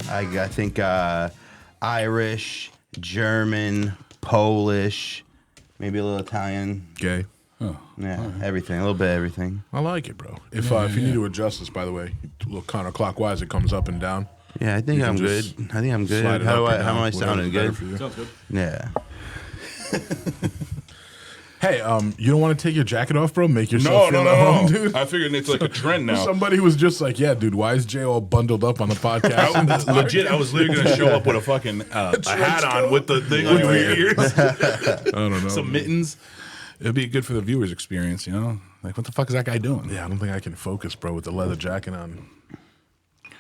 I think Irish, German, Polish, maybe a little Italian. Gay. Yeah, everything. A little bit of everything. I like it, bro. If you need to adjust this, by the way, look counterclockwise, it comes up and down. Yeah, I think I'm good. I think I'm good. How am I sounding? Good? Sounds good. Yeah. Hey, you don't want to take your jacket off, bro? Make yourself feel at home, dude? I figured it's like a trend now. Somebody was just like, yeah, dude, why is Jay all bundled up on the podcast? Legit, I was literally going to show up with a fucking a hat on with the thing on your ears. I don't know. Some mittens. It'd be good for the viewer's experience, you know? Like, what the fuck is that guy doing? Yeah, I don't think I can focus, bro, with the leather jacket on.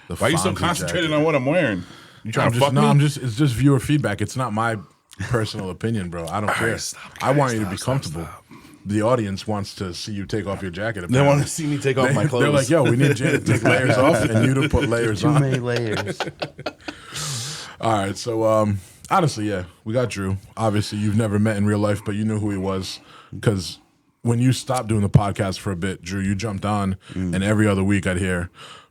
Why are you so concentrated on what I'm wearing? You trying to fuck me? It's just viewer feedback. It's not my personal opinion, bro. I don't care. I want you to be comfortable. The audience wants to see you take off your jacket. They want to see me take off my clothes. They're like, yo, we need Jay to take layers off and you to put layers on. Too many layers. All right, so honestly, yeah, we got Drew. Obviously, you've never met in real life, but you knew who he was because when you stopped doing the podcast for a bit, Drew, you jumped on, and every other week I'd hear,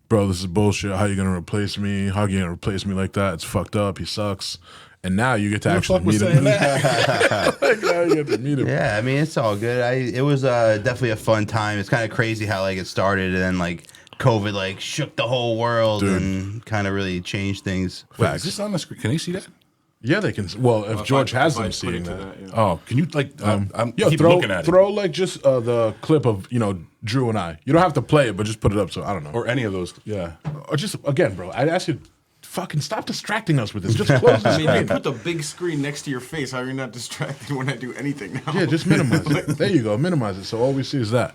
bro, this is bullshit. How you going to replace me? How you going to replace me like that? It's fucked up. He sucks. And now you get to actually meet him. Like, now you get to meet him. Yeah, I mean, it's all good. It was definitely a fun time. It's kind of crazy how like it started and then like COVID like shook the whole world and kind of really changed things. Wait, is this on the screen? Can you see that? Yeah, they can. Well, if George has them seeing that. Yeah. Oh, can you like? I'm keep throw, looking at it. Throw like just the clip of Drew and I. You don't have to play it, but just put it up. So I don't know. Or any of those. Yeah. Or just again, bro. I'd ask you, fucking stop distracting us with this. Just close the I mean, you screen. put the big screen next to your face. How are you not distracted when I do anything now? Yeah, just minimize it. There you go. Minimize it. So all we see is that.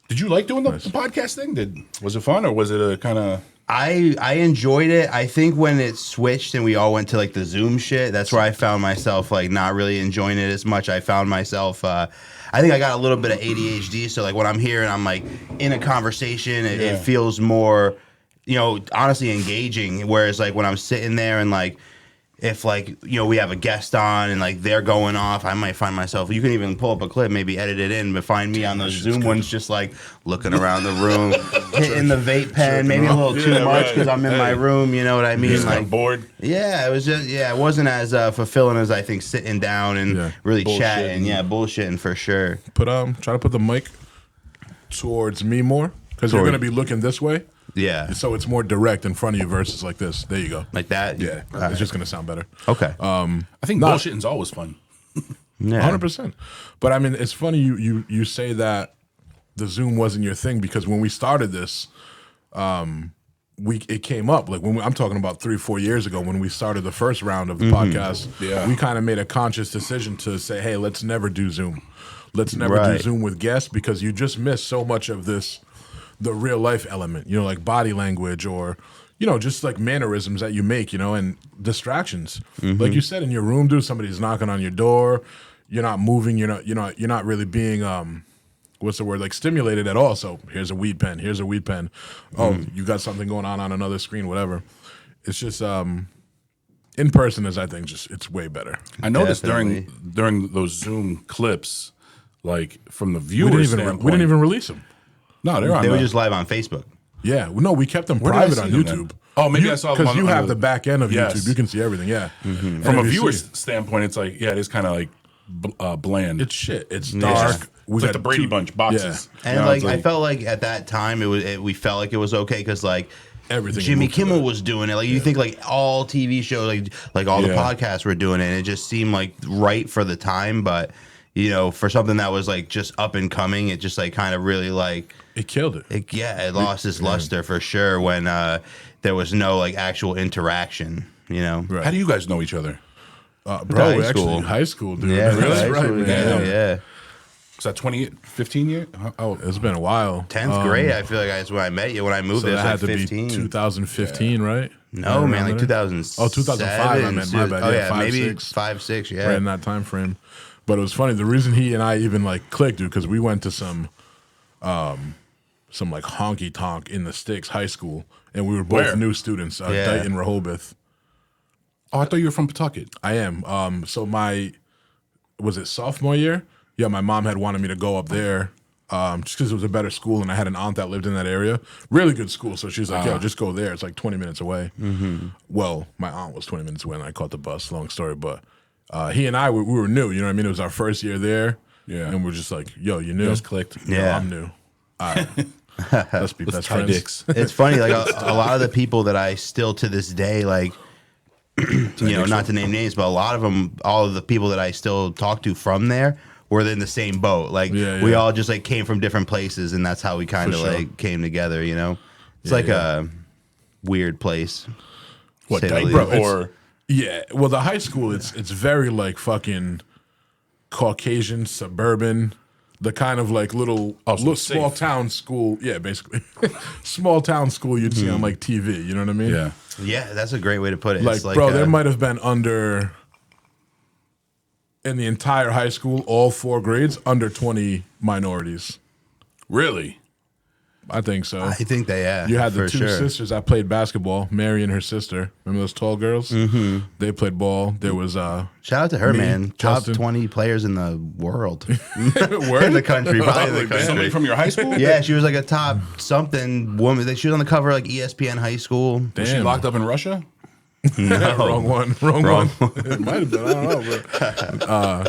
Did you like doing the podcast thing? Was it fun or was it a kind of? I enjoyed it. I think when it switched and we all went to like the Zoom shit, that's where I found myself like not really enjoying it as much. I found myself I think I got a little bit of ADHD, so like when I'm here and I'm like in a conversation, it feels more, honestly engaging. Whereas like when I'm sitting there and like if like we have a guest on and like they're going off, I might find myself. You can even pull up a clip, maybe edit it in, but find me on those Zoom ones just like looking around the room, hitting the vape pen, maybe a little too much because I'm in my room. You know what I mean? Just like bored. Yeah, it was just it wasn't as fulfilling as I think sitting down and really chatting. Yeah, bullshitting for sure. Try to put the mic towards me more because you're gonna be looking this way. Yeah. So it's more direct in front of you versus like this. There you go. Like that? Yeah. It's just going to sound better. Okay. I think bullshitting's always fun. Yeah. 100%. But I mean, it's funny you say that the Zoom wasn't your thing because when we started this, it came up. Like I'm talking about 3-4 years ago when we started the first round of the podcast. Yeah. We kind of made a conscious decision to say, hey, let's never do Zoom. Let's never do Zoom with guests because you just miss so much of the real life element, like body language or, just like mannerisms that you make, and distractions. Like you said, in your room, dude, somebody's knocking on your door. You're not moving. You're not really being, what's the word? Like stimulated at all. So here's a weed pen. Here's a weed pen. Oh, you got something going on another screen, whatever. It's just, in person is, I think, it's way better. I noticed during those Zoom clips, like from the viewers standpoint. We didn't even release them. No, they were just live on Facebook. Yeah, no, we kept them private on YouTube. Oh, maybe I saw them because you have the back end of YouTube. You can see everything. Yeah, from a viewer's standpoint, it's like it is kind of like bland. It's shit. It's dark. Yeah. It's like the Brady Bunch boxes. Yeah. And like I felt like at that time we felt like it was okay because like everything Jimmy Kimmel was doing it. Like you think like all TV shows, like all the podcasts were doing it. And it just seemed like right for the time, but. For something that was like just up and coming, it just like kind of really like it killed it. It lost its luster for sure when there was no like actual interaction. Right. How do you guys know each other? Bro, actually high school, dude. Yeah, really? Right, man. Yeah. Was that 15 years? Oh, it's been a while. 10th grade, I feel like that's when I met you. When I moved, so it was that like had to 15. be 2015, right? No, man, like 2007. Oh, 2005, I meant. My bad. Oh, yeah, 5, maybe 6. 5, 6, yeah. Right in that time frame. But it was funny. The reason he and I even like clicked, dude, because we went to some like honky tonk in the sticks high school, and we were both new students, Dighton, Rehoboth. Oh, I thought you were from Pawtucket. I am. So was it sophomore year? Yeah, my mom had wanted me to go up there just because it was a better school, and I had an aunt that lived in that area. Really good school. So she's like, yo, just go there. It's like 20 minutes away. Well, my aunt was 20 minutes away, and I caught the bus. Long story. But he and I, we were new. You know what I mean? It was our first year there. Yeah. And we're just like, yo, you new? Just clicked. Yeah. I'm new. All right. Let's be best Tie friends. dicks. It's funny, like a lot of the people that I still to this day, like, not to name names, but a lot of them, all of the people that I still talk to from there were in the same boat. Like, we all just like came from different places, and that's how we kind of like came together. It's like a weird place. What, say the Diaper least. or Yeah. Well, the high school, it's very like fucking Caucasian, suburban, the kind of like little small safe. town school. Yeah, basically. Small town school you'd see on like TV. You know what I mean? yeah. Yeah, that's a great way to put it. Like, It's bro, there might have been in the entire high school, all 4 grades, under 20 minorities. Really? I think so. I think You had the for 2 sure. sisters that played basketball, Mary and her sister. Remember those tall girls? Mm-hmm. They played ball. There was Shout out to her, me, man. Top Justin. 20 players in the world. Word? In the country, probably in the Somebody country. from your high school? Yeah, she was like a top something woman. Like, she was on the cover of like ESPN High School. Was she Damn. locked up in Russia? Wrong one. It might have been. I don't know.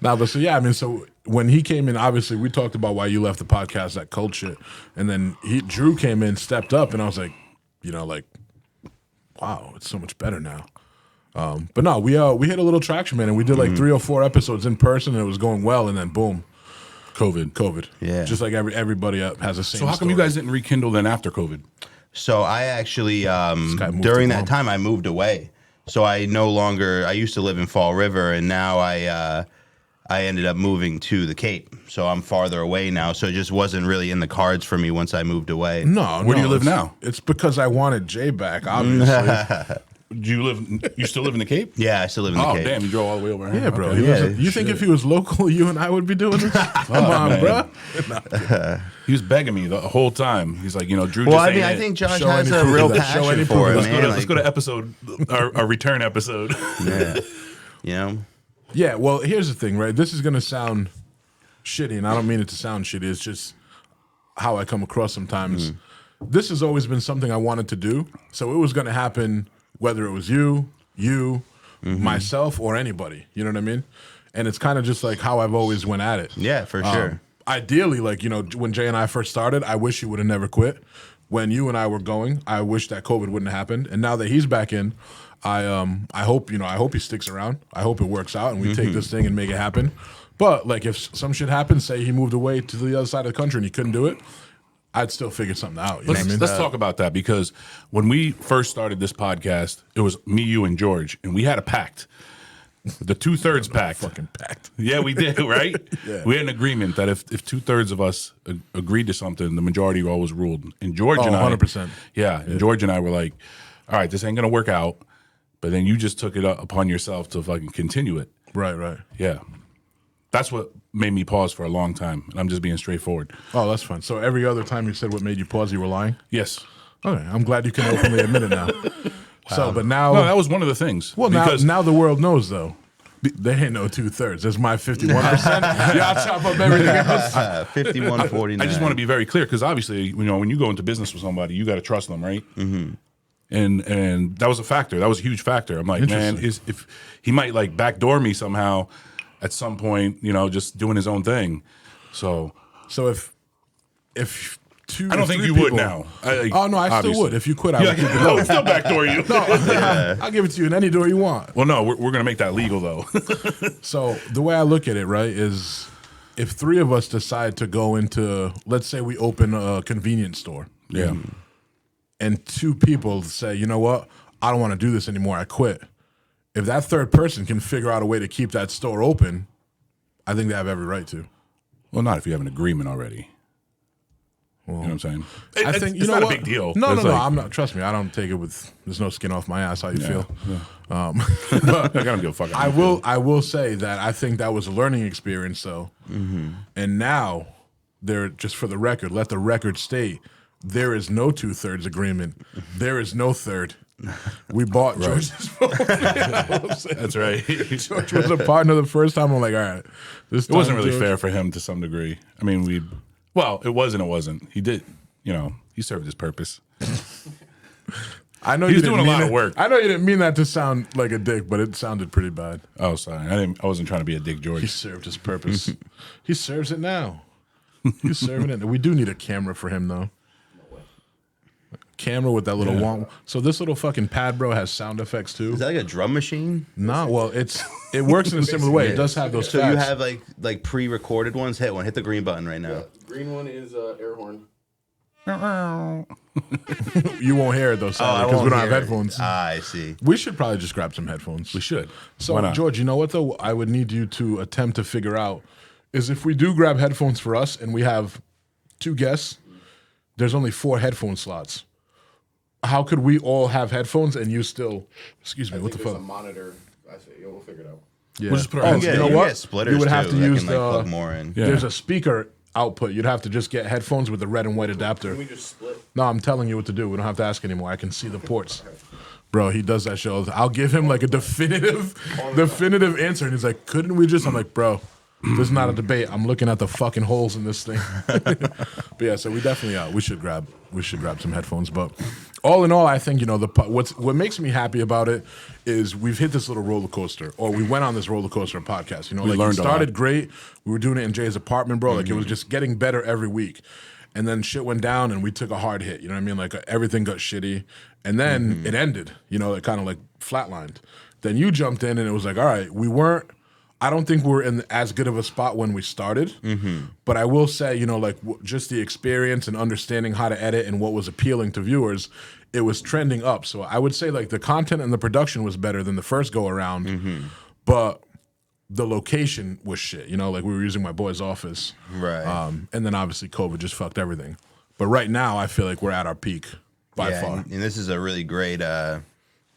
But so yeah, I mean, so when he came in, obviously we talked about why you left the podcast, that cult shit, and then Drew came in, stepped up, and I was like, wow, it's so much better now. But no, we hit a little traction, man, and we did like 3 or 4 episodes in person, and it was going well, and then boom, COVID. Yeah. Just like everybody has the same. So how come you story. guys didn't rekindle then after COVID? So I actually, guy moved during to that Guam. time, I moved away. So I used to live in Fall River, and now I ended up moving to the Cape. So I'm farther away now. So it just wasn't really in the cards for me once I moved away. No, Where do you live it's- now? It's because I wanted Jay back, obviously. You still live in the Cape? Yeah, I still live in the Oh, Cape. damn, you drove all the way over here. Yeah, bro. Okay. Yeah, You think if he was local, you and I would be doing this? Come on, man. bro. He was begging me the whole time. He's like, Drew Well, just I mean, ain't I it. think Josh Show has any a proof real of that. Show any passion proof for of it, that. man. Let's go to episode, our return episode. Yeah. Yeah, well, here's the thing, right? This is going to sound shitty, and I don't mean it to sound shitty. It's just how I come across sometimes. This has always been something I wanted to do, so it was going to happen whether it was you, myself, or anybody. You know what I mean? And it's kind of just like how I've always went at it. Yeah, for sure. Ideally, like, when Jay and I first started, I wish he would have never quit. When you and I were going, I wish that COVID wouldn't have happened. And now that he's back in, I hope he sticks around. I hope it works out and we take this thing and make it happen. But like, if some shit happens, say he moved away to the other side of the country and he couldn't do it, I'd still figure something out. You know what I mean? Let's talk about that, because when we first started this podcast, it was me, you, and George, and we had a pact. The 2/3 pact. Fucking packed. Yeah, we did, right? Yeah. We had an agreement that if 2/3 of us agreed to something, the majority always ruled. And George and I, 100%. Yeah, and George and I were like, all right, this ain't gonna work out. But then you just took it upon yourself to fucking continue it. Right. Yeah, that's what made me pause for a long time. And I'm just being straightforward. Oh, that's fun. So every other time you said what made you pause, you were lying? Yes. Okay, I'm glad you can openly admit it now. So, but now, No, that was one of the things. well, because now the world knows though. They ain't no 2/3. There's my 51%. Y'all chop up everything else. 51-49. I just want to be very clear, because obviously, when you go into business with somebody, you got to trust them, right? Mm-hmm. And that was a factor. That was a huge factor. I'm like, man, if he might like backdoor me somehow at some point, just doing his own thing. So if two, I don't or think three you people, would now. Oh no, I still would. If you quit, I would keep it I going. would still backdoor you. I'll give it to you in any door you want. Well, no, we're gonna make that legal though. So the way I look at it, right, is if 3 of us decide to go into, let's say we open a convenience store, Yeah. and 2 people say, you know what, I don't want to do this anymore, I quit. If that 3rd person can figure out a way to keep that store open, I think they have every right to. Well, not if you have an agreement already. You know what I'm saying? I think it's not a big deal. No, It's no, like- I'm not. Trust me, I don't take it with. There's no skin off my ass. How you feel? I don't give a fuck. I will say that I think that was a learning experience, though. And now, just for the record, let the record state, there is no 2/3 agreement. There is no third. We bought George's phone. That's right. George was a partner the first time. I'm like, all right, this It wasn't time, really George- fair for him to some degree. I mean, Well, it was and it wasn't. He did, he served his purpose. I know He's you doing a lot of work. I know you didn't mean that to sound like a dick, but it sounded pretty bad. Oh, sorry. I wasn't trying to be a dick, George. He served his purpose. He serves it now. He's serving it. We do need a camera for him, though. Camera with that little wong. So this little fucking pad, bro, has sound effects too. Is that like a drum machine? Nah, well, it works in a similar way. It does have those. So facts. you have like pre-recorded ones. Hit one. Hit the green button right now. Green one is air horn. You won't hear it though, sadly, because we don't have headphones. I see. We should probably just grab some headphones. We should. So, Why not? George, you know what though? I would need you to attempt to figure out is if we do grab headphones for us and we have 2 guests, there's only 4 headphone slots. How could we all have headphones and you still? Excuse me. What the There's a fuck? monitor. We'll figure it out. Yeah. We'll just put our heads you together. know what? Get splitters You would have too to that use can, the plug more in. Yeah. There's a speaker output. You'd have to just get headphones with the red and white adapter. Can we just split? No, I'm telling you what to do. We don't have to ask anymore. I can see the ports. Bro, he does that show. I'll give him like a definitive answer. And he's like, couldn't we just? I'm like, bro, this is not a debate. I'm looking at the fucking holes in this thing. But yeah, so we definitely we should grab some headphones. But all in all, I think, what makes me happy about it is we've hit this little roller coaster, or we went on this roller coaster podcast. We learned it a started lot. great. We were doing it in Jay's apartment, bro. Like it was just getting better every week. And then shit went down and we took a hard hit. You know what I mean? Like everything got shitty. And then it ended, it kind of like flatlined. Then you jumped in and it was like, all right, I don't think we're in as good of a spot when we started. But I will say, just the experience and understanding how to edit and what was appealing to viewers, it was trending up. So I would say like the content and the production was better than the first go around. But the location was shit. Like we were using my boy's office. Right. And then obviously COVID just fucked everything. But right now I feel like we're at our peak by far. And this is a really great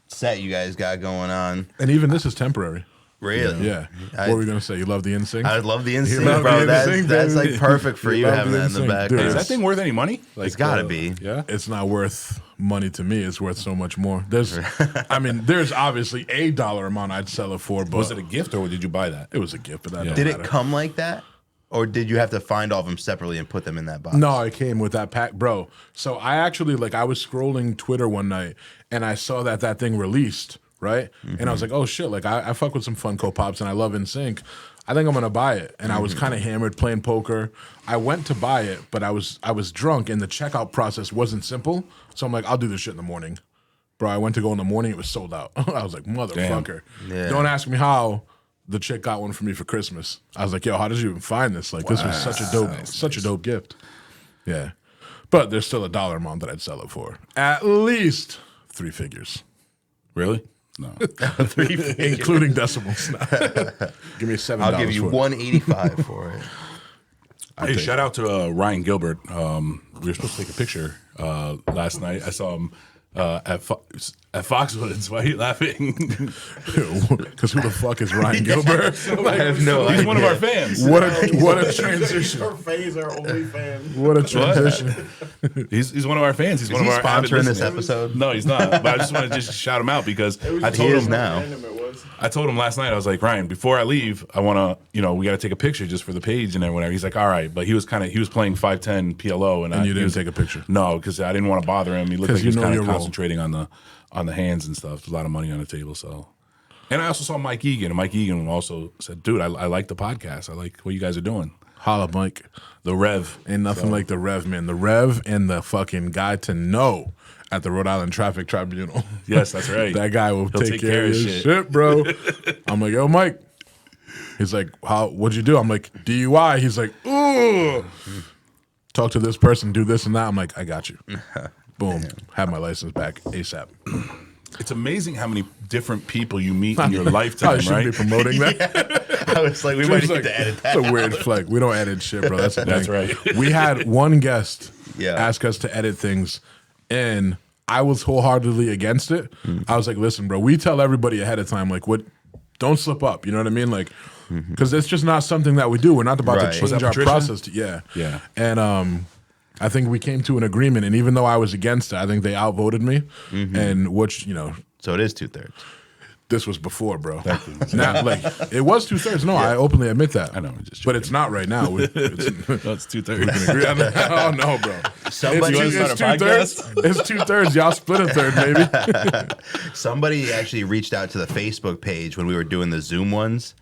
set you guys got going on. And even this is temporary. Really? Yeah. What were we gonna say? You love the NSYNC? I love the instinct, love bro. the That's NSYNC, that's baby. like perfect for You you love having the that in the NSYNC, back. dude. Is that thing worth any money? Like, It's gotta be. Yeah. It's not worth money to me. It's worth so much more. There's obviously a dollar amount I'd sell it for, but Was it a gift or did you buy that? it was a gift. But that don't Did it matter. come like that, or did you have to find all of them separately and put them in that box? No, it came with that pack, bro. So I actually I was scrolling Twitter one night and I saw that thing released, right? And I was like, oh shit, I fuck with some Funko Pops and I love NSYNC. I think I'm gonna buy it. And I was kind of hammered playing poker. I went to buy it, but I was drunk and the checkout process wasn't simple. So I'm like, I'll do this shit in the morning. Bro, I went to go in the morning, it was sold out. I was like, motherfucker. Yeah. Don't ask me how the chick got one for me for Christmas. I was like, yo, how did you even find this? This was such a dope gift. Yeah. But there's still a dollar amount that I'd sell it for. At least 3 figures. Really? No. 3 figures. Including decimals. Give me $7. I'll give you for it. $185 for it. Hey, shout out to Ryan Gilbert. We were supposed to take a picture last night. I saw him at Foxwoods. Why are you laughing? Because who the fuck is Ryan Gilbert? I have no idea. He's one of our fans. What a transition. Our fans, our only fan. What a transition. He's one of our fans. He's Is one he of our avid sponsoring this listeners. episode? No, he's not. But I just want to just shout him out because I He told is him now. Random it was. I told him last night, I was like, Ryan, before I leave, I want to, we got to take a picture just for the page and then whatever. He's like, all right. But he was playing 5'10 PLO. And you he didn't take a picture? No, because I didn't want to bother him. He looked 'Cause like he was you know kind your of role. concentrating on the hands and stuff. There's a lot of money on the table. So, and I also saw Mike Egan. And Mike Egan also said, dude, I like the podcast. I like what you guys are doing. Holla, Mike. The Rev. Ain't nothing like the Rev, man. The Rev and the fucking guy to know at the Rhode Island Traffic Tribunal. Yes, that's right. That guy will He'll take care of his shit, bro. I'm like, yo, Mike. He's like, what'd you do? I'm like, DUI. He's like, ooh. Talk to this person, do this and that. I'm like, I got you. Boom. Have my license back ASAP. It's amazing how many different people you meet in your lifetime, I shouldn't right? be promoting that. I was like, we might It's need like, to edit that. It's a weird flag. We don't edit shit, bro. That's the That's thing. right. We had one guest Yeah. ask us to edit things, and I was wholeheartedly against it. I was like, listen, bro, we tell everybody ahead of time, don't slip up. You know what I mean? Because it's just not something that we do. We're not about Right. to Was change that our Patricia? process. Yeah. Yeah. And I think we came to an agreement, and even though I was against it, I think they outvoted me, and which, So it is 2/3. This was before, bro. Now, like, it was 2/3. No, I openly admit that. I know, I'm just but it's not right now. That's 2/3. Agree on that? Oh no, bro. Somebody- it's, You wanna it's start a 2/3. It's 2/3. Y'all split a third, maybe. Somebody actually reached out to the Facebook page when we were doing the Zoom ones,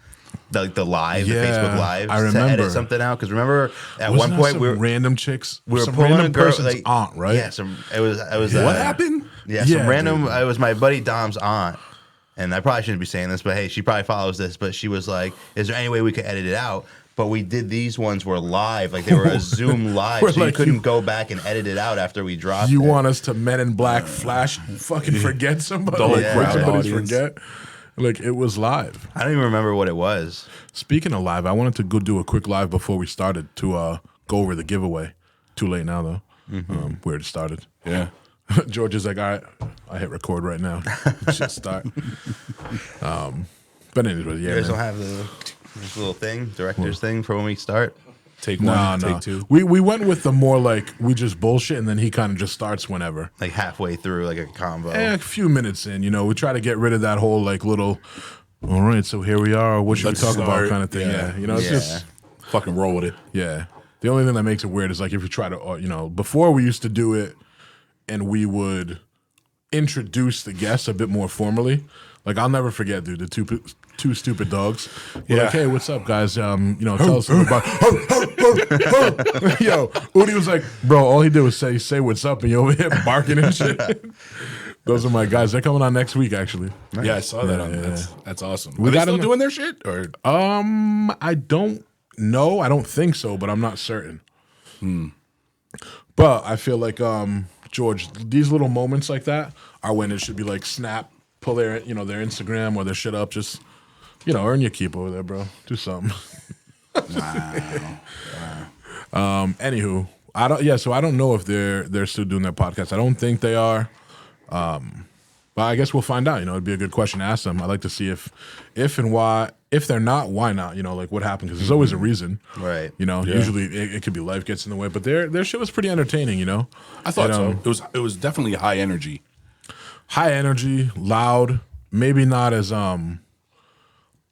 the live, the Yeah, Facebook lives, I to remember. edit something out. Because remember, at Wasn't one that point some we were random chicks. we were some pulling random a girl, person's like, aunt, right? Yeah, it was What happened? Yeah, Yeah, some random. dude. It was my buddy Dom's aunt, and I probably shouldn't be saying this, but hey, she probably follows this. But she was like, "Is there any way we could edit it out?" But we did these ones were live, like they were a Zoom live, We're so like, you couldn't you- go back and edit it out after we dropped. You it. want us to Men in Black flash fucking forget somebody? The whole Like, crowd somebody's audience. forget? Like, it was live. I don't even remember what it was. Speaking of live, I wanted to go do a quick live before we started to go over the giveaway. Too late now, though. Where it started. Yeah. George is like, all right, I hit record right now. It should start. But anyway, yeah, You guys man. don't have this little thing, director's thing for when we start. Take No, one, no. take two. We went with the more like we just bullshit, and then he kind of just starts whenever. Like halfway through, like a combo. A few minutes in, we try to get rid of that whole like little. All right, so here we are. What should Let's we talk about? start. Kind of thing. Yeah. Yeah, it's Yeah. just Fucking roll with it. yeah. The only thing that makes it weird is like if you try to, before we used to do it, and we would introduce the guests a bit more formally. Like I'll never forget, dude, the two stupid dogs. We're Yeah. like, hey, what's up, guys? Tell us about. Yo, Udi was like, bro, all he did was say what's up, and you over here barking and shit. Those are my guys. They're coming on next week, actually. Yeah, I saw that. Yeah. That's awesome. We Are they got still enough- doing their shit? Or I don't know. I don't think so, but I'm not certain. But I feel like George, these little moments like that are when it should be like snap, pull their their Instagram or their shit up, just earn your keep over there, bro. Do something. Anywho, so I don't know if they're still doing their podcast. I don't think they are. But I guess we'll find out. It'd be a good question to ask them. I'd like to see if and why. If they're not, why not? Like what happened? Because there's always a reason. Right. Usually it could be life gets in the way, but their shit was pretty entertaining. I thought And, so. It was definitely high energy. high energy, loud, maybe not as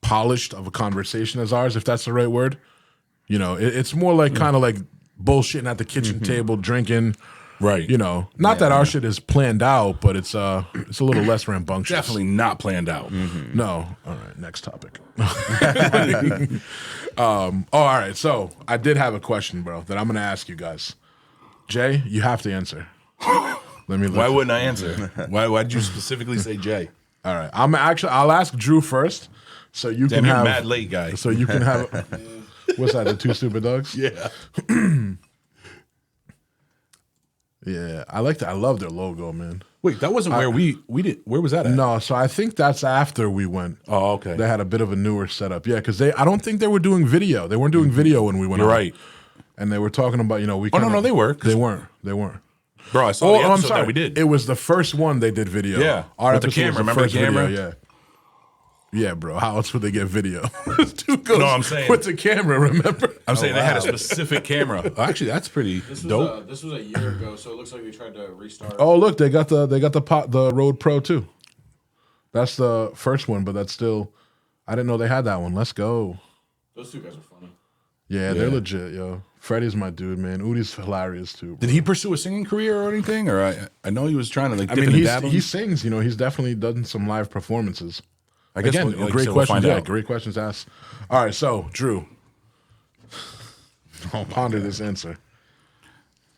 polished of a conversation as ours, if that's the right word. It's more like kind of like bullshitting at the kitchen table, drinking. Right. Not that our shit is planned out, but it's a little less rambunctious. Definitely not planned out. No. All right, next topic. All right. So I did have a question, bro, that I'm gonna ask you guys. Jay, you have to answer. Let me look. Why wouldn't I answer? Why did you specifically say Jay? All right. I'll ask Drew first, so you Damn, can you're have. mad late, guy. So you can have. What's that? The two stupid dogs? Yeah. Yeah, I like that. I love their logo, man. Wait, that wasn't where we did. Where was that at? No, so I think that's after we went. Oh, okay. They had a bit of a newer setup. Yeah, because I don't think they were doing video. They weren't doing video when we went. You're on. right. And they were talking about we. Oh, no, they were. They weren't. They weren't. Bro, I saw the episode that we did. It was the first one they did video. Yeah, Our with the episode was camera. Remember the first video, camera? Yeah. Yeah, bro. How else would they get video? Two girls No, I'm saying- with the camera. Remember? I'm saying they had a specific camera. Actually, that's pretty dope. This was a year ago, so it looks like they tried to restart. Oh, look, they got the Rode Pro too. That's the first one, but that's still. I didn't know they had that one. Let's go. Those two guys are funny. Yeah, they're legit, yo. Freddie's my dude, man. Udi's hilarious too. Did he pursue a singing career or anything? Or I know he was trying to like. I dip mean, and dabble. he sings. He's definitely done some live performances. I guess Again, we'll- like I great said, we'll questions. find Yeah, out. great questions asked. All right, so Drew, ponder this answer.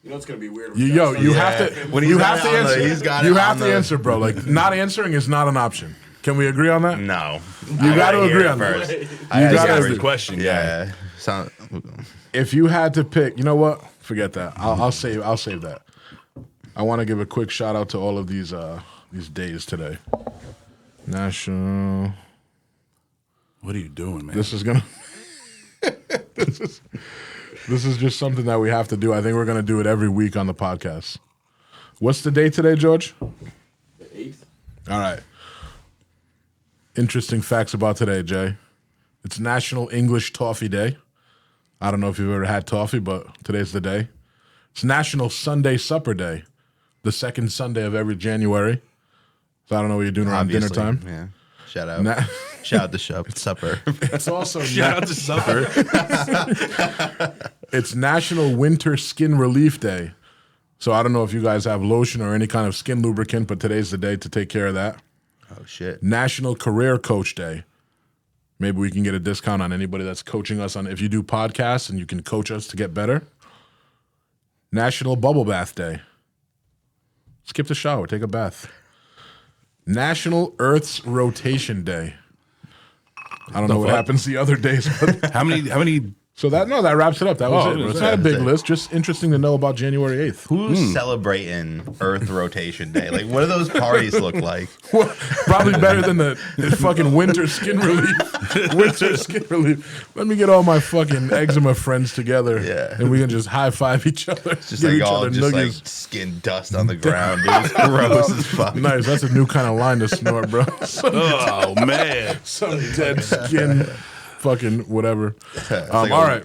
It's gonna be weird. You have to. When he's You got have to it on the- answer. he's got You it have on to the- answer, bro. Like not answering is not an option. Can we agree on that? No. You got to agree on that. first. You I gotta gotta agree. Good question. guy. Yeah. Sound, If you had to pick, you know what? Forget that. I'll save that. I want to give a quick shout out to all of these days today. National. What are you doing, man? This is gonna. This is just something that we have to do. I think we're gonna do it every week on the podcast. What's the date today, George? The 8th. All right. Interesting facts about today, Jay. It's National English Toffee Day. I don't know if you've ever had toffee, but today's the day. It's National Sunday Supper Day, the second Sunday of every January. So I don't know what you're doing around dinner obviously, time. Yeah. Shout out. Na- Shout out to Supper. it's also Shout out to Supper. it's National Winter Skin Relief Day. So I don't know if you guys have lotion or any kind of skin lubricant, but today's the day to take care of that. Oh shit. National Career Coach Day. Maybe we can get a discount on anybody that's coaching us on if you do podcasts and you can coach us to get better. National Bubble Bath Day. Skip the shower, take a bath. National Earth's Rotation Day. I don't know what fuck? happens the other days, but How many? so that wraps it up. That was Oh, it. It's that's not a it. big That's it. list, just interesting to know about January 8th. Who's celebrating Earth Rotation Day? Like, what do those parties look like? Probably better than the fucking winter skin relief. Winter skin relief. Let me get all my fucking eczema friends together, Yeah. and we can just high five each other. Just give like each all other just like nuggies. skin dust on the ground, dude. It's gross as fuck. Nice. That's a new kind of line to snort, bro. Oh man. Some dead skin, fucking whatever. like All right,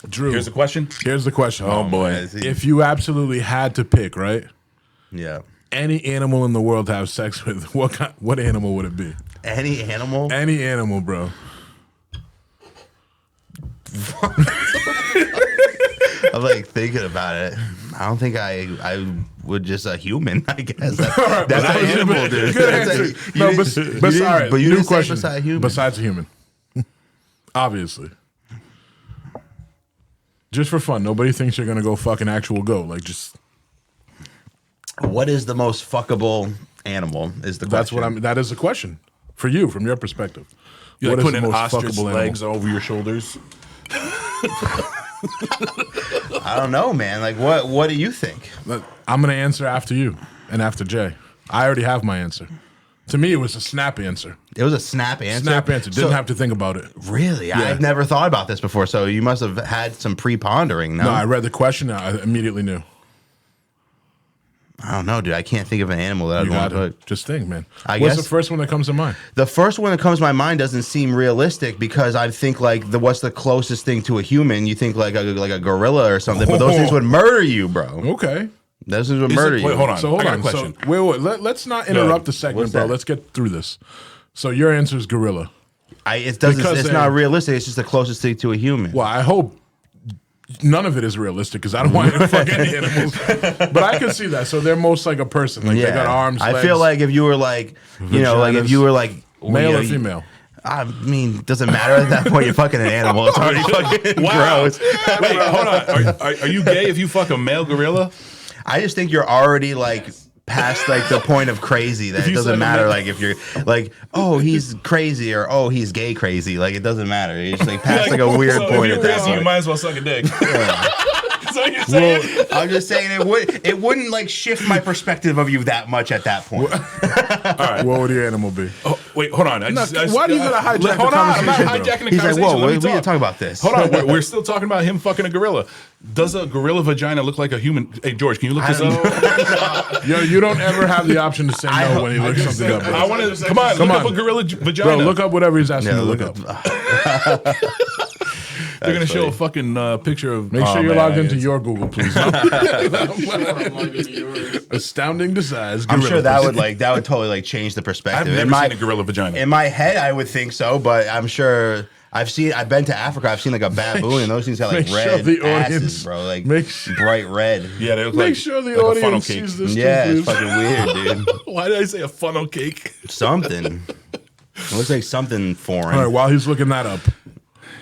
Drew. Here's the question. Here's the question. Oh boy. Is he- If you absolutely had to pick, right? yeah. Any animal in the world to have sex with, what animal would it be? Any animal? Any animal, bro. I'm like thinking about it. I don't think I would just a human. I guess that's That an was a animal, dude. Good That's answer. a- No, you but, didn't- you but didn't- all right. but you new didn't say question. beside human. Besides a human, obviously. Just for fun. Nobody thinks you're gonna go fucking actual goat. Like just What is the most fuckable animal? Is the that's question. what I'm. That is the question for you from your perspective. You What like is putting the an most ostrich fuckable legs animal? over your shoulders. I don't know, man. Like, what do you think? I'm gonna answer after you and after Jay. I already have my answer. To me, it was a snap answer. It was a snap answer. Snap answer. Didn't So- have to think about it. Really? I've never thought about this before. So you must have had some pre-pondering. No, No, I read the question. I immediately knew. I don't know, dude. I can't think of an animal that I'd You want had to to put. just think, man. I What's guess- the first one that comes to mind? The first one that comes to my mind doesn't seem realistic because I think like what's the closest thing to a human? You think like a gorilla or something, but those things would murder you, bro. Okay. Those things would Is murder it- you. wait, hold on. So hold I got a on. question. So wait. Let's not interrupt the segment, What's bro. that? Let's get through this. So your answer is gorilla. It doesn't. Because It's they- not realistic. It's just the closest thing to a human. Well, I hope none of it is realistic because I don't want you to fuck any animals. But I can see that. So they're most like a person. Like they got arms. I legs, feel like if you were like, you know, like if vaginas. you were like male you know, or female. I mean, it doesn't matter at that point. You're fucking an animal. It's already fucking Wow. gross. Wait, hold on. Are you gay if you fuck a male gorilla? I just think you're already like past like the point of crazy that it you doesn't said matter a- like if you're like, oh, he's crazy or oh, he's gay crazy. Like it doesn't matter. You're just like past like a weird so point if at you're that crazy, you point. might as well suck a dick. So you're saying? I'm just saying it wouldn't like shift my perspective of you that much at that point. What would your animal be? Oh, wait, hold on. Why do you gotta hijack the Hold on, I'm not conversation, bro? hijacking the He's like, conversation. whoa, Let me we need to talk about this. Hold on, we're still talking about him fucking a gorilla. Does a gorilla vagina look like a human? Hey, George, can you look this up? Yo, you don't ever have the option to say no when he looks something up. I Bro. want to come on. Come Look on. up a gorilla vagina. Bro, look up whatever he's asking Yeah, you to look look up. They're gonna That's show a funny. fucking picture of. Make sure oh, you're man, logged into it's- your Google, please. Astounding to size. I'm gorilla. sure that would totally like change the perspective. I've never seen a gorilla vagina. In my head, I would think so, but I'm sure I've been to Africa. I've seen like a baboon, and those things got like Make sure red the audience- asses, bro, like make sure- bright red. Yeah, they look Make like sure the like a funnel audience cake. sees this. Yeah, too, it's please. fucking weird, dude. Why did I say a funnel cake? Something. It looks like something foreign. All right, while he's looking that up,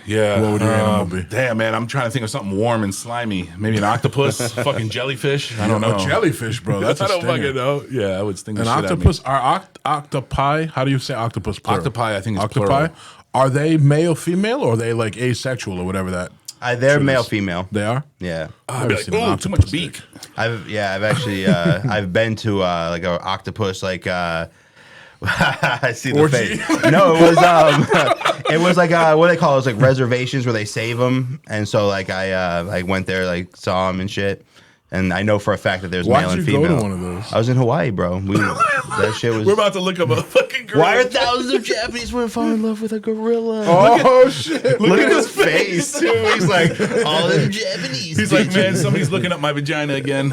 Yeah. What would your animal be? Damn, man, I'm trying to think of something warm and slimy. Maybe an octopus, fucking jellyfish. I don't know. jellyfish, bro. That's a I don't stinger. fucking know. Yeah, I would sting the An shit octopus are octopi. How do you say octopus? Plural? Octopi, I think it's octopi. plural. Are they male, female, or are they like asexual or whatever that? They're shit male, is? female. They are. Yeah. I'd be like, seen an ooh, too much octopus beak. I've actually I've been to like an octopus like I see the Orgy? face. No, it was like what they call it? It was like reservations where they save them, and so like I went there, like saw them and shit, and I know for a fact that there's Why'd male and you go to female. one of those? I was in Hawaii, bro. That shit was. We're about to look up a fucking gorilla. Why are thousands of Japanese women falling in love with a gorilla? Oh shit! Look at his face, too. He's like, all them Japanese. He's like, man, somebody's looking up my vagina again.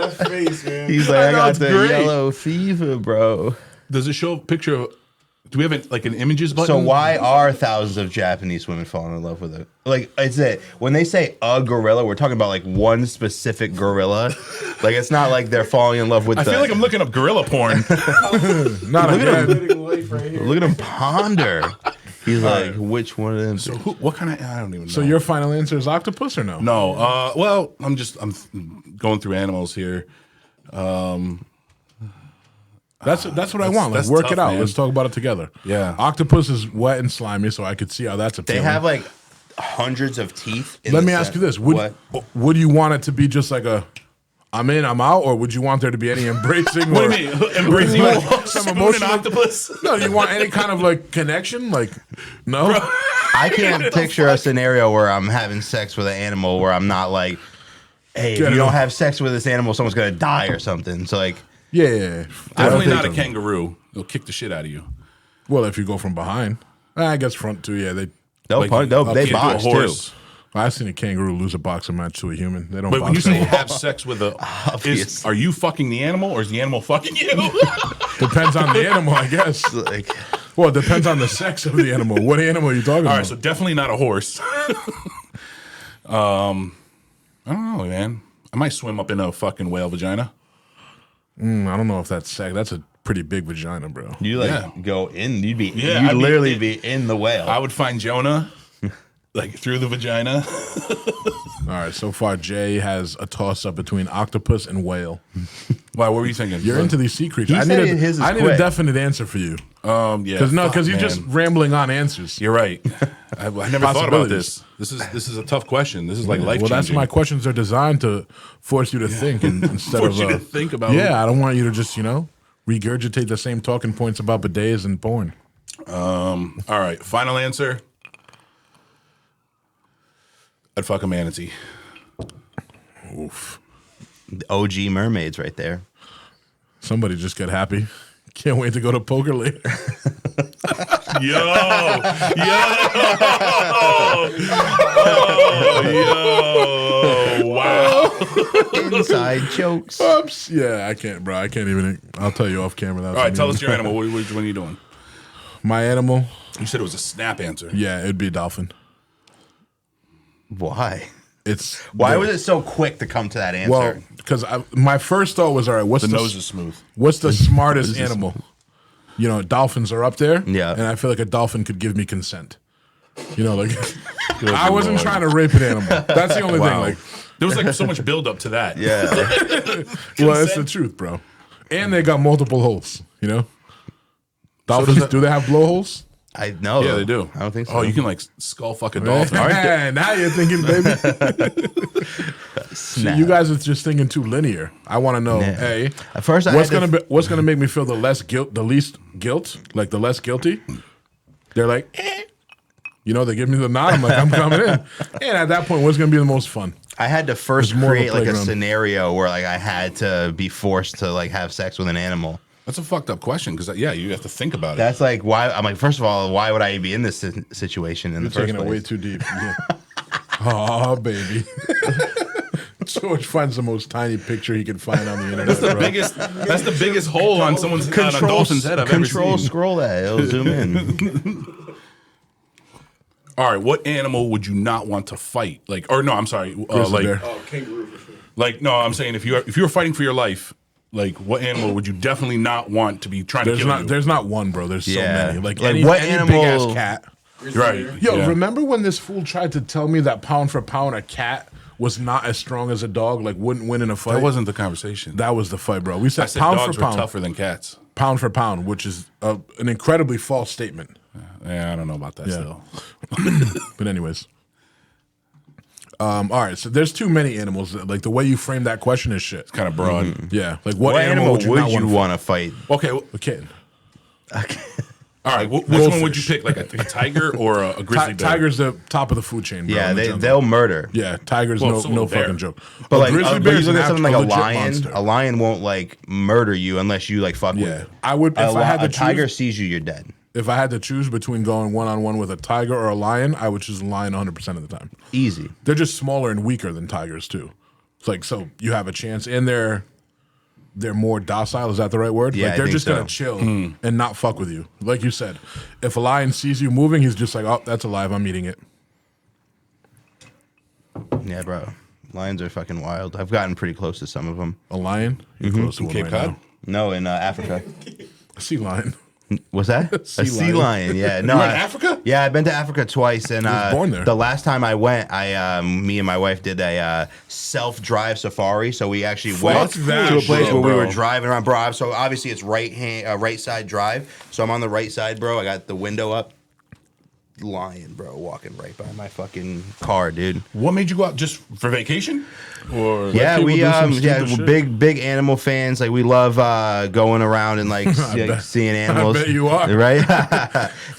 That face, man. He's like, I know, got it's the great. yellow fever, bro. Does it show a picture of? Do we have an images button? So why are thousands of Japanese women falling in love with it? Like, it's it when they say a gorilla, we're talking about like one specific gorilla. Like, it's not like they're falling in love with. I feel like I'm looking up gorilla porn. Not Look at again. him. Life right here. Look at him ponder. He's like, which one of them? So what kind of? I don't even know. So your final answer is octopus or no? no. Well, I'm going through animals here. That's what I want. Let's that's work tough, it out. man. Let's talk about it together. Yeah. Octopus is wet and slimy, so I could see how that's They appealing. have like hundreds of teeth. In Let the me ask center. you this: What? would you want it to be just like a I'm in, I'm out, or would you want there to be any embracing? What or, do you mean? Embracing like, some some emotional emotional- octopus? No, you want any kind of like connection? Like, no. I can't picture a scenario where I'm having sex with an animal where I'm not like, hey, if Get you it don't on. have sex with this animal, someone's gonna die or something. So like, Yeah. Definitely think not a so. kangaroo. They'll kick the shit out of you. Well, if you go from behind, I guess front too. Yeah, they. they'll Like, punch, they'll, I'll they kick to a box too. horse. I've seen a kangaroo lose a boxing match to a human. They don't. But when you box say anymore. have sex with a, Obvious. are you fucking the animal or is the animal fucking you? Depends on the animal, I guess. Like, Well, it depends on the sex of the animal. What animal are you talking All about? right, so definitely not a horse. I don't know, man. I might swim up in a fucking whale vagina. I don't know if that's sex. That's a pretty big vagina, bro. you like Yeah. go in, you'd be, Yeah, you'd I'd be- literally be in the whale. I would find Jonah, like through the vagina. All right, so far Jay has a toss up between octopus and whale. Why? What were you thinking? You're into these sea creatures. He I said need his is I need a quick. definite answer for you. Yeah. Because you're fuck, just man. rambling on answers. You're right. I never thought about Possibilities. this. This is a tough question. This is like life Well, changing. that's my questions are designed to force you to think instead Force of you to think about. Yeah, I don't want you to just regurgitate the same talking points about bidets and porn. All right. Final answer. I'd fuck a manatee. Oof. OG mermaids right there. Somebody just get happy. Can't wait to go to poker later. Yo, yo, wow. Inside jokes. Oops. Yeah, I can't, bro. I can't even. I'll tell you off camera. All right, tell us your animal. Which one are you doing? My animal. You said it was a snap answer. Yeah, it'd be a dolphin. Why? It's Why was it so quick to come to that answer? Well, because my first thought was, all right, The nose is smooth. what's the smartest animal? Dolphins are up there. Yeah. And I feel like a dolphin could give me consent. Like Good I wasn't Lord. trying to rape an animal. That's the only thing. Wow. Like, There was like so much build up to that. yeah. well, it's the truth, bro. And they got multiple holes. Dolphins, do they have blowholes? I know. Yeah, they do. I don't think so. Oh, you can like skull fuck a dolphin. Now you're thinking, baby. See, you guys are just thinking too linear. I want to know, Yeah. hey, At first, I what's had to gonna what's gonna make me feel the least guilt, like the less guilty? They're like, they give me the nod. I'm like, I'm coming in. And at that point, what's gonna be the most fun? I had to first There's more of a create like a playground. scenario where like I had to be forced to like have sex with an animal. That's a fucked up question because you have to think about it. That's like why I'm like, first of all, why would I be in this situation in the first Taking it place? way too deep. Yeah. Oh, baby. George finds the most tiny picture he can find on the internet. That's the bro. biggest. That's the biggest hole on someone's on a dolphin's head I've ever Control seen. scroll that. It'll zoom in. All right, what animal would you not want to fight? I'm sorry, Grizzly bear. Oh, kangaroo for sure. no, I'm saying if you were fighting for your life, like what animal would you definitely not want to be trying to kill you? There's not one, bro. There's so Yeah. many. Like Like, any, what any big ass animal- cat. Right. Yo, yeah. remember when this fool tried to tell me that pound for pound a cat was not as strong as a dog, like wouldn't win in a fight? That wasn't the conversation. That was the fight, bro. We I said said pound dogs for were pound, tougher than cats. pound for pound, which is an incredibly false statement. Yeah, I don't know about that still. But anyways, all right. So there's too many animals. Like the way you frame that question is shit. Kind of broad. Yeah. Like What animal would you not want want to fight? Okay. A kitten. All right. Which Goldfish. one would you pick? Like a tiger or a grizzly bear? Tiger's the top of the food chain, bro. Yeah, in the jungle. they'll murder. Yeah, tiger's Well, so no will a bear. fucking joke. But like, grizzly but bear's you look at something like a legit lion. monster. A lion won't like murder you unless you like fuck with Yeah, it. I would if I had to a tiger choose. sees you, you're dead. If I had to choose between going one on one with a tiger or a lion, I would choose a lion 100% of the time. Easy. They're just smaller and weaker than tigers too. It's like, so you have a chance, and they're more docile. Is that the right word? Yeah, like they're I think just gonna so. chill and not fuck with you. Like you said, if a lion sees you moving, he's just like, oh, that's alive. I'm eating it. Yeah, bro. Lions are fucking wild. I've gotten pretty close to some of them. A lion? You're close to one Cape right Cod? now. No, in Africa. A sea lion. What's that? A sea lion. lion. Yeah. No. You went to Africa? Yeah, I've been to Africa twice, and born there. the last time I went, me and my wife did a self-drive safari. So we actually went that to a place shit, where we bro. were driving around, bro. So obviously it's right side drive. So I'm on the right side, bro. I got the window up. Lion, bro, walking right by my fucking car, dude. What made you go out just for vacation? Or Yeah, people we do some yeah, stupid we're shit. big animal fans. Like we love going around and like seeing animals. bet you are. Right?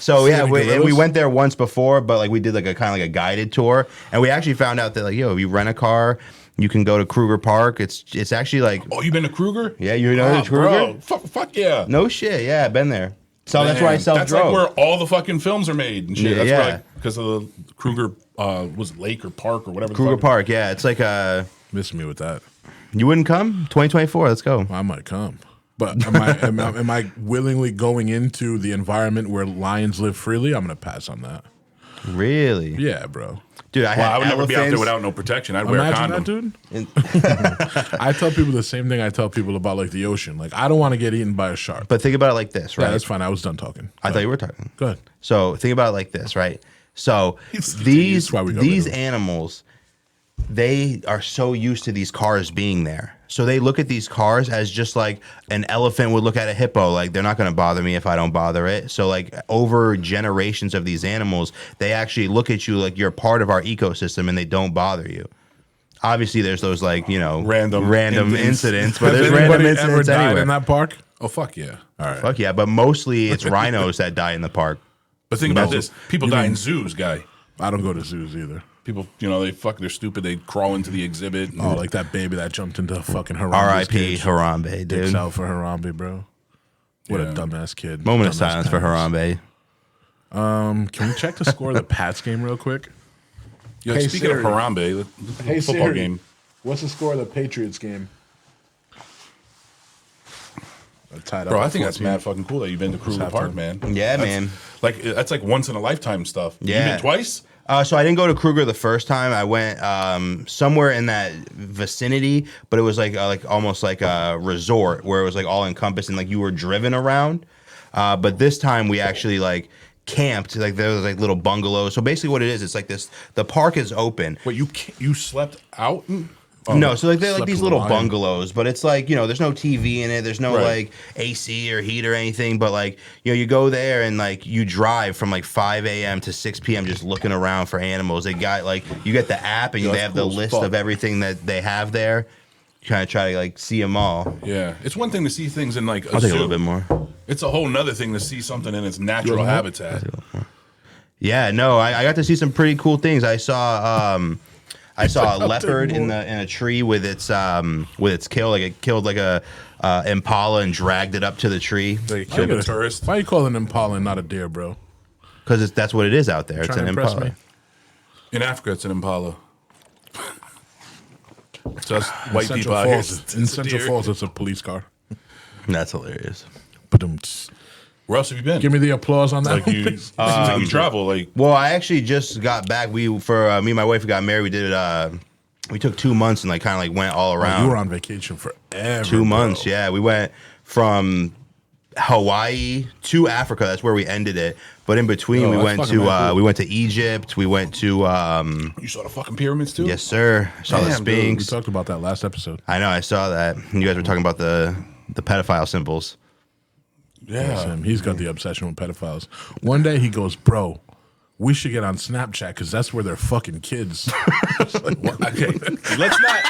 So yeah, Seeing and we gorillas? went there once before, but like we did like a kind of like a guided tour, and we actually found out that like if you rent a car, you can go to Kruger Park. It's actually like Oh, you been to Kruger? yeah, you know Kruger? Bro, fuck yeah. No shit, yeah, I've been there. So that's where I Man, self That's like drove. where all the fucking films are made and shit. Yeah, That's yeah. where, like, because of the Kruger was it Lake or Park or whatever. the Kruger fuck- Park, yeah, it's like Miss me with that. you wouldn't come 2024. Let's go. I might come. But am I willingly going into the environment where lions live freely? I'm going to pass on that. Really, Yeah, bro. dude? I Well, had I would never be out there elephants. without no protection. I'd wear a Imagine condom. that, dude. I tell people the same thing I tell people about like the ocean. Like, I don't want to get eaten by a shark. But think about it like this, Yeah, right? that's fine. I was done talking. I thought you were talking. Go ahead. So think about it like this, right? So That's these why we go these middle. animals, they are so used to these cars being there. So they look at these cars as just like an elephant would look at a hippo. Like they're not going to bother me if I don't bother it. So like over generations of these animals, they actually look at you like you're part of our ecosystem and they don't bother you. Obviously, there's those like Random incidents, but Has there's random anybody ever incidents died anywhere. in that park? Oh, fuck yeah. All right. Fuck yeah, but mostly it's rhinos that die in the park. But think about No. this: people die in zoos, guy. I don't go to zoos either. People, they're stupid. They crawl into the exhibit. And Oh, like that baby that jumped into fucking Harambe's R.I.P. cage. Harambe, Dicks dude. out for Harambe, bro. What a Yeah. dumbass kid. Moment of Dumbass silence for parents. Harambe. Can we check the score of the Pats game real quick? Yo, Hey, speaking Siri. of Harambe, Hey, football Siri. game. What's the score of the Patriots game? Tied up Bro, at I think that's 14. mad fucking cool that you've been to Kruger halftime. Park, man. Yeah, That's- man. Like that's like once in a lifetime stuff. You Yeah. been twice? So I didn't go to Kruger the first time. I went somewhere in that vicinity, but it was like almost like a resort where it was like all encompassed and like you were driven around. But this time we actually like camped. Like there was like little bungalows. So basically, what it is, it's like this. The park is open. Wait, you slept out? No, so like they're like slept these with a little lion. bungalows, but it's like there's no TV in it, there's no Right. like AC or heat or anything, but like you go there and like you drive from like 5 a.m. to 6 p.m. just looking around for animals. They got like you get the app and Yeah, they that's have the cool as list fuck. of everything that they have there. You kind of try to like see them all. Yeah, it's one thing to see things in like a I'll take a zoo. little bit more. It's a whole nother thing to see something in its natural habitat. Yeah, no, I got to see some pretty cool things. I saw a leopard in a tree with its kill. Like it killed like a impala and dragged it up to the tree They killed a tourist. Why you call it an impala and not a deer, bro? because that's what it is out there. It's Trying an to impress impala. me. In Africa, it's an impala. So us white Central people out here. Falls, in a Central deer. Falls, it's a police car. That's hilarious. Ba-dum-ts. Where else have you been? Give me the applause on that. like you, seems like you travel. Like Well, I actually just got back. Me and my wife got married. We did it. We took 2 months and like kind of like went all around. You were on vacation forever. 2 months. bro. Yeah, we went from Hawaii to Africa. That's where we ended it. But in between, Oh, we that's went fucking to mad cool. we went to Egypt. We went to you saw the fucking pyramids too. yes, sir. Saw the Damn, dude. We Sphinx. talked about that last episode. I know. I saw that. You guys were talking about the pedophile symbols. Yeah. Him. He's got the obsession with pedophiles. One day he goes, bro, we should get on Snapchat because that's where they're fucking kids. Okay, let's not.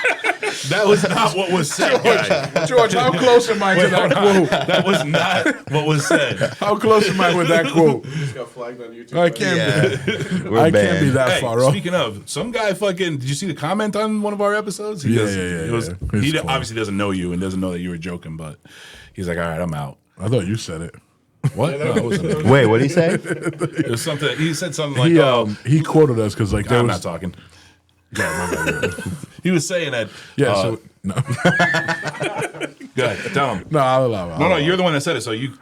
That was not what was said, guy. George, how close am I to that quote? That was not what was said. How close am I with that quote? Just got flagged on YouTube. I can't Yeah, be. we're I can't banned. be that Hey, far off. speaking of, some guy fucking. Did you see the comment on one of our episodes? Yeah, goes- yeah. it was- It's He cool. obviously doesn't know you and doesn't know that you were joking, but he's like, "All right, I'm out." I thought you said it. What? No, it wasn't. Wait, what did he say? It was something. He said something like, "Oh, He quoted us because like there I'm was not talking." he was saying that. Yeah. So no, Go ahead, tell him. no, I'll allow. No, you're the one that said it. So you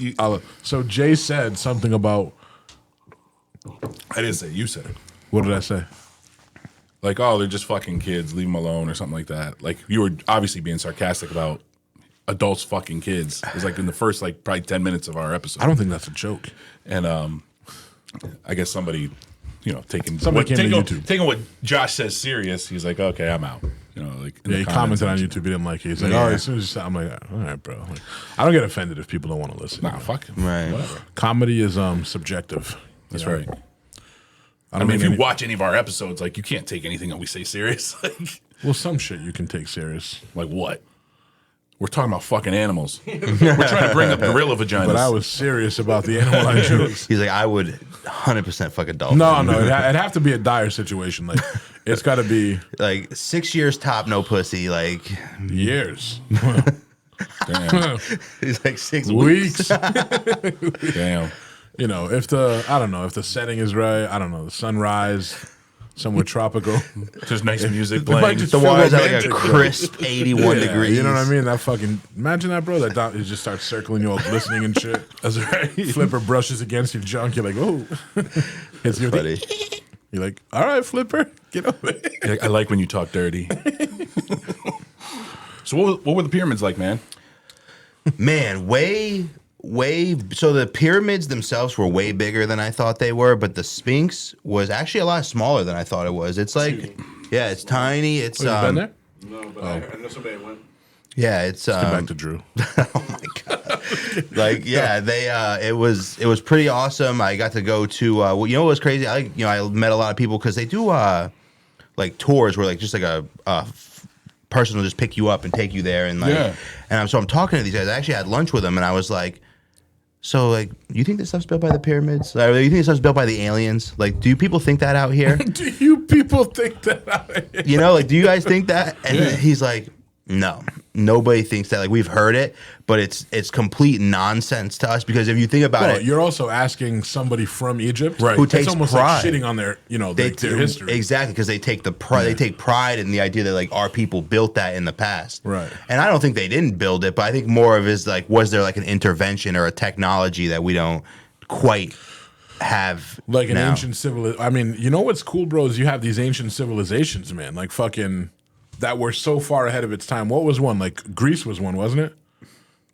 So Jay said something about. I didn't say it, you said it. What did I say? Like, oh, they're just fucking kids. Leave them alone or something like that. Like you were obviously being sarcastic about adults fucking kids. It was like in the first like probably 10 minutes of our episode. I don't think that's a joke. And I guess somebody, taking Somebody came to YouTube. taking what Josh says serious. He's like, okay, I'm out. Like in Yeah, the he comments commented on and YouTube. He didn't like it. He's like, Yeah. oh, as soon as you said, I'm like, all right, bro. Like, I don't get offended if people don't want to listen. Nah, fuck it. Right. Whatever. Comedy is subjective. That's you know? right. I I don't mean, if mean you watch any of our episodes, like you can't take anything that we say serious. well, some shit you can take serious. Like what? We're talking about fucking animals. We're trying to bring up gorilla vaginas. But I was serious about the animal I chose. He's like, I would 100% fuck a dolphin. No, it'd have to be a dire situation. Like, it's got to be Like 6 years top, no pussy. Like years, Damn. he's like 6 weeks. Damn. If the setting is right, I don't know, the sunrise, somewhere tropical. Just nice music might playing. just The feel water's at like a romantic, though. crisp 81 Yeah, degrees. You know what I mean? That fucking imagine that, bro. That it just starts circling you, all glistening and shit. That's right. Flipper brushes against your junk. You're like, oh, hits you. Buddy. You're like, all right, Flipper, get over it. I like when you talk dirty. So what were the pyramids like, man? Man, way. So the pyramids themselves were way bigger than I thought they were, but the Sphinx was actually a lot smaller than I thought it was. It's like, yeah, it's tiny. It's You been there? No, but I know somebody went. yeah, it's Get back to Drew. like yeah, they it was pretty awesome. I got to go to well, you know what was crazy? I met a lot of people because they do like tours where like just like a person will just pick you up and take you there and like Yeah. and so I'm talking to these guys. I actually had lunch with them and I was like, so like, you think this stuff's built by the pyramids? Or you think this stuff's built by the aliens? Like, do people think that out here? Do you people think that? You know, like, do you guys think that? And he's like, no, nobody thinks that. Like, we've heard it, but it's complete nonsense to us because if you think about it, You're also asking somebody from Egypt, Right. Who It's takes almost pride. like shitting on their, they their history. exactly because they take the pride. They take pride in the idea that like our people built that in the past, Right. And I don't think they didn't build it, but I think more of is like, was there like an intervention or a technology that we don't quite have Like an now? ancient civilization. I mean, you know what's cool, bro, is you have these ancient civilizations, man. Like fucking that were so far ahead of its time. What was one? Like Greece was one, wasn't it?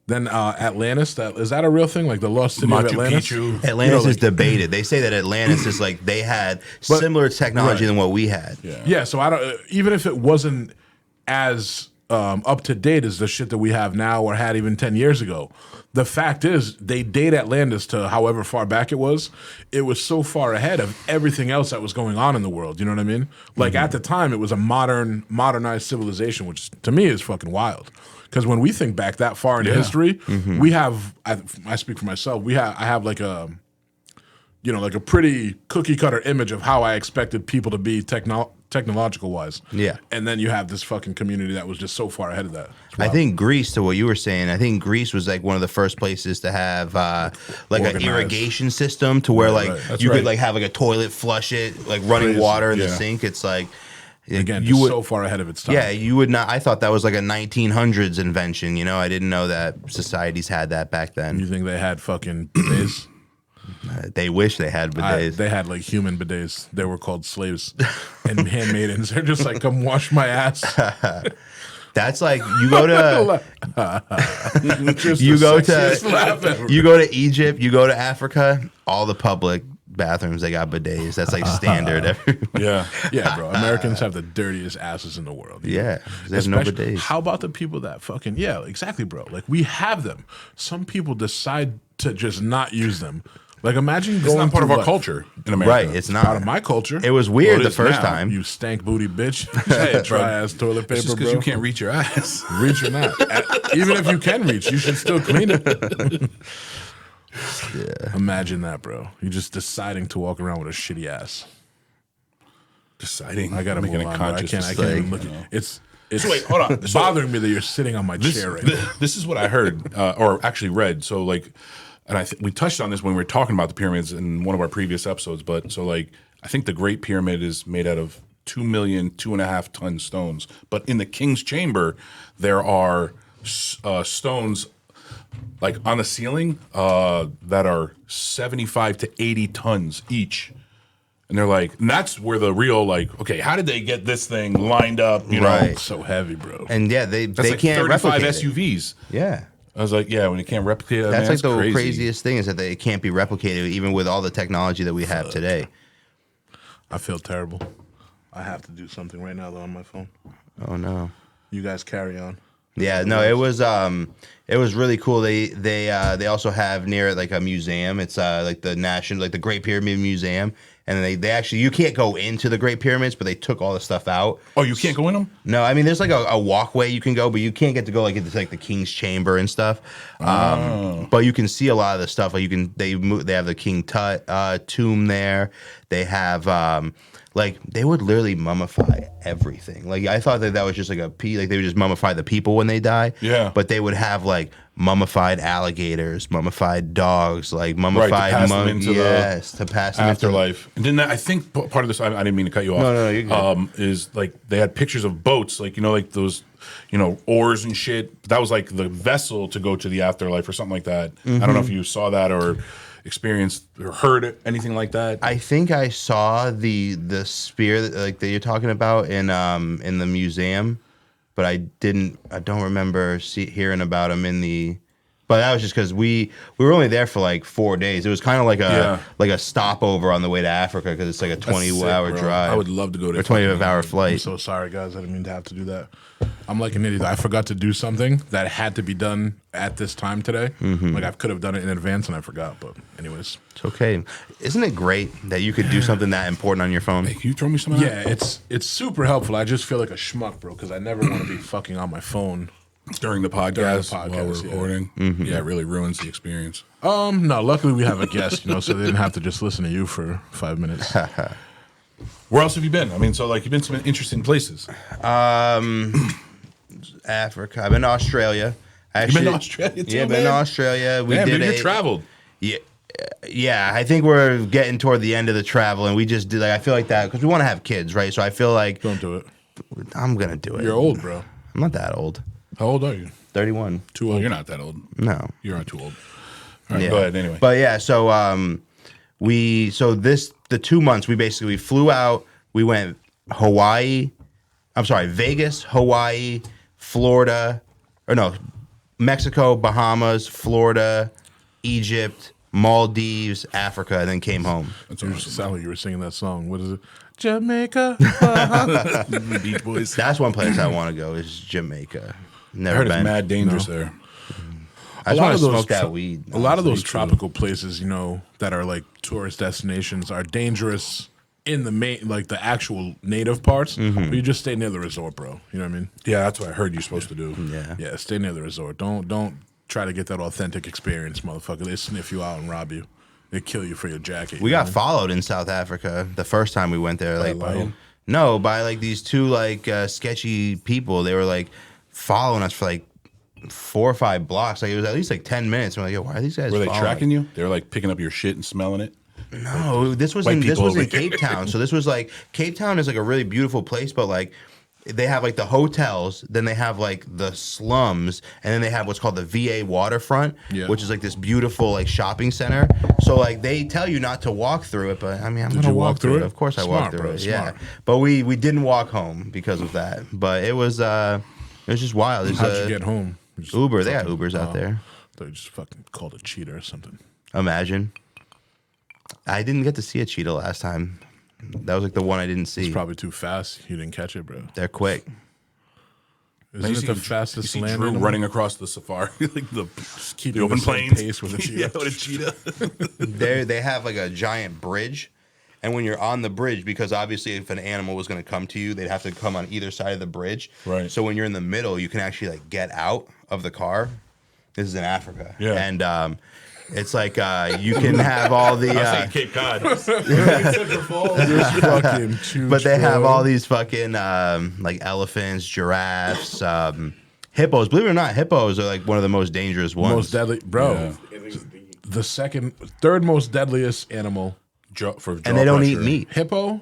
Then Atlantis. Is that a real thing? Like the lost city of Machu Atlantis? Picchu. Atlantis like- is debated. They say that Atlantis is like they had similar technology right. than what we had. Yeah. So I don't. Even if it wasn't as up to date as the shit that we have now or had even 10 years ago, the fact is they date Atlantis to however far back it was. It was so far ahead of everything else that was going on in the world. You know what I mean? Like at the time, it was a modernized civilization, which to me is fucking wild. Because when we think back that far into history, we have. I speak for myself. I have like a. Like a pretty cookie cutter image of how I expected people to be technological wise. Yeah. And then you have this fucking community that was just so far ahead of that. It's I wild. think Greece, to what you were saying, I think Greece was like one of the first places to have like an Organized. irrigation system to where like right. That's you right. could like have like a toilet flush it, like running Crazy. water in the Yeah. sink. It's like Again, you just would. so far ahead of its time. Yeah, you would not. I thought that was like a 1900s invention. I didn't know that societies had that back You then. think they had fucking bidets? They wish they had bidets. They had like human bidets. They were called slaves and handmaidens. They're just like, come wash my ass. That's like you go to Just You the go sexiest to- laugh ever. you go to Egypt, you go to Africa, all the public bathrooms they got bidets. That's like standard everywhere. Yeah. Yeah, bro. Americans have the dirtiest asses in the world. Yeah, they have no Especially- bidets. How about the people that fucking exactly, bro. Like we have them. Some people decide to just not use them. Like imagine It's going not part of through our life- culture in America. Right, it's Part of not. my culture. It was weird Well, it the is first now. time. You stank booty bitch. Hey, Dry ass toilet It's paper, just bro. because you can't reach your ass. reach or not. Even if you can reach, you should still clean it. Imagine that, bro. You're just deciding to walk around with a shitty ass. Deciding. I gotta making move a on. Bro. I conscious can't decision. even look at it's So wait, hold on. It's So- bothering me that you're sitting on my chair right now. This is what I heard, or actually read. So like, and we touched on this when we were talking about the pyramids in one of our previous episodes. But so like, I think the Great Pyramid is made out of 2 million, 2.5 ton stones. But in the king's chamber, there are stones like on the ceiling that are 75 to 80 tons each. And they're like, and that's where the real, like, okay, how did they get this thing lined up? You know, Right. It's so heavy, bro. And yeah, that's they like can't 35 replicate it. SUVs. Yeah. I was like, yeah, when you can't replicate it, That's man, like the crazy. craziest thing is that it can't be replicated even with all the technology that we have today. I feel terrible. I have to do something right now though on my phone. Oh no. You guys carry on. Yeah, no, it was really cool. They also have near it like a museum. It's like the Great Pyramid Museum, and they actually you can't go into the Great Pyramids, but they took all the stuff out. Oh, you can't go in them? No, I mean there's like a walkway you can go, but you can't get to go like into like the King's Chamber and stuff. But you can see a lot of the stuff. Like they have the King Tut tomb there. They have like they would literally mummify everything. Like I thought that was just like like they would just mummify the people when they die. Yeah. But they would have like mummified alligators, mummified dogs, like mummified pass them into to pass them into Afterlife. And then I think part of this, I didn't mean to cut you off. No, you're good. Is like they had pictures of boats, like, you know, like those, you know, oars and shit. That was like the vessel to go to the afterlife or something like that. I don't know if you saw that or experienced or heard anything like that. I think I saw the spear that you're talking about in the museum, but I don't remember hearing about him in the. But that was just because we were only there for like 4 days. It was kind of like a stopover on the way to Africa because it's like a 20-hour drive. I would love to go to or 20-hour I'm flight. so sorry, guys. I didn't mean to have to do that. I'm like an idiot. I forgot to do something that had to be done at this time today. Like I could have done it in advance and I forgot. But anyways, It's okay. Isn't it great that you could do something that important on your phone? Hey, can you throw me some of that? yeah, it's super helpful. I just feel like a schmuck, bro, because I never want to be fucking on my phone. During the podcast, while we're yeah. recording. Yeah, it really ruins the experience. No, luckily we have a guest, so they didn't have to just listen to you for 5 minutes. Where else have you been? I mean, so like you've been to some interesting places. Africa. I've been to Australia. You've been to Australia too, Yeah, been to man? Australia. We Damn, did dude, it. you traveled. Yeah, I think we're getting toward the end of the travel, and we just did. Like, I feel like that because we want to have kids, right? So I feel like Don't do it. I'm gonna do it. You're old, bro. I'm not that old. How old are you? 31. Too Oh, old. you're not that old. No. You're not too old. All right, Yeah. go ahead anyway. But yeah, so the 2 months we flew out. We went Vegas, Hawaii, Florida, Mexico, Bahamas, Florida, Egypt, Maldives, Africa, and then came home. That's what you sound like you were singing that song. What is it? Jamaica. Beach Boys. That's one place I want to go is Jamaica. I Never heard been. it's mad dangerous there. I just want to smoke that weed. A lot of those honestly. tropical places, that are like tourist destinations are dangerous in the main, like the actual native parts. But you just stay near the resort, bro. You know what I mean? Yeah, that's what I heard you're supposed to do. Yeah. Yeah, stay near the resort. Don't try to get that authentic experience, motherfucker. They sniff you out and rob you. They kill you for your jacket. We got followed in South Africa the first time we went there. Like, lion? no, by like these two like sketchy people. They were like following us for like 4 or 5 blocks. Like it was at least like 10 minutes. And we're like, yo, why are these guys? Were they following tracking you? They were like picking up your shit and smelling it. No, this was White in people over Cape Town. So this was like Cape Town is like a really beautiful place, but like they have like the hotels, then they have like the slums, and then they have what's called the VA waterfront, Yeah. which is like this beautiful like shopping center. So like they tell you not to walk through it, but I mean I'm Did gonna you walk through it? Of course I Smart, walked through bro, it. Yeah. smart. But we didn't walk home because of that. But it was just wild. There's How'd you get home? You just Uber. They got fucking- Ubers out there. They just fucking called a cheater or something. Imagine. I didn't get to see a cheetah last time. That was like the one I didn't see. It's probably too fast. You didn't catch it, bro. They're quick. Isn't it the fastest you see land Drew animal? running across the safari, like the keeping open the same plains. pace with a cheetah. Yeah, with a cheetah. They have like a giant bridge, and when you're on the bridge, because obviously if an animal was going to come to you, they'd have to come on either side of the bridge. Right. So when you're in the middle, you can actually like get out of the car. This is in Africa. Yeah. And it's like you can have all the. I was saying Cape Cod. Just fucking huge, But they have bro. all these fucking like elephants, giraffes, hippos. Believe it or not, hippos are like one of the most dangerous ones. most deadly, bro. The third most deadliest animal: For jaw and they don't eat pressure. meat. hippo,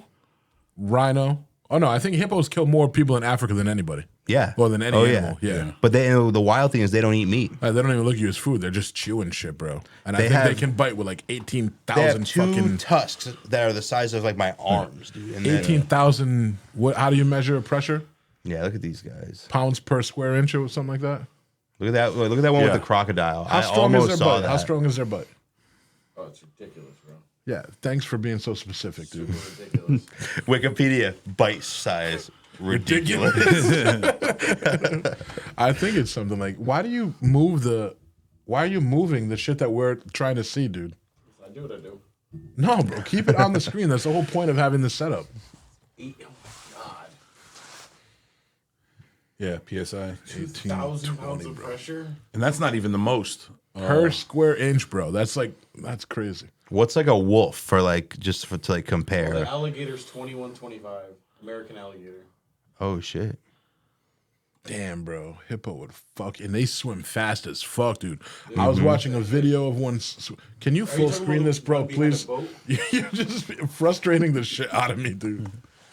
rhino, Oh no, I think hippos kill more people in Africa than anybody. Yeah. Well, than any animal. Yeah. But the wild thing is they don't eat meat. They don't even look at you as food. They're just chewing shit, bro. And I think they can bite with like They have 18,000 two fucking tusks that are the size of like my arms, dude. And then- 18,000. What? How do you measure pressure? Yeah, look at these guys. Pounds per square inch or something like that. Look at that. Look at that one Yeah. with the crocodile. How I strong almost is their saw butt? that. How strong is their butt? Oh, it's ridiculous, bro. Yeah. Thanks for being so specific, dude. Ridiculous. Wikipedia bite size. Ridiculous. I think it's something like, why are you moving the shit that we're trying to see, dude? I do what I do. No, bro. Keep it on the screen. That's the whole point of having this setup. Oh my god. Yeah, PSI. 2,000 pounds of pressure. And that's not even the most. Per square inch, bro. That's crazy. What's like a wolf for like just for to like compare? The alligator's 21.25. American alligator. Oh shit. Damn, bro. Hippo would fuck. And they swim fast as fuck, dude. I was watching a video of one. Can you full talking screen about this, the bro, one behind please? a boat? You're just frustrating the shit out of me, dude.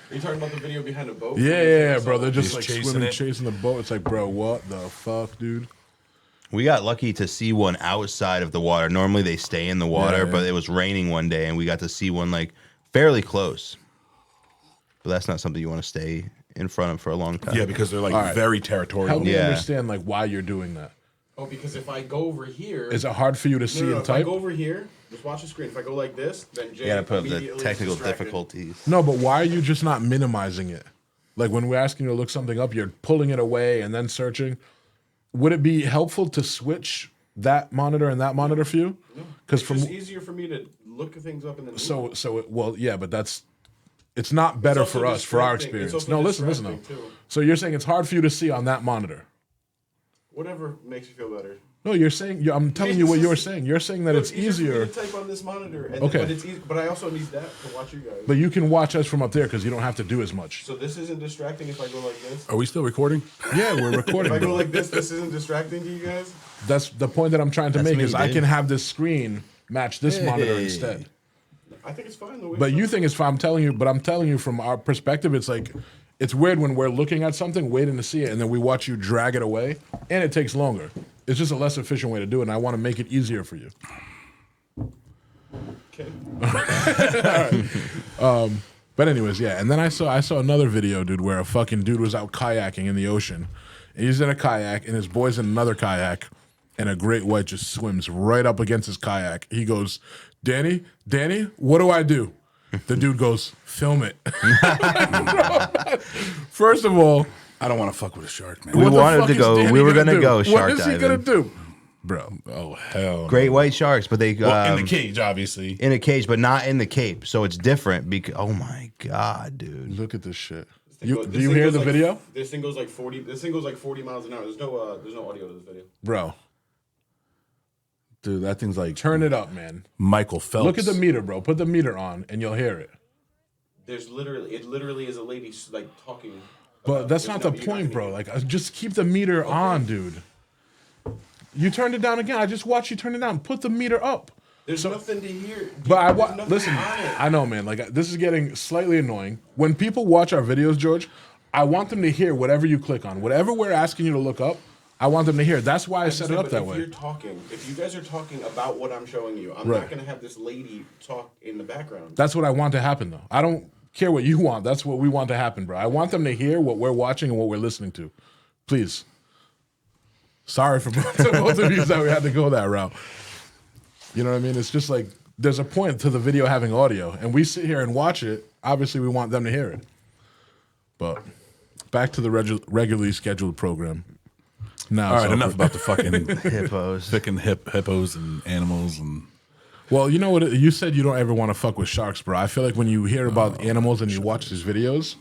Are you talking about the video behind a boat? Yeah, bro. They're just He's like chasing swimming, it. chasing the boat. It's like, bro, what the fuck, dude? We got lucky to see one outside of the water. Normally they stay in the water, Yeah. but it was raining one day and we got to see one like fairly close. But that's not something you want to stay in front of for a long time. Yeah, because they're like All right. very territorial. Help me Yeah. understand like why you're doing that. Oh, because if I go over here, Is it hard for you to see no, and if I type? go over here, just watch the screen. If I go like this, then Jay You gotta put up the immediately technical distracted. difficulties. No, but why are you just not minimizing it? Like when we're asking you to look something up, you're pulling it away and then searching. Would it be helpful to switch that monitor and that monitor for you? Because It's from just easier for me to look things up and then move. well, yeah, but it's not better also for us for our distracting. It's experience. also No, listen though. distracting, too. So you're saying it's hard for you to see on that monitor? Whatever makes you feel better. No, you're saying. I'm telling you what you're saying. You're saying that Look, it's easier easier, for me to type on this monitor. And Okay. But it's easy, but I also need that to watch you guys. but you can watch us from up there because you don't have to do as much. So this isn't distracting if I go like this. Are we still recording? Yeah, we're If recording. I go bro. like this isn't distracting to you guys. That's the point that I'm trying to That's make. me, Is I dude. can have this screen match this monitor Hey. instead. I think it's fine the way. But it's you done. think it's fine. I'm telling you from our perspective, it's like it's weird when we're looking at something, waiting to see it, and then we watch you drag it away, and it takes longer. It's just a less efficient way to do it, and I want to make it easier for you. Okay. But anyways, yeah. And then I saw another video, dude, where a fucking dude was out kayaking in the ocean. And he's in a kayak, and his boy's in another kayak, and a great white just swims right up against his kayak. He goes, Danny, what do I do? The dude goes, film it. First of all, I don't want to fuck with a shark, man. We what the wanted fuck to is go. Danny We were gonna gonna do? go What shark is he gonna diving. do, bro? Oh hell. Great white sharks, but they Well, in the cage, obviously. in a cage, but not in the Cape. So it's different. Because oh my god, dude. Look at this shit. This Do thing you goes hear the like- video, This thing goes like 40. This thing goes like 40 miles an hour. There's no audio to this video. bro? Dude, that thing's like Turn it up, man. Michael Phelps. Look at the meter, bro. Put the meter on, and you'll hear it. It literally is a lady like talking. But about that's this not now, the but you're point, not bro. gonna Like, just keep the meter on, dude. You turned it down again. I just watched you turn it down. Put the meter up. There's nothing to hear. But I There's nothing listen. on it. I know, man. Like, this is getting slightly annoying. When people watch our videos, George, I want them to hear whatever you click on, whatever we're asking you to look up. I want them to hear. That's why I set it up But that if way. you're talking, if you guys are talking about what I'm showing you, I'm Right. not gonna have this lady talk in the background. That's what I want to happen, though. I don't care what you want. That's what we want to happen, bro. I want them to hear what we're watching and what we're listening to. Please. Sorry for both of you that we had to go that route. You know what I mean? It's just like there's a point to the video having audio, and we sit here and watch it. Obviously, we want them to hear it. But back to the regularly scheduled program. Now, All right, enough about the fucking Hippos. fucking hippos and animals and. Well, you know what? You said you don't ever want to fuck with sharks, bro. I feel like when you hear about animals and you watch these videos,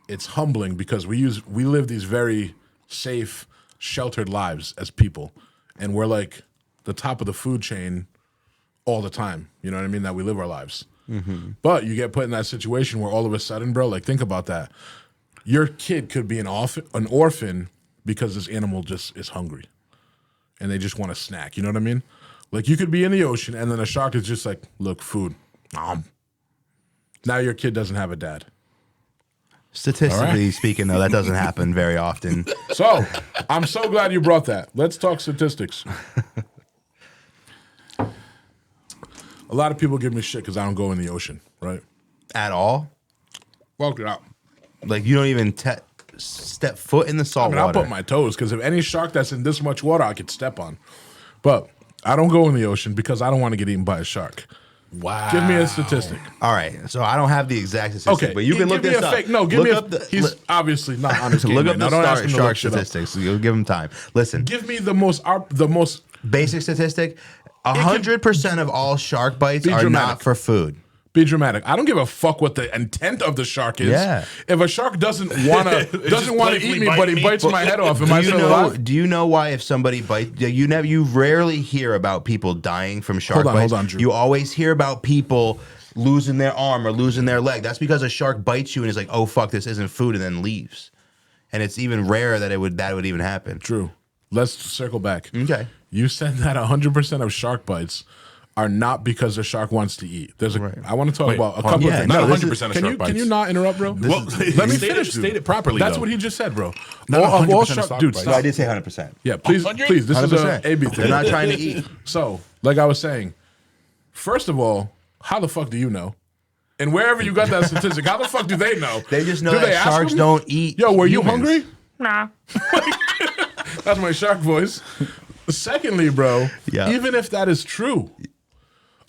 it's humbling because we live these very safe, sheltered lives as people, and we're like the top of the food chain all the time. You know what I mean? That we live our lives. But you get put in that situation where all of a sudden, bro, like think about that. Your kid could be an orphan because this animal just is hungry and they just want a snack. You know what I mean? Like you could be in the ocean and then a shark is just like, look, food. Now your kid doesn't have a dad. Statistically speaking, though, that doesn't happen very often. So, I'm so glad you brought that. Let's talk statistics. A lot of people give me shit because I don't go in the ocean, right? At all? Walk it out. Like, you don't even step foot in the salt I'll water? put my toes because if any shark that's in this much water, I could step on. But I don't go in the ocean because I don't want to get eaten by a shark. Wow. Give me a statistic. All right, so I don't have the exact statistic, Okay, but you can look give me this a up. fake. No, give Look me a. up the, He's obviously not on his game. look right up now. the Don't ask him to shark look shit up. statistics. You'll give him time. Listen, Give me the most basic statistic: 100% of all shark bites are dramatic. not for food. Be dramatic. I don't give a fuck what the intent of the shark is. Yeah. If a shark doesn't wanna eat playfully me, bite but he me. bites my head off, am I still alive? Do you know why if somebody bites you rarely hear about people dying from shark bites. Hold on, Drew. You always hear about people losing their arm or losing their leg. That's because a shark bites you and is like, "Oh fuck, this isn't food," and then leaves. And it's even rare that would even happen. Drew, let's circle back. Okay. You said that 100% of shark bites are not because the shark wants to eat. I want to talk about a hold on. couple Yeah, of things. no, Not this 100% is- of Can shark you bites. can you not interrupt, bro? Well, Let me state finish. State dude. it properly. That's though. what he just said, bro. Not All 100% of shark, shark dude, bites. No, I stop. did say 100%. Yeah, please, 100? please. This is a 100%. A/B thing. They're not trying to eat. So, like I was saying, first of all, how the fuck do you know? And wherever you got that statistic, how the fuck do they know? They just know Do that they ask sharks them? don't eat. Yo, were you humans. hungry? Nah. That's my shark voice. Secondly, bro, Yeah. even if that is true,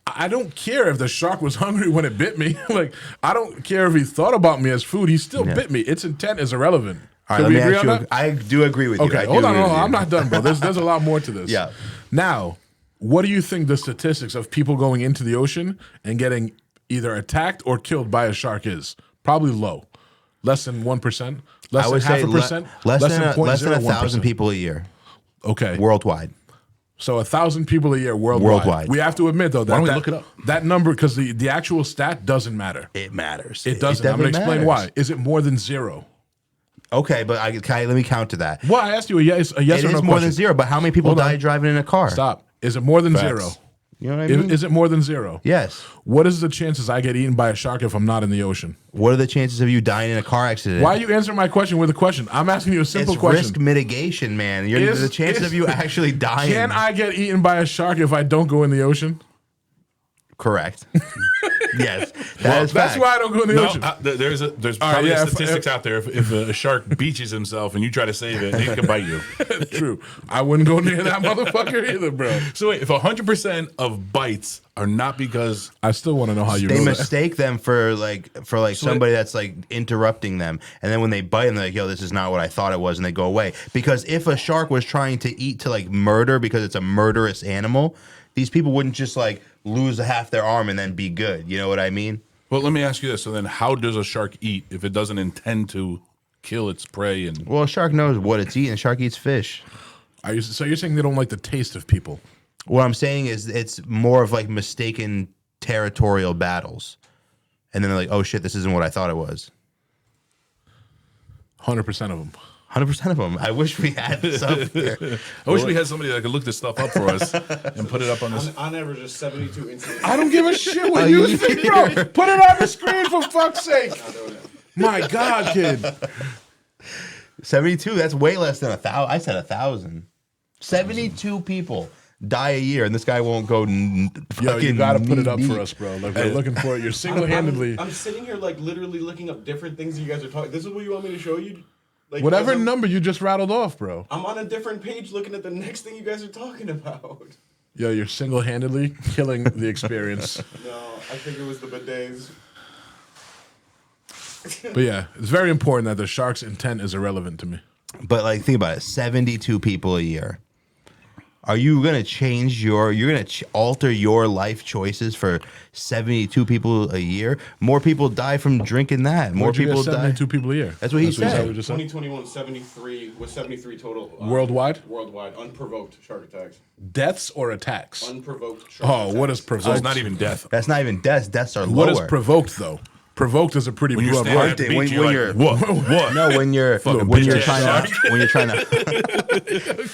I don't care if the shark was hungry when it bit me. Like, I don't care if he thought about me as food. He still bit me. Its intent is irrelevant. All Can right, we let me agree ask on you. that? I do agree with you. I Okay, do hold on. agree with you. I'm not done, bro. There's a lot more to this. Yeah. Now, what do you think the statistics of people going into the ocean and getting either attacked or killed by a shark is? Probably low. Less than 1%. Less I would than half say a percent. less than 1,000 0.01%. people a year Okay. worldwide. So 1,000 people a year worldwide. Worldwide. We have to admit though that don't we that, look it up? that number, because the actual stat doesn't matter. It matters. It doesn't. I'm going to explain why. Is it more than zero? Okay, but let me counter that. Well, I asked you a yes It or no is more question. than zero, but how many people Hold on. die driving in a car? Stop. Is it more than Facts. zero? You know what I mean? Is it more than zero? Yes. What is the chances I get eaten by a shark if I'm not in the ocean? What are the chances of you dying in a car accident? Why are you answering my question with a question? I'm asking you a simple It's question. risk mitigation, man. The chances of you actually dying. Can I get eaten by a shark if I don't go in the ocean? Correct. Yes, that's That's why I don't go in the No, ocean. there's right, probably yeah, statistics out there. If a shark beaches himself and you try to save it, it can bite you. True. I wouldn't go near that motherfucker either, bro. So wait, if 100% of bites are not because I still want to know how you They know that. mistake them for somebody that's like interrupting them, and then when they bite them, they're like, "Yo, this is not what I thought it was," and they go away. Because if a shark was trying to eat to like murder because it's a murderous animal, these people wouldn't just like lose half their arm and then be good. You know what I mean? Well, let me ask you this. So then how does a shark eat if it doesn't intend to kill its prey? And Well, a shark knows what it's eating. A shark eats fish. So you're saying they don't like the taste of people? What I'm saying is it's more of like mistaken territorial battles. And then they're like, oh shit, this isn't what I thought it was. 100% of them. 100% of them. I wish we had this up here. I wish we had somebody that could look this stuff up for us and put it up on this. On average, just 72 incidents. I don't give a shit what Oh, you you- think, bro. Put it on the screen for fuck's sake. My God, kid. 72, that's way less than 1,000. I said 1,000. 72 people die a year, and this guy won't go Yo, you gotta put it up knee for deep. us, bro. Like, we're looking for it. You're single-handedly. I'm sitting here like literally looking up different things you guys are talking. This is what you want me to show you? Like, Whatever as I'm- number you just rattled off, bro. I'm on a different page looking at the next thing you guys are talking about. Yo, you're single-handedly killing the experience. No, I think it was the bidets. But yeah, it's very important that the shark's intent is irrelevant to me. But like, think about it: 72 people a year. Are you gonna change you're gonna alter your life choices for 72 people a year? More people die from drinking that. More Where'd you get people die. 72 people a year. That's what he said. we just said. 2021, 73 was 73 total. Worldwide? Worldwide, unprovoked shark attacks. Deaths or attacks? Unprovoked shark Oh, attacks. what is So provoked? it's not even death. That's not even deaths. Deaths are What lower. is provoked, though? Provoked is a pretty When you're broad standing word. at the When- beach, when you're you're- like, what? No, when you're Fucking when you're bitch trying ass to when you're trying to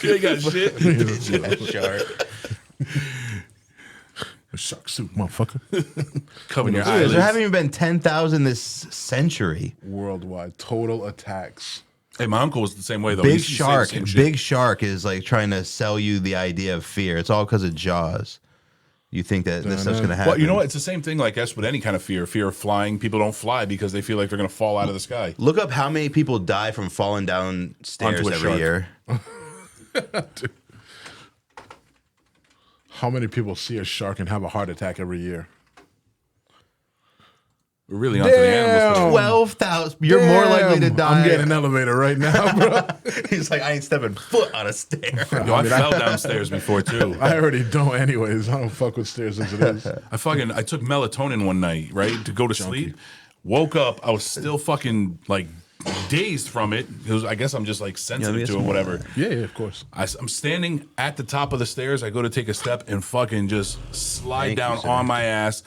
They got shit. shark. Shark suit, motherfucker. Covering your Dude, eyelids. there haven't even been 10,000 this century. Worldwide total attacks. Hey, my uncle was the same way though. He Big used to say the Shark. same shit. Big Shark is like trying to sell you the idea of fear. It's all because of Jaws. You think that this stuff's gonna happen? Well, you know what? It's the same thing, like as with any kind of fear. Fear of flying. People don't fly because they feel like they're going to fall out of the sky. Look up how many people die from falling down stairs Onto a every shark. year. How many people see a shark and have a heart attack every year? We're really onto the animals. today. 12,000. You're more likely to Damn, die. I'm getting an elevator right now, bro. He's like, I ain't stepping foot on a stair. Yo, I fell downstairs before too. I already don't anyways. I don't fuck with stairs as it is. I took melatonin one night, right, to go to sleep. Woke up, I was still fucking like dazed from it. I guess I'm just like sensitive to it, whatever. Yeah, of course. I'm standing at the top of the stairs. I go to take a step and fucking just slide Thank down you, sir. on my ass,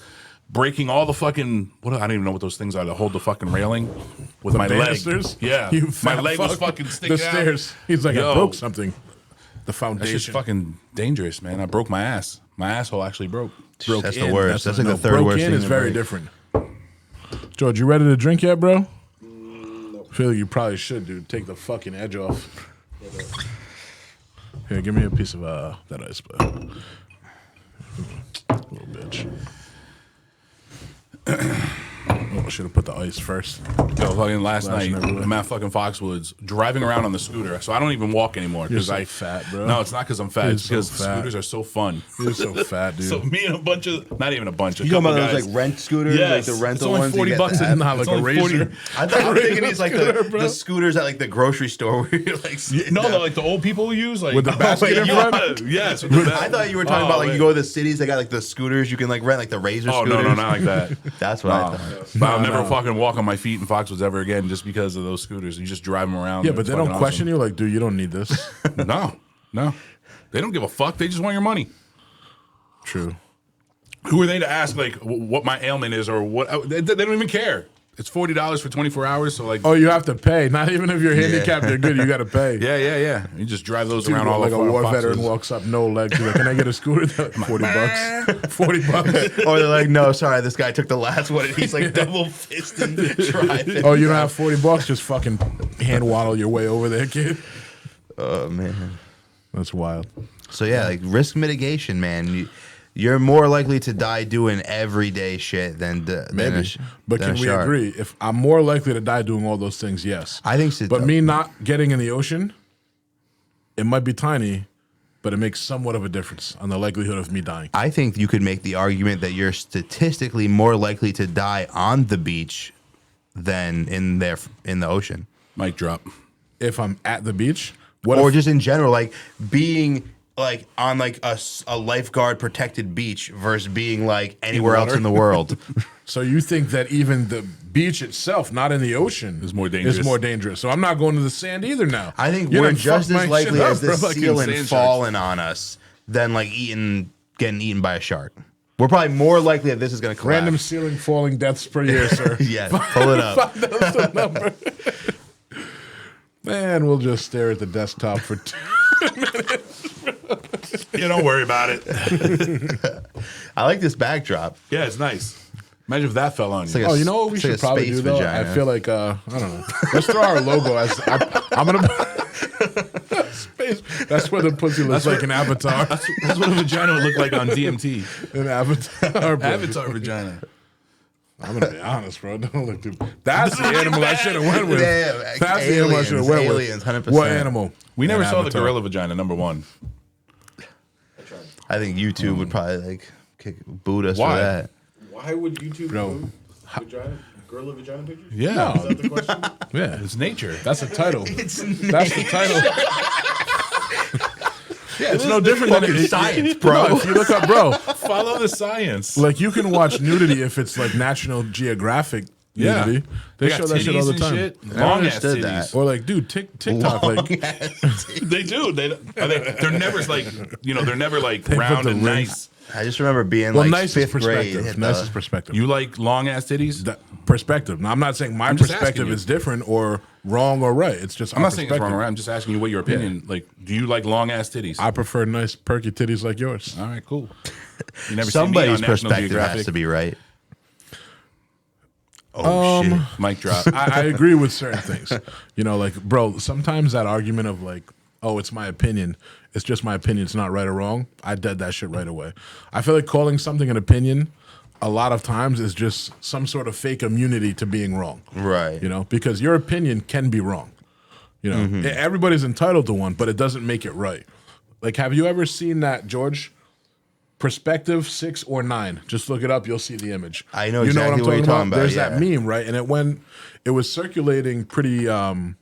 breaking all the fucking I don't even know what those things are to hold the fucking railing with my leg. Banisters? Yeah, You my fat leg was fuck. fucking sticking The out. stairs. He's like, I Yo. broke something. The That's foundation. just fucking dangerous, man. I broke my ass. My asshole actually broke. That's the in. worst. That's like the third broke worst in thing. is to very break. different. George, you ready to drink yet, bro? I feel like you probably should, dude. Take the fucking edge off. Here, give me a piece of that ice, bud. Little bitch. Oh, I should have put the ice first. Yo, fucking last night, Flashing everywhere. I'm at fucking Foxwoods, driving around on the scooter. So I don't even walk anymore. You're 'cause so I fat, bro. No, it's not because I'm fat. You're It's because so fat. scooters are so fun. You're so fat, dude. So me and a bunch of, not even a bunch, a You talking couple about guys. those like rent scooters, Yes, like the rental it's only ones? you $40 get bucks to a have? Not It's like a only 40 razor. I thought you were thinking these like Scooter, bro. the scooters at like the grocery store where you're like sitting No, down. no, like the old people use, like With the basket wait, in you- front? Yes, with the I thought you were talking about like you go to the cities, they got like the scooters you can like rent, like the razor Oh scooters. no, not like that. That's what I thought. But I'll never fucking walk on my feet in Foxwoods ever again, just because of those scooters. You just drive them around. Yeah, and but it's they don't fucking question you like, dude, you don't need this. awesome. No, they don't give a fuck. They just want your money. True. Who are they to ask like what my ailment is or what? They don't even care. It's $40 for 24 hours. So like, Oh, you have to pay. Not even if you're handicapped, you're good. You got to pay. yeah. You just drive those Dude, around all like a over war Foxwoods. veteran walks up, no legs. He's like, can I get a scooter? $40. $40. Or they're like, no, sorry, this guy took the last one and he's like double fisting driving. Oh, you don't have $40? Just fucking hand waddle your way over there, kid. Oh man. That's wild. So yeah, like risk mitigation, man. You're more likely to die doing everyday shit than Maybe. a But than can a we shark. agree? If I'm more likely to die doing all those things, yes. I think so. But me not getting in the ocean, it might be tiny, but it makes somewhat of a difference on the likelihood of me dying. I think you could make the argument that you're statistically more likely to die on the beach than in the ocean, Mic drop. If I'm at the beach, what or if, just in general, like being like on like a lifeguard protected beach versus being like anywhere else water? in the world. so you think that even the beach itself, not in the ocean, Is more dangerous. Is more dangerous. So I'm not going to the sand either now. I think You we're done just fucked as my shit likely up, as this bro. Like ceiling sand sharks. falling on us than like getting eaten by a shark. We're probably more likely that this is going to collapse. Random ceiling falling deaths per year, sir. Yeah, pull it up. That's the number. Man, we'll just stare at the desktop for 2 Yeah, don't worry about it. I like this backdrop. Yeah, it's nice. Imagine if that fell on you. like a Oh, you know what we It's should like a probably space do though? vagina. I feel like I don't know. Let's throw our logo as I'm gonna space. That's where the pussy looks like an avatar. That's what a vagina would look like on DMT. An avatar. bro. Avatar vagina. I'm gonna be honest, bro. Don't look too. That's the animal I should have went with. Damn, That's the animal I should have went aliens, with. 100%. What animal? We never An saw the avatar. gorilla vagina, number one. I think YouTube would probably like boot us Why? for that. Why would YouTube Bro. put gorilla vagina pictures? Yeah. Is that the question? Yeah, It's nature. that's the title. That's the title. Yeah, it's no different than fucking it- science, bro. bro. If you look up, bro, Follow the science. like you can watch nudity if it's like National Geographic Yeah. nudity. They got show that shit all the titties and time. shit. I Long ass understood titties. that. Or like, dude, TikTok, like They do. They're never like, they're never like round the and rings. nice. I just remember being Well, like nicest fifth grade. perspective. hit Nicest the- perspective. You like long ass titties? That perspective. Now, I'm not saying my I'm just perspective asking you. is different or wrong or right. It's just I'm our not saying it's wrong perspective. or right. I'm just asking you what your opinion. Like, do you like long ass titties? I prefer nice perky titties like yours. All right, cool. You never Somebody's seen me on National perspective Geographic? has to be right. Oh shit! Mic drop. I agree with certain things. You know, like, bro, sometimes that argument of like, oh, it's my opinion. It's just my opinion. It's not right or wrong. I dead that shit right away. I feel like calling something an opinion a lot of times is just some sort of fake immunity to being wrong. Right. You know, because your opinion can be wrong. You know, everybody's entitled to one, but it doesn't make it right. Like, have you ever seen that, George? Perspective 6 or 9. Just look it up. You'll see the image. I know exactly what you're talking about, There's yeah. that meme, right? And it was circulating pretty often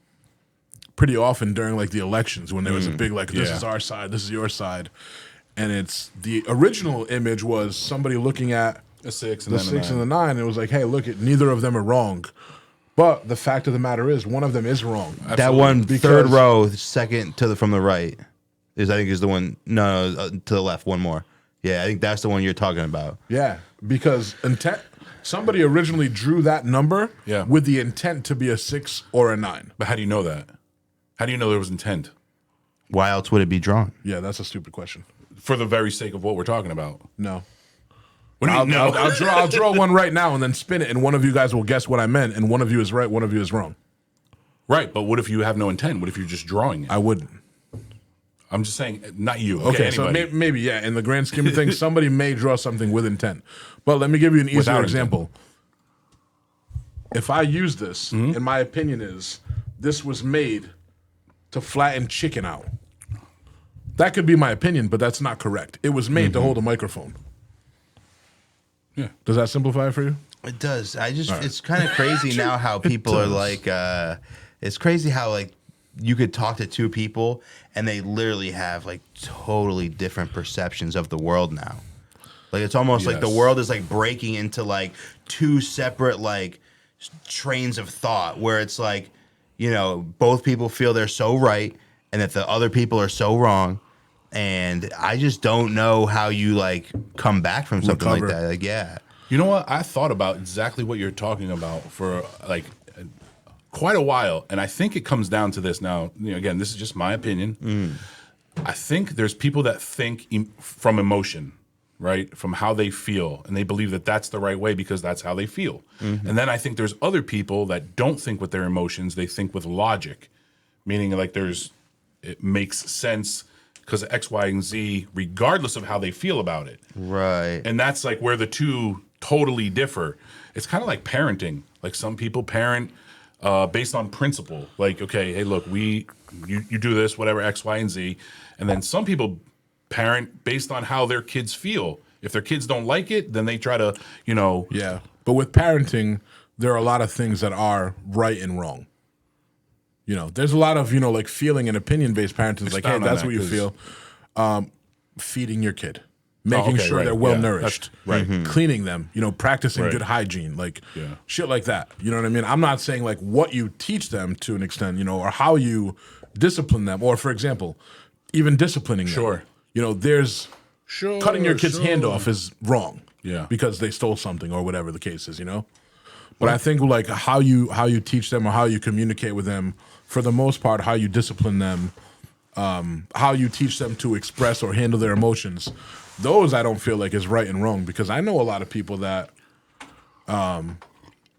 during like the elections when there was a big like, this Yeah. is our side, this is your side, and it's the original image was somebody looking at A 6 and the then a 6 and 9. the 9. And it was like, hey, look, neither of them are wrong. But the fact of the matter is, one of them is wrong. That one Because- third row, second to the from the right, I think is the one. No, to the left, one more. Yeah, I think that's the one you're talking about. Yeah, because intent. Somebody originally drew that number Yeah. with the intent to be a 6 or a 9. But how do you know that? How do you know there was intent? Why else would it be drawn? Yeah, that's a stupid question. For the very sake of what we're talking about. No. What do you I'll, mean, no? I'll draw one right now and then spin it, and one of you guys will guess what I meant, and one of you is right, one of you is wrong. Right, but what if you have no intent? What if you're just drawing it? I wouldn't. I'm just saying, not you. Okay, so anybody. maybe, yeah, in the grand scheme of things, somebody may draw something with intent. But let me give you an easier Without intent. example. If I use this, Mm-hmm. and my opinion is, this was made to flatten chicken out. That could be my opinion, but that's not correct. It was made to Mm-hmm. hold a microphone. Yeah. Does that simplify it for you? It does. It's kind of crazy now how people are like, it's crazy how like you could talk to two people and they literally have like totally different perceptions of the world now. Like it's almost like the Yes. world is like breaking into like two separate like trains of thought where it's like, you know, both people feel they're so right and that the other people are so wrong. And I just don't know how you like come back from something like Recover. that. Like, yeah. You know what? I thought about exactly what you're talking about for like quite a while, and I think it comes down to this. Now, you know, again, this is just my opinion. I think there's people that think from emotion, right? From how they feel, and they believe that that's the right way because that's how they feel. And then I think there's other people that don't think with their emotions; they think with logic, meaning like it makes sense because of X, Y, and Z, regardless of how they feel about it. Right. And that's like where the two totally differ. It's kind of like parenting. Like some people parent based on principle. Like, okay, hey, look, you do this, whatever, X, Y, and Z. And then some people parent based on how their kids feel. If their kids don't like it, then they try to, you know. Yeah. But with parenting, there are a lot of things that are right and wrong. You know, there's a lot of, you know, like feeling and opinion based parenting. It's like, hey, Expound on that's that, what you 'cause- feel. Feeding your kid, making okay, sure right, they're well yeah, nourished, that's- right. Cleaning them, you know, practicing Right. good hygiene, like Yeah. shit like that. You know what I mean? I'm not saying like what you teach them to an extent, you know, or how you discipline them, or for example, even disciplining them. Sure. You know, there's cutting your kid's hand off is wrong. Yeah. Because they stole something or whatever the case is, you know? But I think like how you teach them or how you communicate with them, for the most part, how you discipline them, how you teach them to express or handle their emotions, those I don't feel like is right and wrong, because I know a lot of people that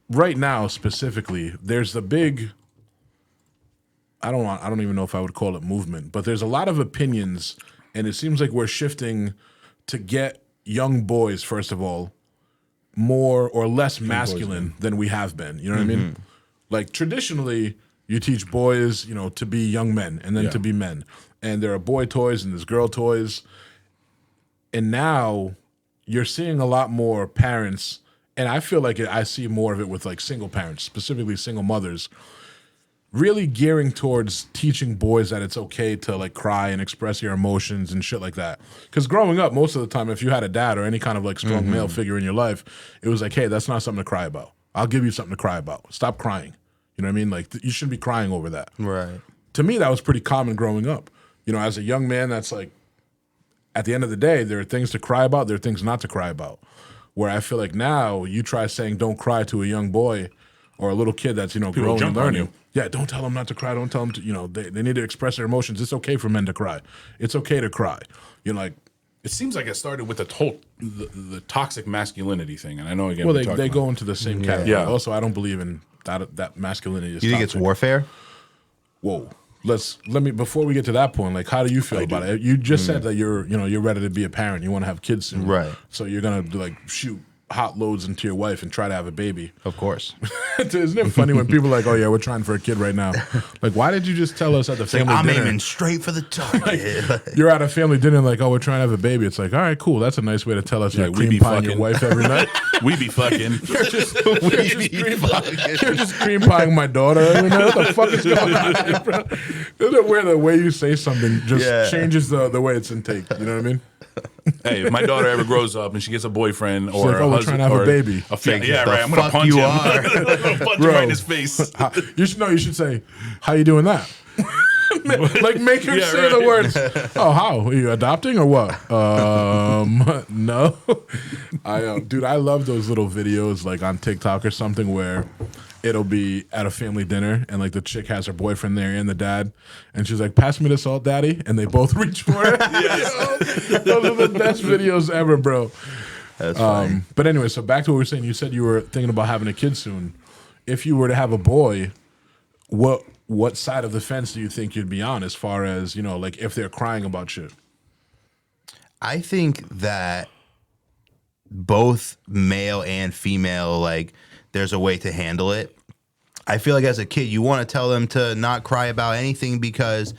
right now specifically, there's the big I don't even know if I would call it movement, but there's a lot of opinions, and it seems like we're shifting to get young boys, first of all, more or less masculine than we have been. You know what I mean? Like traditionally, you teach boys, you know, to be young men and then Yeah. to be men. And there are boy toys and there's girl toys. And now you're seeing a lot more parents, and I feel like I see more of it with like single parents, specifically single mothers, really gearing towards teaching boys that it's okay to like cry and express your emotions and shit like that. Because growing up, most of the time, if you had a dad or any kind of like strong male figure in your life, it was like, hey, that's not something to cry about. I'll give you something to cry about. Stop crying. You know what I mean? Like you shouldn't be crying over that. Right. To me, that was pretty common growing up. You know, as a young man, that's like at the end of the day, there are things to cry about, there are things not to cry about. Where I feel like now you try saying don't cry to a young boy or a little kid that's, growing and jump on learning. you. Yeah, don't tell them not to cry. Don't tell them to, they need to express their emotions. It's okay for men to cry. It's okay to cry. Like, it seems like it started with the toxic masculinity thing, and I know again. well, they go into the same category. Yeah. Also, I don't believe in that masculinity is You think toxic. it's warfare? Whoa. Let me before we get to that point, like, how do you feel about it? You just said that you're ready to be a parent. You want to have kids soon, Right. So you're gonna like shoot hot loads into your wife and try to have a baby. Of course. Isn't it funny when people are like, oh yeah, we're trying for a kid right now? Like, why did you just tell us at the family I'm dinner? aiming straight for the target. You're at a family dinner like, oh, we're trying to have a baby. It's like, all right, cool. That's a nice way to tell us you're we cream be pieing your fucking. wife every night. We be fucking. You're just cream pieing my daughter every night. What the fuck is going on here, bro? Isn't it weird the way you say something just changes the way it's intake? You know what I mean? Hey, if my daughter ever grows up and she gets a boyfriend or like, oh, a we're husband trying to have a or baby. Yeah, The right. I'm gonna fuck punch you him. are. I'm gonna punch him right in his face. You should say, how you doing that? Like, make him Yeah, say right. the words. Oh, how? Are you adopting or what? No. Dude, I love those little videos like on TikTok or something where it'll be at a family dinner and like the chick has her boyfriend there and the dad, and she's like, pass me the salt, daddy, and they both reach for it. Those are the best videos ever, bro. That's funny. But anyway, so back to what we were saying. You said you were thinking about having a kid soon. If you were to have a boy, what side of the fence do you think you'd be on as far as, like if they're crying about shit? I think that both male and female, like, there's a way to handle it. I feel like as a kid, you want to tell them to not cry about anything because,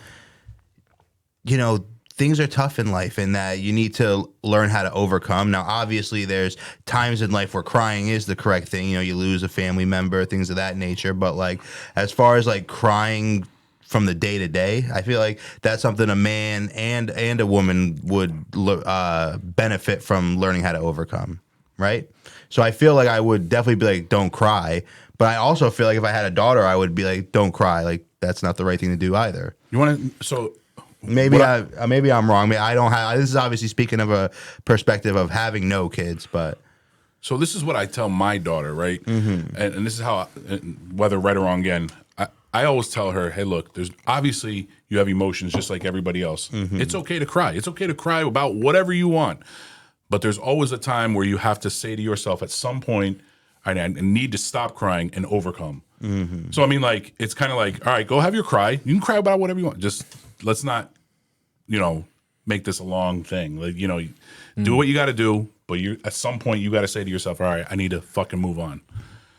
things are tough in life and that you need to learn how to overcome. Now, obviously, there's times in life where crying is the correct thing. You lose a family member, things of that nature. But, like, as far as, like, crying from the day to day, I feel like that's something a man and a woman would benefit from learning how to overcome, right? So I feel like I would definitely be like, don't cry. But I also feel like if I had a daughter, I would be like, don't cry. Like, that's not the right thing to do either. You want to? So Maybe I'm wrong. I don't have. This is obviously speaking of a perspective of having no kids, but So this is what I tell my daughter, right? Mm-hmm. And this is how, whether right or wrong, again, I always tell her, hey, look, there's obviously you have emotions just like everybody else. Mm-hmm. It's okay to cry. It's okay to cry about whatever you want. But there's always a time where you have to say to yourself at some point, I need to stop crying and overcome. Mm-hmm. So, I mean, like, it's kind of like, all right, go have your cry. You can cry about whatever you want. Just let's not, make this a long thing. Like, do what you got to do. But at some point, you got to say to yourself, all right, I need to fucking move on.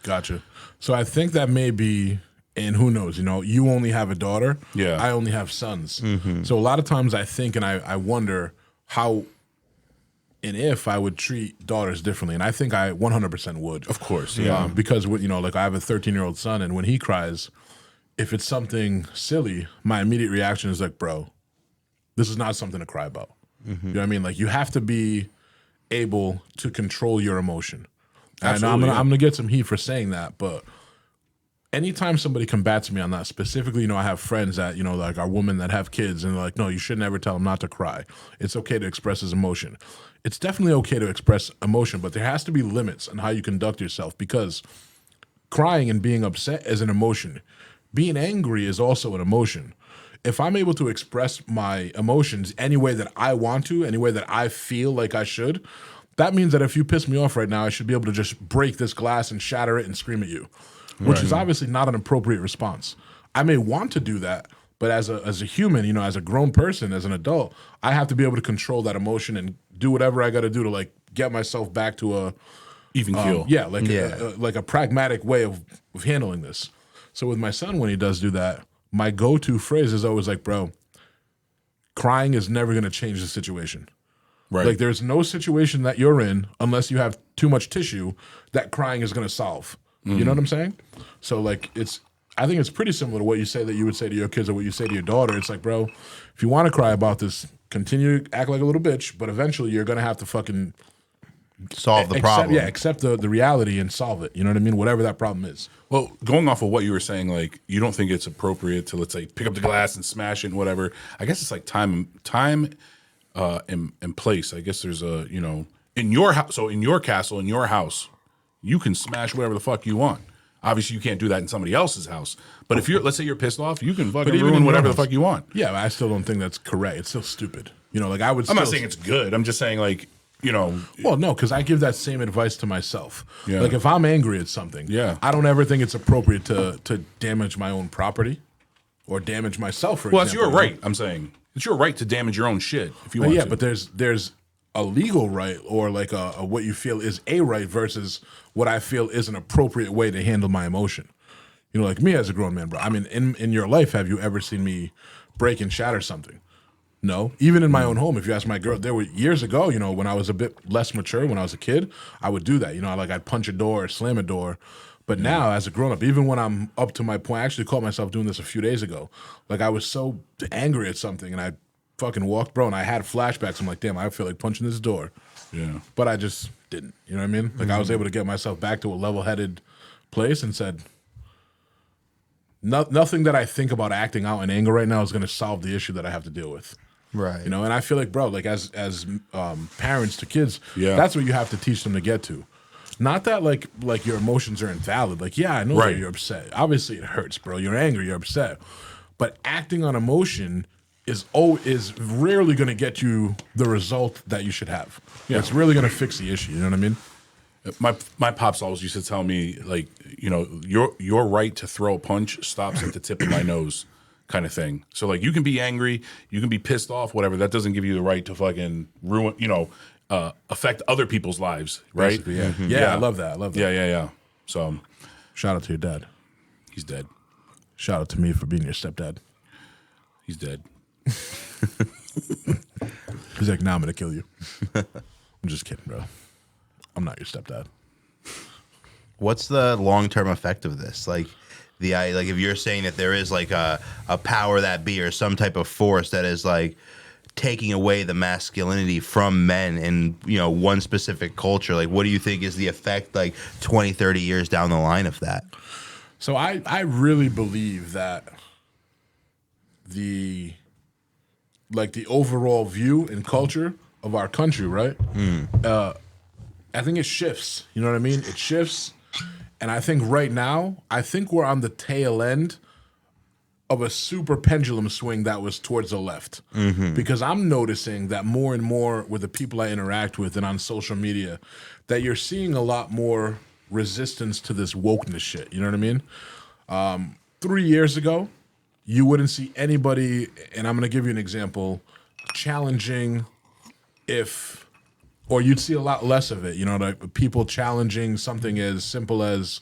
Gotcha. So I think that may be, and who knows, you only have a daughter. Yeah. I only have sons. Mm-hmm. So a lot of times I think and I wonder how and if I would treat daughters differently. And I think I 100% would. Of course, yeah. Because, like I have a 13-year-old son, and when he cries, if it's something silly, my immediate reaction is like, bro, this is not something to cry about. Mm-hmm. You know what I mean? Like, you have to be able to control your emotion. And I'm gonna get some heat for saying that, but anytime somebody combats me on that, specifically, I have friends that, like are women that have kids, and they're like, no, you should never tell them not to cry. It's okay to express his emotion. It's definitely okay to express emotion, but there has to be limits on how you conduct yourself, because crying and being upset is an emotion. Being angry is also an emotion. If I'm able to express my emotions any way that I want to, any way that I feel like I should, that means that if you piss me off right now, I should be able to just break this glass and shatter it and scream at you, which is obviously not an appropriate response. I may want to do that, but as a human, as a grown person, as an adult, I have to be able to control that emotion and do whatever I got to do to like get myself back to a Even keel. like a pragmatic way of handling this. So with my son, when he does do that, my go-to phrase is always like, bro, crying is never going to change the situation. Right. Like, there's no situation that you're in, unless you have too much tissue, that crying is going to solve. You know what I'm saying? So, like, I think it's pretty similar to what you say that you would say to your kids or what you say to your daughter. It's like, bro, if you want to cry about this, continue to act like a little bitch, but eventually you're going to have to fucking solve the problem. Yeah, accept the reality and solve it. You know what I mean? Whatever that problem is. Well, going off of what you were saying, like, you don't think it's appropriate to, let's say, pick up the glass and smash it and whatever. I guess it's like time in place. I guess there's a, you know, in your house. So in your castle, in your house, you can smash whatever the fuck you want. Obviously, you can't do that in somebody else's house. But if let's say you're pissed off, you can fucking ruin whatever the fuck you want. Yeah, but I still don't think that's correct. It's still stupid. You know, like I'm not saying it's good. I'm just saying, like, you know. Well, no, because I give that same advice to myself. Yeah. Like if I'm angry at something, I don't ever think it's appropriate to damage my own property or damage myself. For well, example. that's your right. I'm saying it's your right to damage your own shit if you want to. But there's a legal right or like a what you feel is a right versus what I feel is an appropriate way to handle my emotion. You know, like me as a grown man, bro. I mean, in your life, have you ever seen me break and shatter something? No. Even in my own home, if you ask my girl, there were years ago, you know, when I was a bit less mature, when I was a kid, I would do that. You know, like I'd punch a door or slam a door. But now, as a grown up, even when I'm up to my point, I actually caught myself doing this a few days ago. Like I was so angry at something and I fucking walked, bro, and I had flashbacks. I'm like, damn, I feel like punching this door. Yeah. But I just didn't. You know what I mean? Like I was able to get myself back to a level-headed place and said, nothing that I think about acting out in anger right now is going to solve the issue that I have to deal with. Right. You know, and I feel like, bro, like as parents to kids, that's what you have to teach them to get to. Not that like your emotions are invalid. Like, yeah, I know that you're upset. Obviously, it hurts, bro. You're angry, you're upset. But acting on emotion is rarely going to get you the result that you should have. Yeah. It's really going to fix the issue. You know what I mean? My pops always used to tell me, like, you know, your right to throw a punch stops at the tip of my nose, kind of thing. So like, you can be angry, you can be pissed off, whatever. That doesn't give you the right to fucking ruin, you know, affect other people's lives, right? Yeah. Mm-hmm. Yeah, I love that. Yeah. So, shout out to your dad. He's dead. Shout out to me for being your stepdad. He's dead. He's like, nah, I'm gonna kill you. I'm just kidding, bro. I'm not your stepdad. What's the long-term effect of this? Like, like if you're saying that there is like a power that be or some type of force that is like taking away the masculinity from men in, you know, one specific culture, like what do you think is the effect like 20, 30 years down the line of that? So I really believe that the overall view and culture of our country, right? I think it shifts. You know what I mean? It shifts. And I think right now, we're on the tail end of a super pendulum swing that was towards the left. Mm-hmm. Because I'm noticing that more and more with the people I interact with and on social media, that you're seeing a lot more resistance to this wokeness shit. You know what I mean? 3 years ago, you wouldn't see anybody, and I'm going to give you an example, challenging or you'd see a lot less of it, you know, like people challenging something as simple as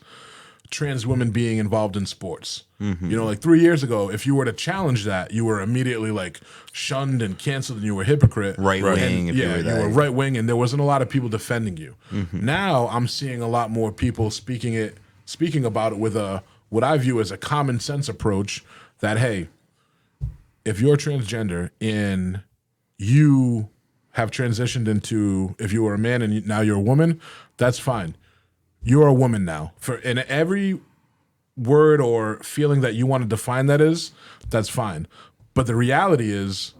trans women being involved in sports. Mm-hmm. You know, like 3 years ago, if you were to challenge that, you were immediately like shunned and canceled and you were a hypocrite. Right wing. You were right wing and there wasn't a lot of people defending you. Mm-hmm. Now I'm seeing a lot more people speaking about it with what I view as a common sense approach that, hey, if you're transgender and you have transitioned into, if you were a man and now you're a woman, that's fine. You're a woman now. In every word or feeling that you want to define that's fine. But the reality is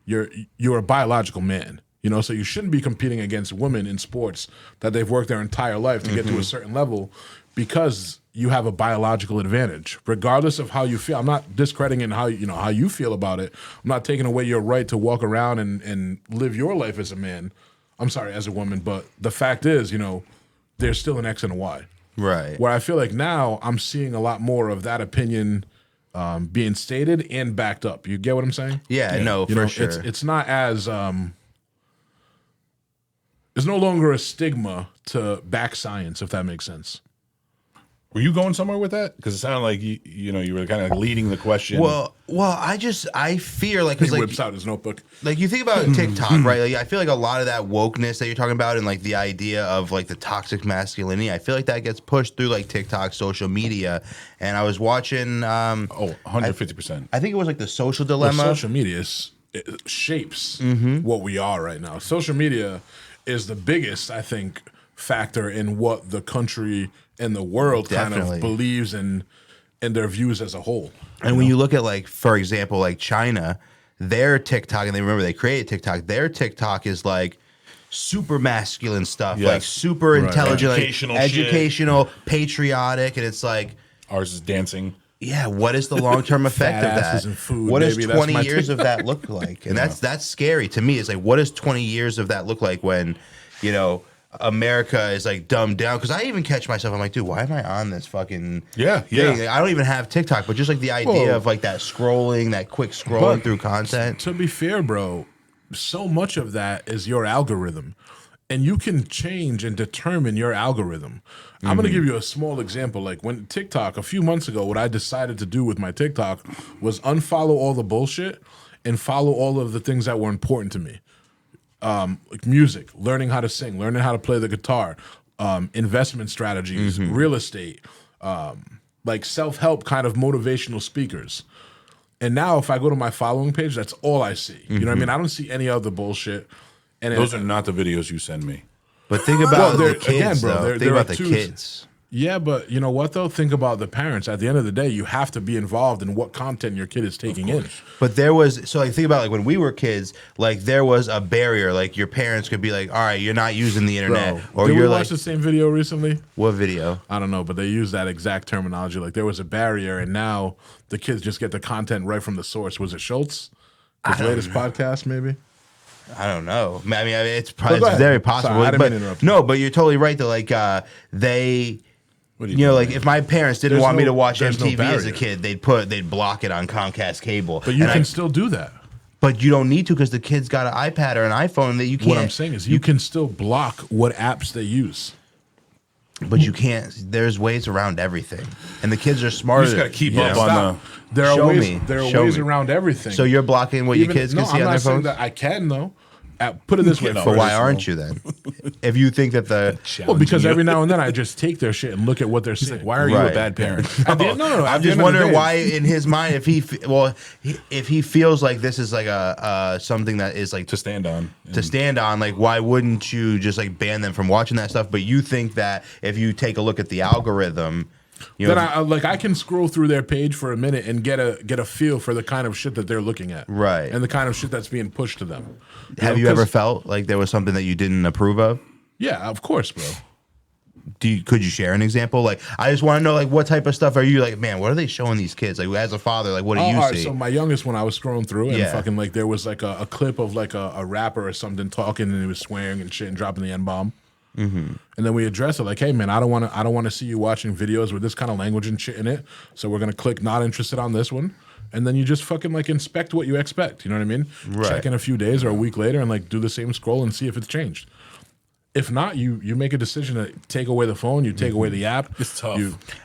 you're a biological man. You know, so you shouldn't be competing against women in sports that they've worked their entire life to get to a certain level because you have a biological advantage, regardless of how you feel. I'm not discrediting how you feel about it. I'm not taking away your right to walk around and live your life as a man. I'm sorry, as a woman. But the fact is, you know, there's still an X and a Y. Right. Where I feel like now I'm seeing a lot more of that opinion being stated and backed up. You get what I'm saying? Yeah, no, for sure. It's not as there's no longer a stigma to back science, if that makes sense. Were you going somewhere with that? Because it sounded like you were kind of leading the question. Well, I fear like, he whips out his notebook. Like you think about TikTok, right? Like I feel like a lot of that wokeness that you're talking about and like the idea of like the toxic masculinity, I feel like that gets pushed through like TikTok, social media. And I was watching 150%. I think it was like the Social Dilemma. Well, social media shapes what we are right now. Social media is the biggest, I think, factor in what the country and the world kind of believes in their views as a whole. And when you look at like, for example, like China, their TikTok, and they remember they created TikTok. Their TikTok is like super masculine stuff, Yes. like super intelligent, Educational like, shit. educational, patriotic, and it's like, Ours is dancing. yeah, what is the long term effect Fat of asses that? and food, What does baby, that's 20 my years of that look like? And that's scary to me. It's like, what does 20 years of that look like when, you know, America is like dumbed down? Because I even catch myself, I'm like, dude, why am I on this fucking Yeah, thing? yeah. Like, I don't even have TikTok, but just like the idea Whoa. of like that scrolling, that quick scrolling But through content. To be fair, bro, so much of that is your algorithm. And you can change and determine your algorithm. I'm going to give you a small example. Like when TikTok, a few months ago, what I decided to do with my TikTok was unfollow all the bullshit and follow all of the things that were important to me. Like music, learning how to sing, learning how to play the guitar, investment strategies, real estate, like self-help kind of motivational speakers. And now if I go to my following page, that's all I see. You know what I mean? I don't see any other bullshit. And Those are not the videos you send me. But think about Well, the kids, again, bro, though. there Think are about the two- kids. Yeah, but you know what though? Think about the parents. At the end of the day, you have to be involved in what content your kid is taking in. But there was, so like think about like when we were kids, like there was a barrier. Like your parents could be like, all right, you're not using the internet. Bro, Or did you're we like, watch the same video recently? what video? I don't know, but they use that exact terminology. Like there was a barrier, and now the kids just get the content right from the source. Was it Schultz? His latest podcast, maybe. I don't know. I mean, it's probably go it's ahead. very possible. Sorry, I didn't but mean to interrupt you. no, but you're totally right. Though, like they, What do you know, mean? like if my parents didn't There's want me no- to watch there's no MTV as a barrier. kid, they'd block it on Comcast cable. But you And can still do that. but you don't need to because the kid's got an iPad or an iPhone that you can't. What I'm saying is you can still block what apps they use. but you can't. There's ways around everything, and the kids are You smarter. just got to keep you up know? on Stop. There are Show ways. me. There are Show ways me. around everything. So you're blocking what your kids can no, see I'm on not their saying phones. that I can though. Put it this way. You know, But why personal. aren't you then? If you think that the Well, because you. every now and then I just take their shit and look at what they're saying. Why are you Right. a bad parent? At the end- no. at I'm the just end of the wondering day, why, in his mind, if he feels like this is like a something that is like to stand on. to stand on, like why wouldn't you just like ban them from watching that stuff? But you think that if you take a look at the algorithm, you know, Then I can scroll through their page for a minute and get a feel for the kind of shit that they're looking at, Right. and the kind of shit that's being pushed to them. have know, you ever 'cause- felt like there was something that you didn't approve of? Yeah, of course, bro. Could you share an example? Like, I just want to know, like, what type of stuff are you like, man? What are they showing these kids? Like, as a father, like, what do you all right, see? so my youngest one, I was scrolling through and Yeah. fucking like there was like a clip of like a rapper or something talking and he was swearing and shit and dropping the N bomb. And then we address it like, hey man, I don't want to see you watching videos with this kind of language and shit in it. So we're gonna click not interested on this one, and then you just fucking like inspect what you expect. You know what I mean? Right. Check in a few days or a week later and like do the same scroll and see if it's changed. If not, you make a decision to take away the phone, you take away the app. It's tough.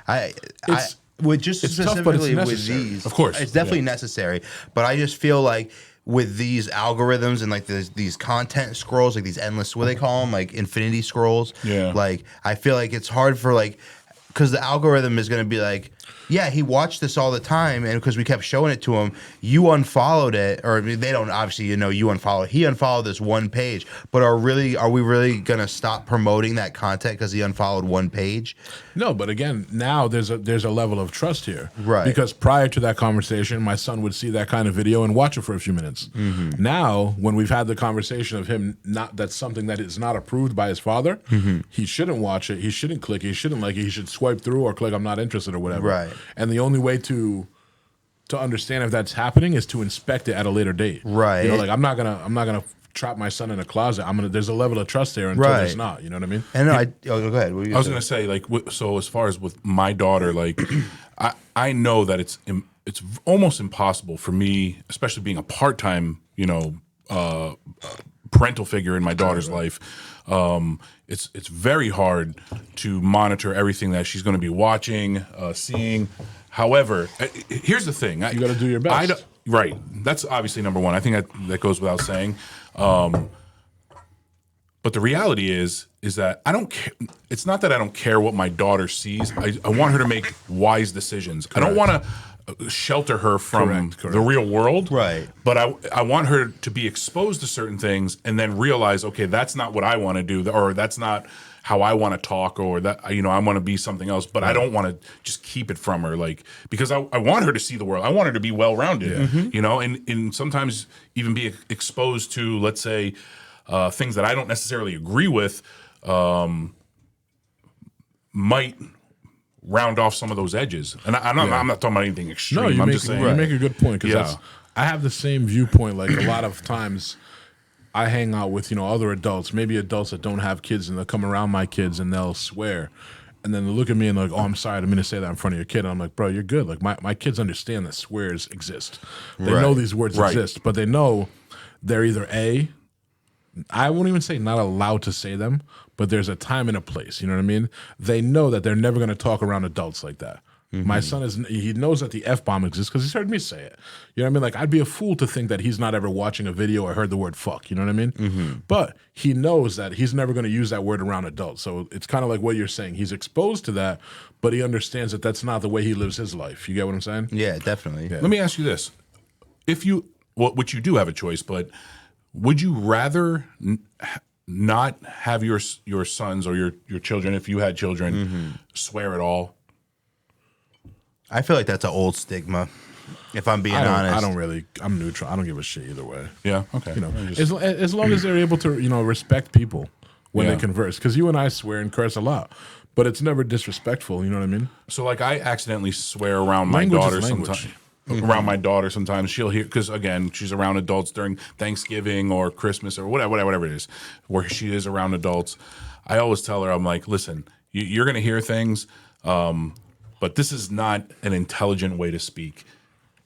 I It's- with just it's tough, but it's specifically with necessary. these, Of course, it's definitely yeah. necessary. But I just feel like with these algorithms and like these content scrolls, like these endless, what do they call them, like infinity scrolls. Yeah. Like I feel like it's hard for like, because the algorithm is going to be like, yeah, he watched this all the time, and because we kept showing it to him, you unfollowed it, or they don't obviously, you unfollowed. He unfollowed this one page, but are we really gonna stop promoting that content because he unfollowed one page? No, but again, now there's a level of trust here, Right. Because prior to that conversation, my son would see that kind of video and watch it for a few minutes. Mm-hmm. Now, when we've had the conversation of him that's something that is not approved by his father, Mm-hmm. he shouldn't watch it. He shouldn't click. He shouldn't like it. He should swipe through or click I'm not interested or whatever. Right. And the only way to understand if that's happening is to inspect it at a later date. Right. You know, like I'm not gonna trap my son in a closet. There's a level of trust there until Right. there's not. You know what I mean? And go ahead. What were you I was saying? gonna say like so as far as with my daughter, like I know that it's almost impossible for me, especially being a part-time parental figure in my daughter's life. It's very hard to monitor everything that she's going to be watching, seeing. However, here's the thing: You gotta do your best. Right. That's obviously number one. I think that goes without saying. But the reality is that I don't care. It's not that I don't care what my daughter sees. I want her to make wise decisions. I don't want to. shelter her from Correct. the real world. Right. But I want her to be exposed to certain things and then realize, okay, that's not what I want to do, or that's not how I want to talk, or that, I want to be something else, but I don't want to just keep it from her, like, because I want her to see the world. I want her to be well-rounded, and sometimes even be exposed to, let's say, things that I don't necessarily agree with, might round off some of those edges. And I'm not talking about anything extreme. No, I'm just saying. you make a good point, because Yeah. I have the same viewpoint. Like, a lot of times I hang out with, other adults, maybe adults that don't have kids, and they'll come around my kids and they'll swear. And then they look at me and they're like, oh, I'm sorry, I didn't mean to say that in front of your kid. And I'm like, bro, you're good. Like, my kids understand that swears exist. They know these words exist, but they know they're either I won't even say not allowed to say them, but there's a time and a place. You know what I mean? They know that they're never going to talk around adults like that. My son he knows that the F-bomb exists because he's heard me say it. You know what I mean? Like, I'd be a fool to think that he's not ever watching a video or heard the word fuck. You know what I mean? But he knows that he's never going to use that word around adults. So it's kind of like what you're saying. He's exposed to that, but he understands that that's not the way he lives his life. You get what I'm saying? Yeah, definitely. Let me ask you this: which you do have a choice, but would you rather not have your sons or your children, if you had children, swear at all? I feel like that's an old stigma, if I'm being honest. I don't really. I'm neutral. I don't give a shit either way. Yeah. Okay. As long as they're able to, respect people when they converse. Because you and I swear and curse a lot, but it's never disrespectful. You know what I mean? So, like, I accidentally swear around my Language is daughter language. sometimes. Around my daughter sometimes, she'll hear, because again, she's around adults during Thanksgiving or Christmas or whatever it is, where she is around adults. I always tell her, I'm like, listen, you're going to hear things, but this is not an intelligent way to speak.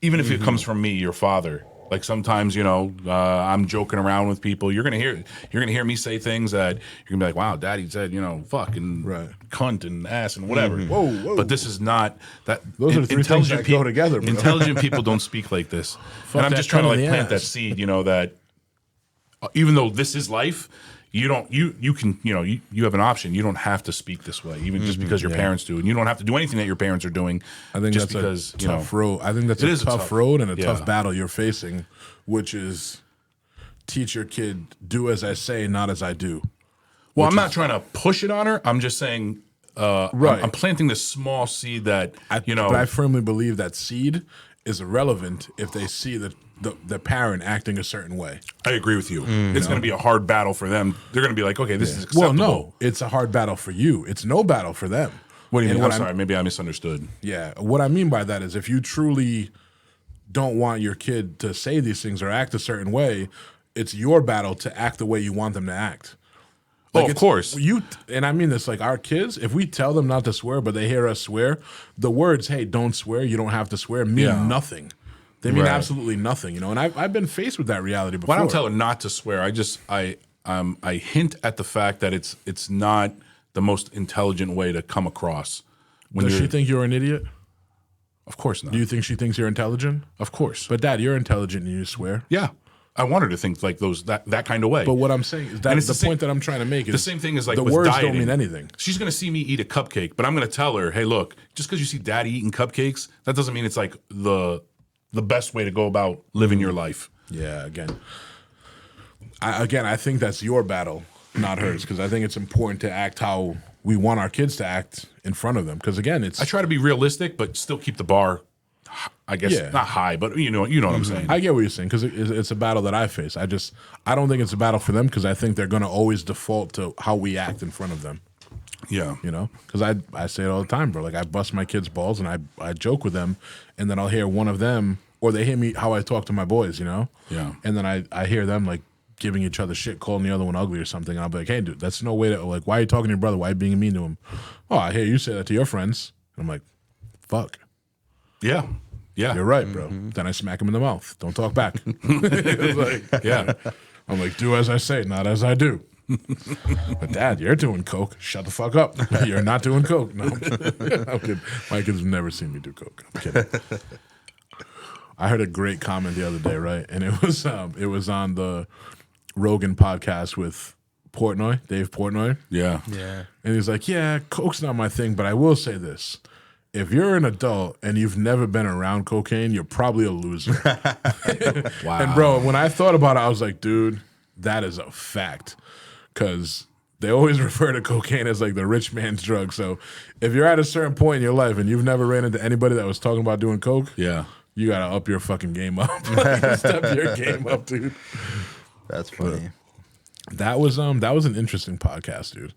Even if it comes from me, your father. Like, sometimes, I'm joking around with people. You're gonna hear me say things that you're gonna be like, wow, Daddy said, fuck and cunt and ass and whatever. Whoa. But this is not that. Those are the three things that go together, bro. Intelligent people don't speak like this. And I'm that just trying to, cunt in like, the plant that ass. seed. That even though this is life, you have an option. You don't have to speak this way, even just because your parents do, and you don't have to do anything that your parents are doing. I think just that's because a tough road. I think that's a tough road and a tough battle you're facing, which is teach your kid, do as I say, not as I do. Well, I'm not trying to push it on her. I'm just saying, I'm planting this small seed that But I firmly believe that seed is irrelevant if they see the parent acting a certain way. I agree with you. It's going to be a hard battle for them. They're going to be like, okay, this is acceptable. Well, no, it's a hard battle for you. It's no battle for them. What do you mean? I'm sorry. Maybe I misunderstood. Yeah. What I mean by that is, if you truly don't want your kid to say these things or act a certain way, it's your battle to act the way you want them to act. Like, of course. And I mean this, like, our kids, if we tell them not to swear, but they hear us swear, the words, hey, don't swear, you don't have to swear, mean nothing. They mean absolutely nothing, And I've been faced with that reality before. Well, I don't tell her not to swear. I hint at the fact that it's not the most intelligent way to come across. Does she think you're an idiot? Of course not. Do you think she thinks you're intelligent? Of course. But Dad, you're intelligent and you swear. Yeah. I want her to think like that kind of way. But what I'm saying is that's the point that I'm trying to make is the same thing as, like, the with words dieting. don't mean anything. She's going to see me eat a cupcake, but I'm going to tell her, hey, look, just because you see Daddy eating cupcakes, that doesn't mean it's like the best way to go about living your life. Yeah, I think that's your battle, not hers, because I think it's important to act how we want our kids to act in front of them. Because again, I try to be realistic, but still keep the bar, I guess, not high, but you know what I'm saying. I get what you're saying, because it's a battle that I face. I don't think it's a battle for them, because I think they're going to always default to how we act in front of them. Yeah. Because I say it all the time, bro. Like, I bust my kids' balls and I joke with them, and then I'll hear one of them, or they hear me how I talk to my boys, Yeah. And then I hear them, like, giving each other shit, calling the other one ugly or something. And I'll be like, hey, dude, that's no way to, like, why are you talking to your brother? Why are you being mean to him? Oh, I hear you say that to your friends. And I'm like, fuck. Yeah. Yeah. You're right, bro. Then I smack him in the mouth. Don't talk back. Yeah. I'm like, do as I say, not as I do. But Dad, you're doing coke. Shut the fuck up. You're not doing coke. No, I'm kidding. My kids have never seen me do coke. I'm kidding. I heard a great comment the other day, right? And it was on the Rogan podcast with Portnoy, Dave Portnoy. Yeah. Yeah. And he's like, yeah, coke's not my thing, but I will say this. if you're an adult and you've never been around cocaine, you're probably a loser. Wow. And bro, when I thought about it, I was like, dude, that is a fact. Because they always refer to cocaine as like the rich man's drug. So if you're at a certain point in your life and you've never ran into anybody that was talking about doing coke, Yeah. you gotta up your fucking game up. Step your game up, dude. That's funny. That was an interesting podcast, dude.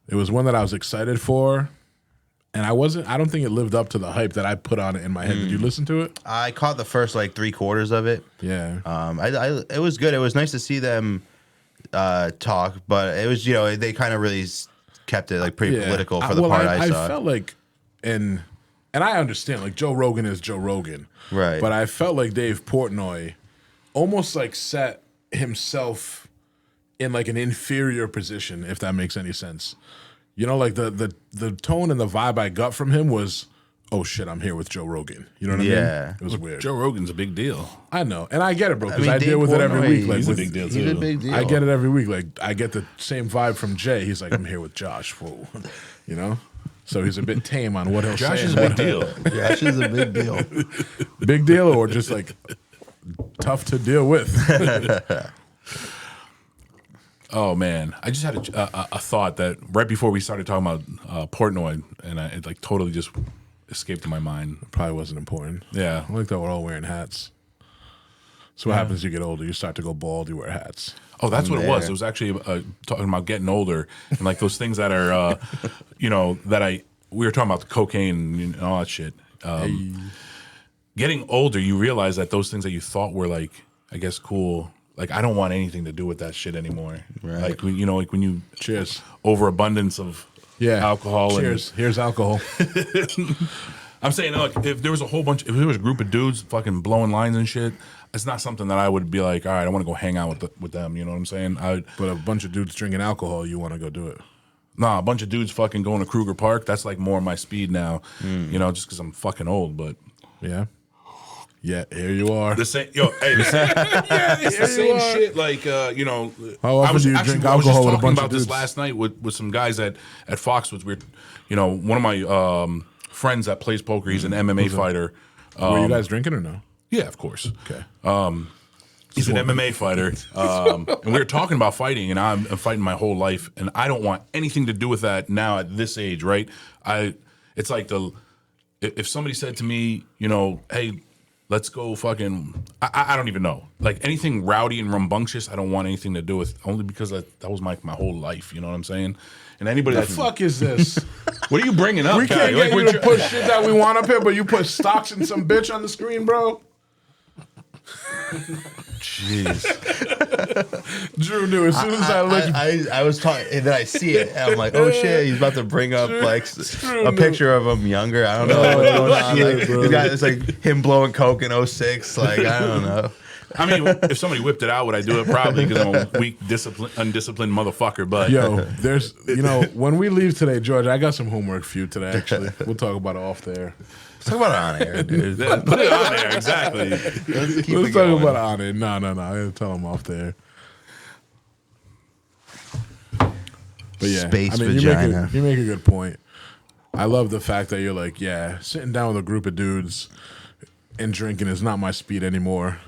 It was one that I was excited for. And I don't think it lived up to the hype that I put on it in my head. Did you listen to it? I caught the first like 3/4 of it. Yeah. It was good. It was nice to see them talk, but it was, they kind of really kept it like pretty political for the part I saw. I felt like, and I understand, like Joe Rogan is Joe Rogan. Right. But I felt like Dave Portnoy almost like set himself in like an inferior position, if that makes any sense. Like the tone and the vibe I got from him was, oh shit, I'm here with Joe Rogan. You know what I mean? Yeah. It was weird. Joe Rogan's a big deal. I know. And I get it, bro, because I Dave deal with it every Portnoy, week. Like He's a with, big deal He's a too. big deal. I get it every week. Like I get the same vibe from Jay. He's like, I'm here with Josh. Whoa. So he's a bit tame on what he'll Josh say. is a big deal. Josh is a big deal. Big deal or just like tough to deal with. Oh man, I just had a thought that right before we started talking about Portnoy, and it like totally just escaped my mind. Probably wasn't important. Yeah, I like that we're all wearing hats. So what happens as you get older? You start to go bald, you wear hats. Oh, that's what it was. there. It was actually talking about getting older and like those things that are, we were talking about the cocaine and all that shit. Getting older, you realize that those things that you thought were like, I guess, cool. Like I don't want anything to do with that shit anymore. Right. Like like when you Cheers. overabundance of alcohol. Cheers. Here's alcohol. I'm saying, look, if there was if there was a group of dudes fucking blowing lines and shit, it's not something that I would be like, all right, I want to go hang out with them. You know what I'm saying? But a bunch of dudes drinking alcohol, you want to go do it. Nah, a bunch of dudes fucking going to Kruger Park. That's like more my speed now. Just because I'm fucking old. But Yeah. Yeah, here you are. the same, it's the same shit. Like, How often do you drink alcohol with a bunch of about this dudes? last night with some guys at Foxwoods. One of my friends that plays poker. He's an MMA fighter. Were you guys drinking or no? Yeah, of course. Okay. He's an MMA fighter, and we were talking about fighting, and I'm fighting my whole life, and I don't want anything to do with that now at this age, right? It's like if somebody said to me, hey, let's go fucking, I don't even know, like anything rowdy and rambunctious, I don't want anything to do with, only because that was my whole life, you know what I'm saying? And anybody The fuck is this? what are you bringing up? We can't Kai? get you to push shit that we want up here, but you put stocks and some bitch on the screen, bro. Jeez. Drew knew as soon as I looked. I was talking, and then I see it, and I'm like, oh shit, he's about to bring up like a picture of him younger. I don't know what's going on. Like, this guy, it's like him blowing coke in 06. Like, I don't know. I mean, if somebody whipped it out, would I do it? Probably, because I'm a weak, undisciplined motherfucker. But Yo, there's, when we leave today, George, I got some homework for you today, actually. We'll talk about it off there. Let's talk about it on air, dude. put it on there, exactly. Let's keep Let's it talk going. about it on it. No. I gotta tell him off there. But yeah, Space you vagina. make a good point. I love the fact that you're like, yeah, sitting down with a group of dudes and drinking is not my speed anymore.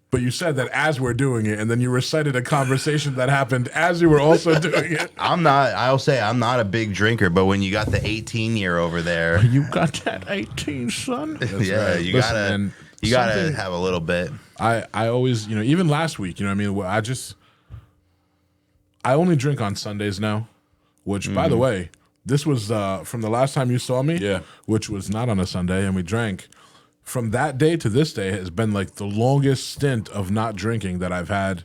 But you said that as we're doing it, and then you recited a conversation that happened as you were also doing it. I'll say I'm not a big drinker, but when you got the 18-year over there, You got that 18, son. yeah, you Listen, gotta something- have a little bit. I always, even last week, I only drink on Sundays now, which, by the way, this was from the last time you saw me, Yeah. which was not on a Sunday, and we drank. From that day to this day has been like the longest stint of not drinking that I've had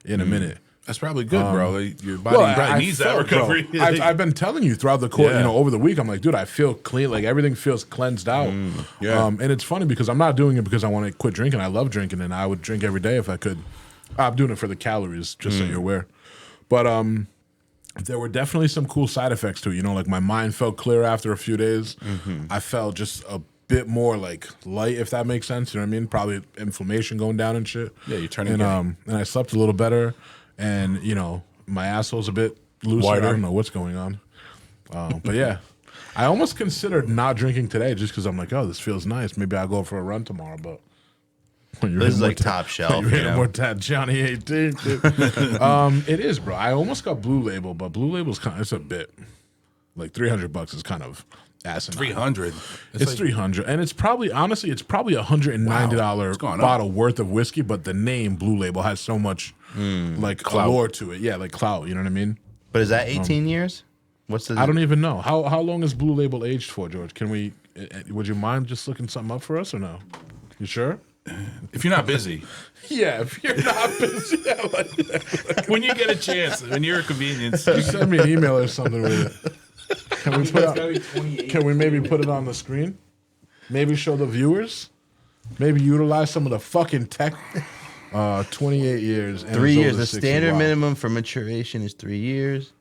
in a minute. That's probably good, bro. Your body probably needs that recovery. Bro, I've been telling you throughout the course, Yeah. over the week, I'm like, dude, I feel clean. Like everything feels cleansed out. Yeah. And it's funny because I'm not doing it because I want to quit drinking. I love drinking and I would drink every day if I could. I'm doing it for the calories, just so you're aware. But there were definitely some cool side effects to it. Like my mind felt clear after a few days. I felt just a bit more like light, if that makes sense. You know what I mean? Probably inflammation going down and shit. Yeah, you're turning and and I slept a little better, and my asshole's a bit looser. Wider. I don't know what's going on, but yeah. I almost considered not drinking today just because I'm like, oh, this feels nice. Maybe I'll go for a run tomorrow. But when you're This is hitting like top shelf. you're You hitting know? more that Johnny 18. It is, bro. I almost got Blue Label, but Blue Label's it's a bit like $300 is kind of asinine. 300. It's like, 300, and it's probably honestly, it's probably $190 Wow, it's gone up. bottle worth of whiskey. But the name Blue Label has so much like Clout. allure to it. Yeah, like clout. You know what I mean? But is that 18 years? What's the? I don't even know how long is Blue Label aged for, George. Can we? Would you mind just looking something up for us or no? You sure? If you're not busy, Yeah, if you're not busy, I like that. when you get a chance, when you're a convenience, Just send me an email or something with it. Can we put It's gotta out, be 28. Can we maybe put it on the screen? Maybe show the viewers. Maybe utilize some of the fucking tech. 28 years. And 3 it's years. over The 60. standard Wow. minimum for maturation is 3 years.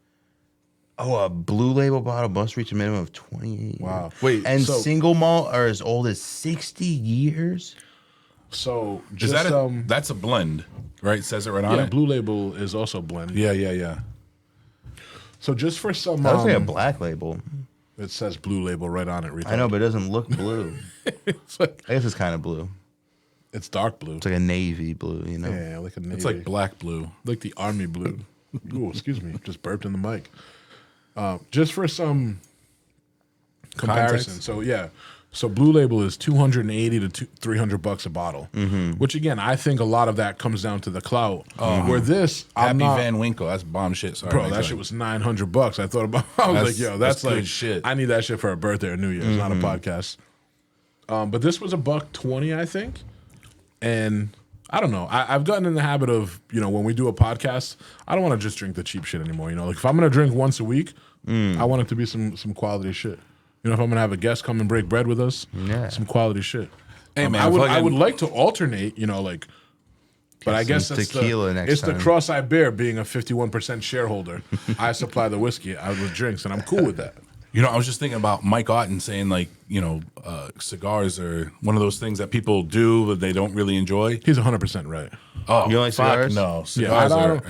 Oh, a Blue Label bottle must reach a minimum of 28 years. Wow. Wait, And so- single malt are as old as 60 years. So is just that that's a blend, right? It says it right on yeah, it. Blue Label is also blend. Yeah. So just for some, That looks like a black label. it says Blue Label right on it. I know, but it doesn't look blue. it's like I guess it's kind of blue. it's dark blue. It's like a navy blue, you know? Yeah, like a navy. It's like black blue. like the army blue. Ooh, excuse me, just burped in the mic. Just for some comparison. Context? So yeah, so Blue Label is $280 to $300 a bottle, which again I think a lot of that comes down to the clout. Where this, I'm Happy not, Van Winkle. That's bomb shit. Sorry, bro, Mike, that go shit ahead. was $900. I thought about. I was That's- like, yo, that's that's good like shit. I need that shit for a birthday or New Year's, not a podcast. But this was $120, I think, and. I don't know. I've gotten in the habit of, when we do a podcast, I don't want to just drink the cheap shit anymore. Like if I'm gonna drink once a week, I want it to be some quality shit. If I'm gonna have a guest come and break bread with us, some quality shit. Hey, man, I fucking- would like to alternate, but I guess some that's tequila next it's time. the cross I bear being a 51% shareholder. I supply the whiskey with drinks, and I'm cool with that. I was just thinking about Mike Otten saying cigars are one of those things that people do but they don't really enjoy. He's 100% right. Oh, You don't like fuck cigars? no. Yeah, Cigars I are.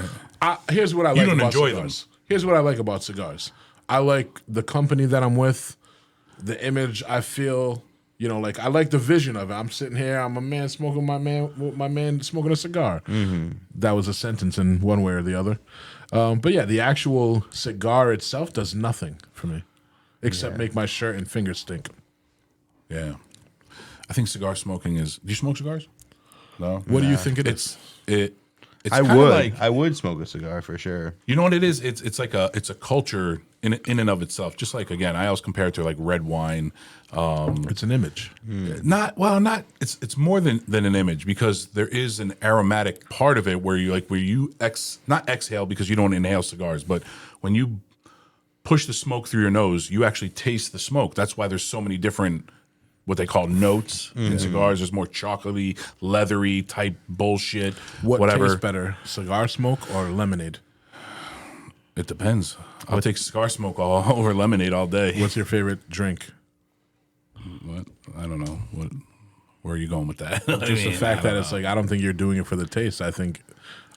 don't, here's what I like don't about enjoy cigars. Here's what I like about cigars. I like the company that I'm with, the image I feel. I like the vision of it. I'm sitting here. I'm a man smoking my man smoking a cigar. That was a sentence in one way or the other. But yeah, the actual cigar itself does nothing for me, except make my shirt and fingers stink. Yeah. I think cigar smoking is. Do you smoke cigars? No. What do you think it is? It's I kinda would. like, I would smoke a cigar for sure. you know what it is? It's like a culture in and of itself. Just like, again, I always compare it to like red wine. It's an image. Not it's more than an image, because there is an aromatic part of it where you not exhale, because you don't inhale cigars, but when you push the smoke through your nose, you actually taste the smoke. That's why there's so many different what they call notes in cigars. There's more chocolatey, leathery type bullshit. What tastes better, cigar smoke or lemonade? It depends. I'll take cigar smoke all over lemonade all day. What's your favorite drink? What? I don't know. Where are you going with that? Just the fact that it's like I don't think you're doing it for the taste. I think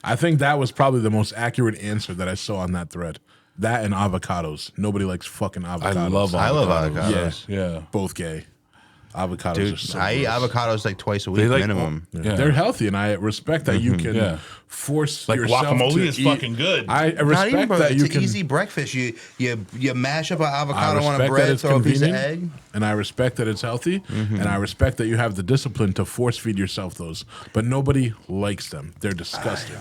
that was probably the most accurate answer that I saw on that thread. That and avocados. Nobody likes fucking avocados. I love avocados. Yeah. Both gay. Avocados are Dude, so I eat gross. avocados like twice a week They like minimum. Yeah. They're healthy, and I respect that you can Yeah. force Like yourself guacamole to is eat. fucking good. I Not even, respect bro. that It's you an can. easy breakfast. You mash up an I avocado on a respect that bread, it's throw a piece of convenient, egg. and I respect that it's healthy, and I respect that you have the discipline to force feed yourself those. But nobody likes them; they're disgusting.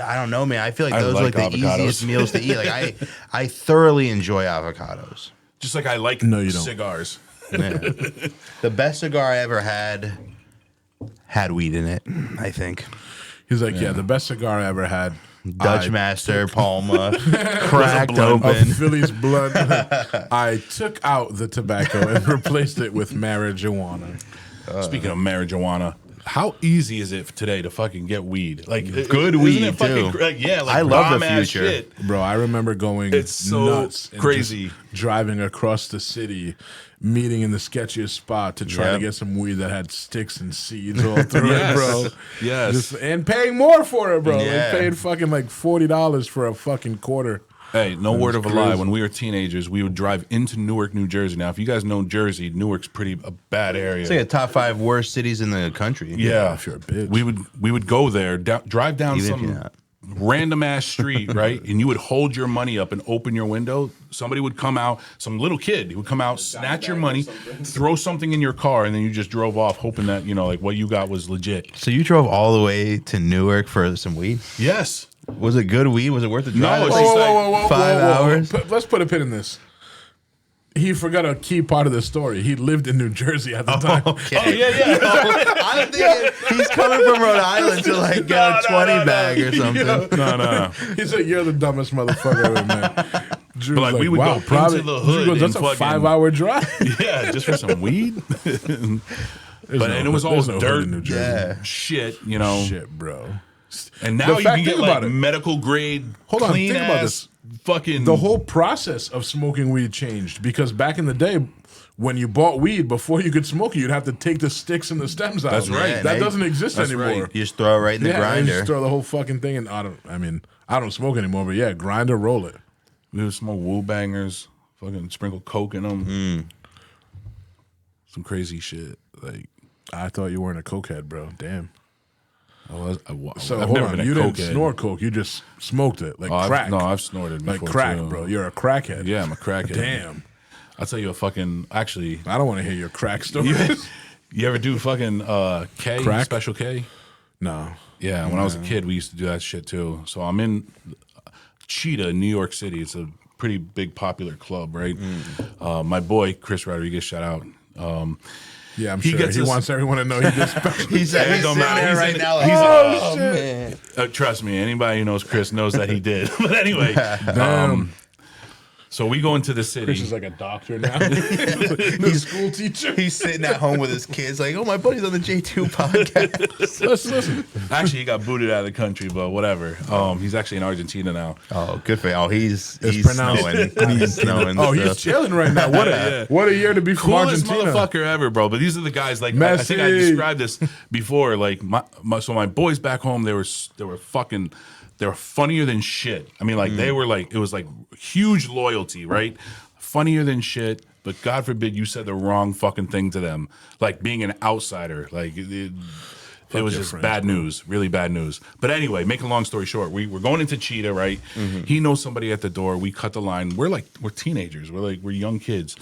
I don't know, man. I feel like I those are like like the avocados. easiest meals to eat. Like I thoroughly enjoy avocados. Just like I like No, you don't. cigars. Yeah. The best cigar I ever had weed in it, I think. He's like, yeah, the best cigar I ever had. Dutch Master, Palma, cracked Of open. Philly's blood. I took out the tobacco and replaced it with marijuana. Speaking of marijuana, how easy is it today to fucking get weed? Like Good isn't weed, it fucking, too. Like, yeah, like I love the bomb-ass future. shit. Bro, I remember going It's so nuts and crazy. just driving across the city, meeting in the sketchiest spot to try to Yep. get some weed that had sticks and seeds all through Yes. it, bro. Yes. And paying more for it, bro. Yeah. Like paying fucking like $40 for a fucking quarter. Hey, no word of a lie. When we were teenagers, we would drive into Newark, New Jersey. Now, if you guys know Jersey, Newark's a bad area. It's like a top 5 worst cities in the country. Yeah, if you're a bitch. We would go there, drive down Even if you're some not. random ass street, right? And you would hold your money up and open your window. Somebody would come out, some little kid would come out, snatch your money, throw something in your car, and then you just drove off, hoping that like what you got was legit. So you drove all the way to Newark for some weed? Yes. Was it good weed? Was it worth the drive? No, It it's was like- like 5 hours. Let's put a pin in this. He forgot a key part of the story. He lived in New Jersey at the time. Okay. Oh, yeah. I'm thinking he's coming from Rhode Island to like get a 20 bag or something. No. He said, "You're the dumbest motherfucker ever met." Drew But, was like, we would go into the Drew hood goes, that's and a fucking- 5-hour drive. Yeah, just for some weed. And it was all there's no hood dirt, in New Jersey. Yeah. shit, Shit, bro. And now The you fact- can get think about like it. medical grade, Hold on, clean think about ass, fucking. The whole process of smoking weed changed because back in the day, when you bought weed, before you could smoke it, you'd have to take the sticks and the stems out. That's right. That Yeah, doesn't exist that's anymore. right. You just throw it right in the Yeah, and grinder. just throw the whole fucking thing in. I don't smoke anymore, but yeah, grinder, roll it. We would smoke woo bangers, fucking sprinkle coke in them, some crazy shit. Like I thought you weren't a cokehead, bro. Damn. So I've hold never on, been a you didn't cokehead. snort coke, you just smoked it like Oh, crack. I've snorted like before, crack, too. bro. You're a crackhead. Yeah, I'm a crackhead. Damn. I'll tell you a fucking. Actually, I don't want to hear your crack story. you ever do fucking K, Crack? Special K? No. Yeah, when I was a kid, we used to do that shit too. So I'm in Cheetah, New York City. It's a pretty big, popular club, right? My boy Chris Rodriguez, shout out. Yeah, I'm He sure. gets He us- wants everyone to know he did special. He's Yeah, it he's don't sitting matter. there He's right in- now like, he's- oh, man. Trust me, anybody who knows Chris knows that he did. But anyway, Damn. so we go into the city. Chris is like a doctor now. He's a school teacher. He's sitting at home with his kids like, oh, my buddy's on the J2 podcast. Listen. Actually, he got booted out of the country, but whatever. He's actually in Argentina now. Oh, good for you. Oh, he's pronounced- snowing. He's snowing. Oh, he's chilling right now. What a year to be from Coolest Argentina. motherfucker ever, bro. But these are the guys. Like I think I Messi. described this before. Like my boys back home, they were fucking. They were funnier than shit. I mean, like they were like it was like huge loyalty, right? Funnier than shit. But God forbid you said the wrong fucking thing to them, like being an outsider. Like it was your just friends, bad news, really bad news. But anyway, make a long story short, we're going into Cheetah, right? He knows somebody at the door. We cut the line. We're teenagers. We're young kids.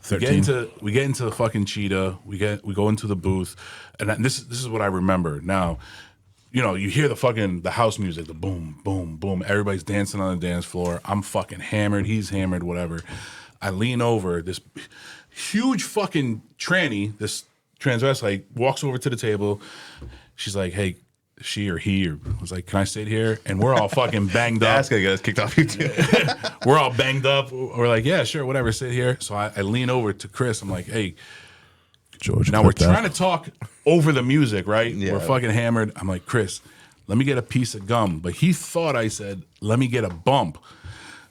13. We get into the fucking Cheetah. We go into the booth, and this is what I remember now. You know, you hear the house music, the boom, boom, boom. Everybody's dancing on the dance floor. I'm fucking hammered. He's hammered. Whatever. I lean over. This huge fucking tranny, this transvestite, walks over to the table. She's like, "Hey." She or he was like, "Can I sit here?" And we're all fucking banged up. That's going to get us kicked off YouTube. We're all banged up. We're like, "Yeah, sure, whatever, sit here." So I lean over to Chris. I'm like, "Hey, George, now we're trying to talk over the music, right? Yeah. We're fucking hammered." I'm like, "Chris, let me get a piece of gum." But he thought I said, "Let me get a bump."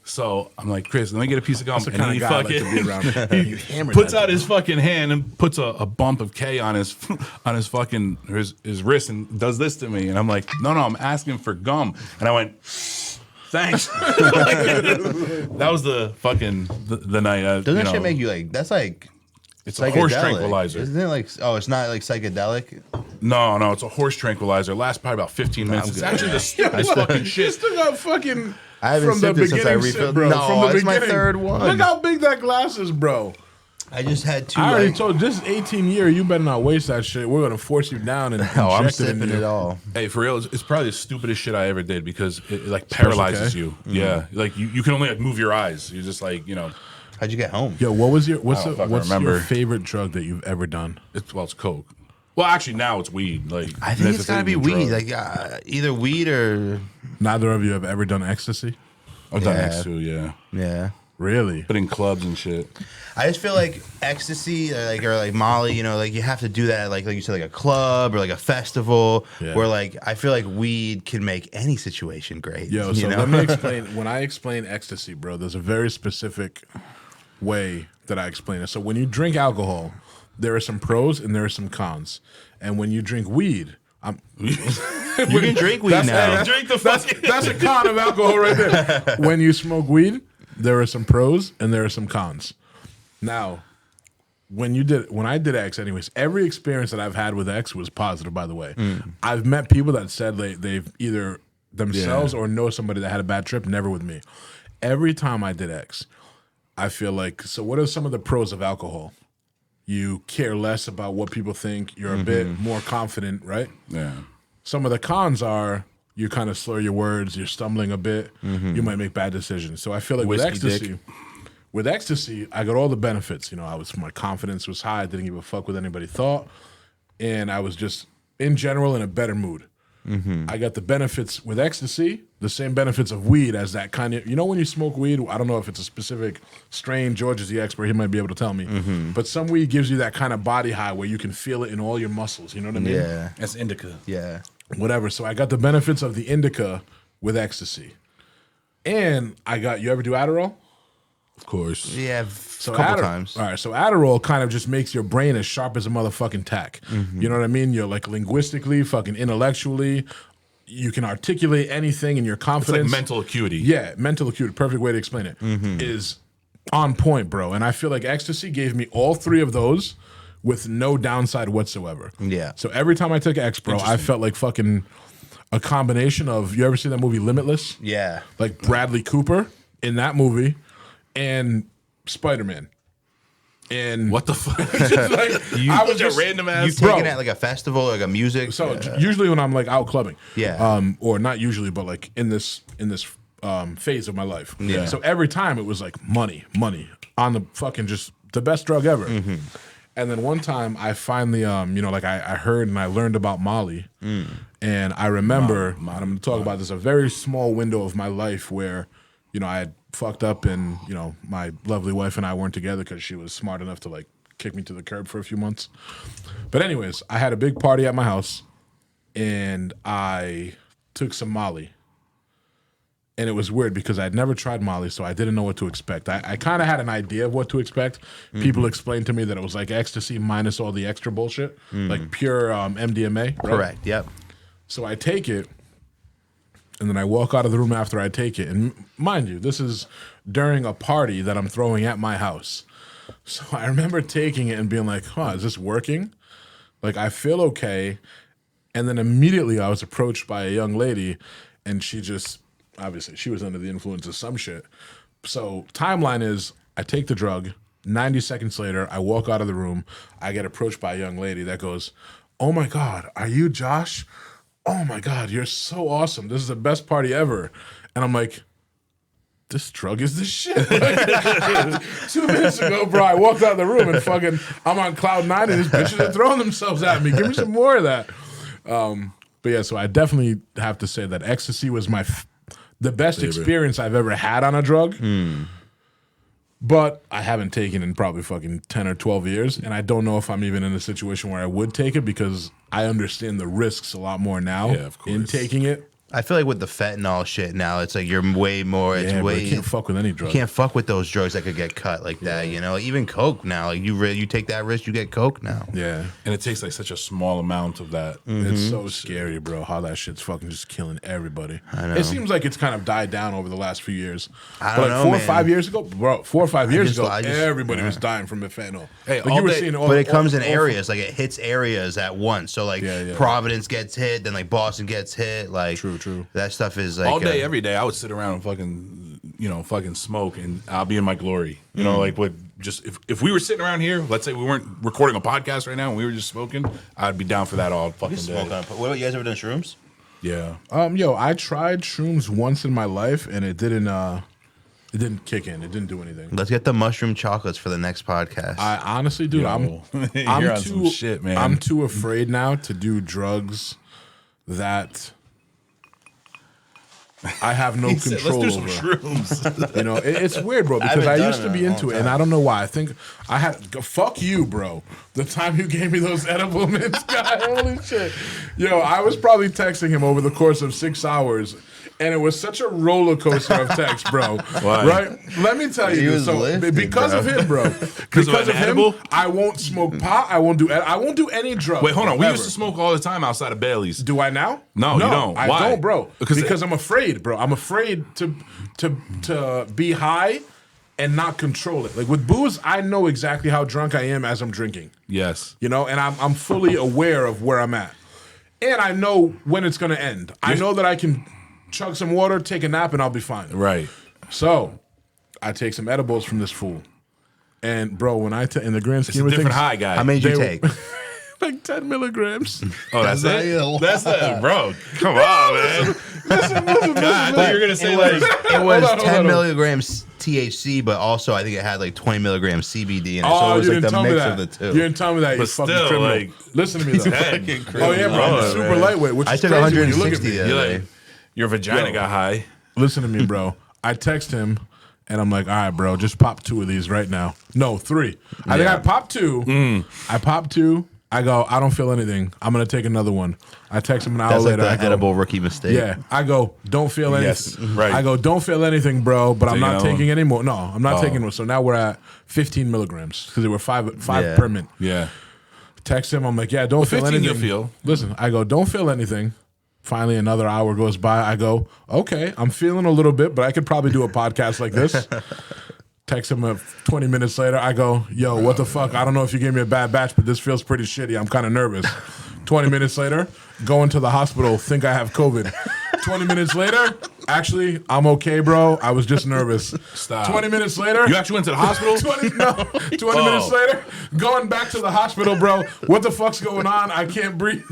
So I'm like, "Chris, let me get a piece of gum." That's the kind of guy I like to be around. You hammered puts that out his fucking hand and puts a bump of K on his fucking his wrist and does this to me. And I'm like, no, I'm asking for gum. And I went, "Thanks." That was the fucking the night. Doesn't that shit make you like, that's like, It's a horse psychedelic. tranquilizer. Isn't it like, oh, it's not like psychedelic? No, it's a horse tranquilizer. Lasts probably about 15 minutes. It's good. actually the stupidest fucking You shit. still got fucking. I haven't from the sipped it since I beginning refilled- sip, bro. No, from the it's my beginning. third one. Look how big that glass is, bro. I just had two. I already like, told this 18 year, you better not waste that shit. We're gonna force you down and oh, I'm inject it sipping in you. it all. Hey, for real, it's probably the stupidest shit I ever did because it like paralyzes K? you. Yeah, like you can only like move your eyes. You're just like How'd you get home? Yo, what's I don't fucking your remember. favorite drug that you've ever done? it's coke. Well, actually now it's weed. Like I think that's it's a got to be drug. weed. Like either weed or, Neither of you have ever done ecstasy? I've done Yeah. X too, yeah, yeah. Really? but in clubs and shit. I just feel like ecstasy, or like Molly, you know, like you have to do that, like you said, like a club or like a festival, Yeah. where like I feel like weed can make any situation great. Yo, you so know? let me explain. When I explain ecstasy, bro, there's a very specific way that I explain it. So when you drink alcohol, there are some pros and there are some cons. And when you drink weed, You can drink weed now. Drink the fucking. That's a con of alcohol right there. When you smoke weed, there are some pros and there are some cons. Now, when I did X, anyways, every experience that I've had with X was positive. By the way, I've met people that said they've either themselves or know somebody that had a bad trip. Never with me. Every time I did X, I feel like, so what are some of the pros of alcohol? You care less about what people think. You're a bit more confident, right? Yeah. Some of the cons are you kind of slur your words. You're stumbling a bit. You might make bad decisions. So I feel like with ecstasy, I got all the benefits. You know, my confidence was high. I didn't give a fuck what anybody thought, and I was just in general in a better mood. I got the benefits with ecstasy, the same benefits of weed as that kind of, you know, when you smoke weed, I don't know if it's a specific strain. George is the expert. He might be able to tell me. But some weed gives you that kind of body high where you can feel it in all your muscles. You know what I mean? Yeah. That's indica. Yeah. Whatever. So I got the benefits of the indica with ecstasy. And you ever do Adderall? Of course. Yeah. So a couple times. All right, so Adderall kind of just makes your brain as sharp as a motherfucking tack. You know what I mean? You're like linguistically, fucking intellectually, you can articulate anything, and your confidence. It's like mental acuity. Yeah, mental acuity. Perfect way to explain it. Is on point, bro. And I feel like ecstasy gave me all three of those with no downside whatsoever. Yeah. So every time I took X, bro, I felt like fucking a combination of, you ever see that movie Limitless? Yeah. Like Bradley Cooper in that movie and Spider-Man. And What the fuck? I was just random ass. You taking Bro. it at like a festival, like a music. so usually when I'm like out clubbing, Yeah. or not usually, but like in this phase of my life. Yeah. So every time it was like money on the fucking just the best drug ever. And then one time I finally, like I heard and I learned about Molly, and I remember, and I'm going to talk about this, a very small window of my life where, I had fucked up and, my lovely wife and I weren't together because she was smart enough to like kick me to the curb for a few months. But anyways, I had a big party at my house and I took some Molly. And it was weird because I'd never tried Molly, so I didn't know what to expect. I kind of had an idea of what to expect. People explained to me that it was like ecstasy minus all the extra bullshit, like pure MDMA. Right? Correct. Yep. So I take it, and then I walk out of the room after I take it. And mind you, this is during a party that I'm throwing at my house. So I remember taking it and being like, is this working? Like, I feel okay. And then immediately I was approached by a young lady, and she just... Obviously, she was under the influence of some shit. So timeline is, I take the drug. 90 seconds later, I walk out of the room. I get approached by a young lady that goes, "Oh my God, are you Josh? Oh my God, you're so awesome. This is the best party ever." And I'm like, this drug is the shit. Like, 2 minutes ago, bro, I walked out of the room and fucking, I'm on cloud nine and these bitches are throwing themselves at me. Give me some more of that. But yeah, so I definitely have to say that ecstasy was the best experience I've ever had on a drug. But I haven't taken in probably fucking 10 or 12 years. And I don't know if I'm even in a situation where I would take it because I understand the risks a lot more now in taking it. I feel like with the fentanyl shit now, it's like you're way more. It's Yeah, way you can't fuck with any drug. You can't fuck with those drugs that could get cut like that. Even coke now. Like you take that risk, you get coke now. Yeah. And it takes like such a small amount of that. It's so scary, bro, how that shit's fucking just killing everybody. I know. It seems like it's kind of died down over the last few years. I But don't like know, 4 or man. 5 years ago, bro, 4 or 5 years just- ago, I just- everybody was dying from fentanyl. Hey, like all day- But it comes in areas, like it hits areas at once. So like Yeah. Providence gets hit, then like Boston gets hit. Like True. That stuff is like All day, every day, I would sit around and fucking smoke, and I'll be in my glory. Like what? Just if we were sitting around here, let's say we weren't recording a podcast right now, and we were just smoking, I'd be down for that all fucking day. What about you guys ever done shrooms? Yeah. I tried shrooms once in my life, and it didn't kick in. It didn't do anything. Let's get the mushroom chocolates for the next podcast. I honestly, dude, Yo, I'm you're on too some shit, man. I'm too afraid now to do drugs that I have no control Let's do over. some shrooms. It's weird, bro, because haven't I done used it to in be a into long it, and I don't know why. I think I had fuck you, bro. The time you gave me those edible mints, guy, holy shit. Yo, I was probably texting him over the course of 6 hours, And it was such a roller coaster of text, bro. Why? Right? Let me tell He you. was So lifted, because bro. of him, bro. Because of of him, edible? I won't smoke pot. I won't do any drugs. Wait, hold on. We ever. used to smoke all the time outside of Bailey's. Do I now? No, you don't. I Why? don't, bro. Because Because I'm afraid, bro. I'm afraid to be high and not control it. Like with booze, I know exactly how drunk I am as I'm drinking. Yes. You know, and I'm fully aware of where I'm at. And I know when it's gonna end. I know that I can chug some water, take a nap, and I'll be fine. Right. So I take some edibles from this fool. And bro, when in the grand It's scheme a of different things, high, guy. How many did you They- take? like 10 milligrams. Oh, that's That's it? not That's it, bro. Come on, man. I thought you were gonna say like It was Hold on, 10 hold on. milligrams THC, but also I think it had like 20 milligrams CBD in it. So Oh, it was you like didn't the tell me mix that. of the two. You didn't tell me that, you But fucking still, criminal. like, Listen to me, though. fucking Oh, yeah, bro. I'm criminal, super man. lightweight, which I is took crazy when you look at 160 me. the other You're day. like, your vagina Yo. got high. Listen to me, bro. I text him, and I'm like, all right, bro, just pop 2 of these right now. No, 3. I think I popped 2. I popped 2. I go, I don't feel anything. I'm going to take another one. I text him an hour That's like later. the I go, edible rookie mistake. yeah. I go, don't feel anything. Yes, right. I go, don't feel anything, bro, but I'm Taking not another taking one? any more. No, I'm not taking one. So now we're at 15 milligrams because they were five Yeah. per mint. Yeah. Text him. I'm like, yeah, don't feel 15 you'll anything. feel. Listen, I go, don't feel anything. Finally, another hour goes by. I go, okay, I'm feeling a little bit, but I could probably do a podcast like this. Text him 20 minutes later. I go, yo, what the fuck? I don't know if you gave me a bad batch, but this feels pretty shitty. I'm kind of nervous. 20 minutes later, going to the hospital, think I have COVID. 20 minutes later, actually, I'm okay, bro. I was just nervous. Stop. 20 minnos later. You actually went to the hospital? 20 minutes later, going back to the hospital, bro. What the fuck's going on? I can't breathe.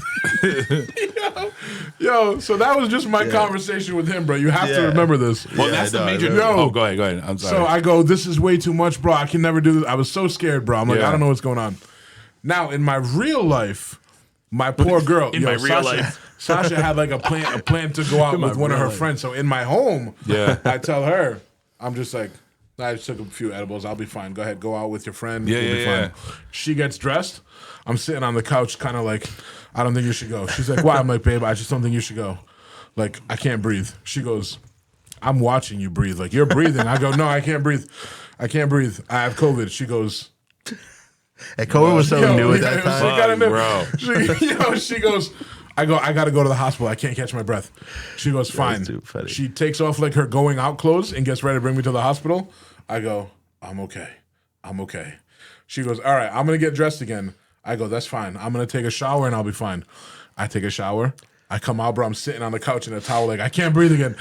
yo, so that was just my conversation with him, bro. You have to Yeah. remember this. Well, Yeah, that's the I know, major. I remember. Oh, go ahead. I'm sorry. So I go, this is way too much, bro. I can never do this. I was so scared, bro. I'm like, Yeah. I don't know what's going on. Now, in my real life, my poor girl, In my real Sasha, life. Sasha had like a plan to go out with one of her friends. So in my home, Yeah. I tell her, I'm just like, I just took a few edibles. I'll be fine. Go ahead, go out with your friend. Yeah, You'll be yeah, fine. She gets dressed. I'm sitting on the couch, kind of like, I don't think you should go. She's like, why? I'm like, babe, I just don't think you should go. Like, I can't breathe. She goes, I'm watching you breathe. Like, you're breathing. I go, no, I can't breathe. I can't breathe. I have COVID. She goes, And COVID was so yo, new at yeah, that she time. gotta know. bro. She goes, I gotta go to the hospital. I can't catch my breath. She goes, fine. too funny. She takes off like her going out clothes and gets ready to bring me to the hospital. I go, I'm okay. I'm okay. She goes, all right, I'm gonna get dressed again. I go, that's fine. I'm gonna take a shower and I'll be fine. I take a shower. I come out, bro. I'm sitting on the couch in a towel, like I can't breathe again.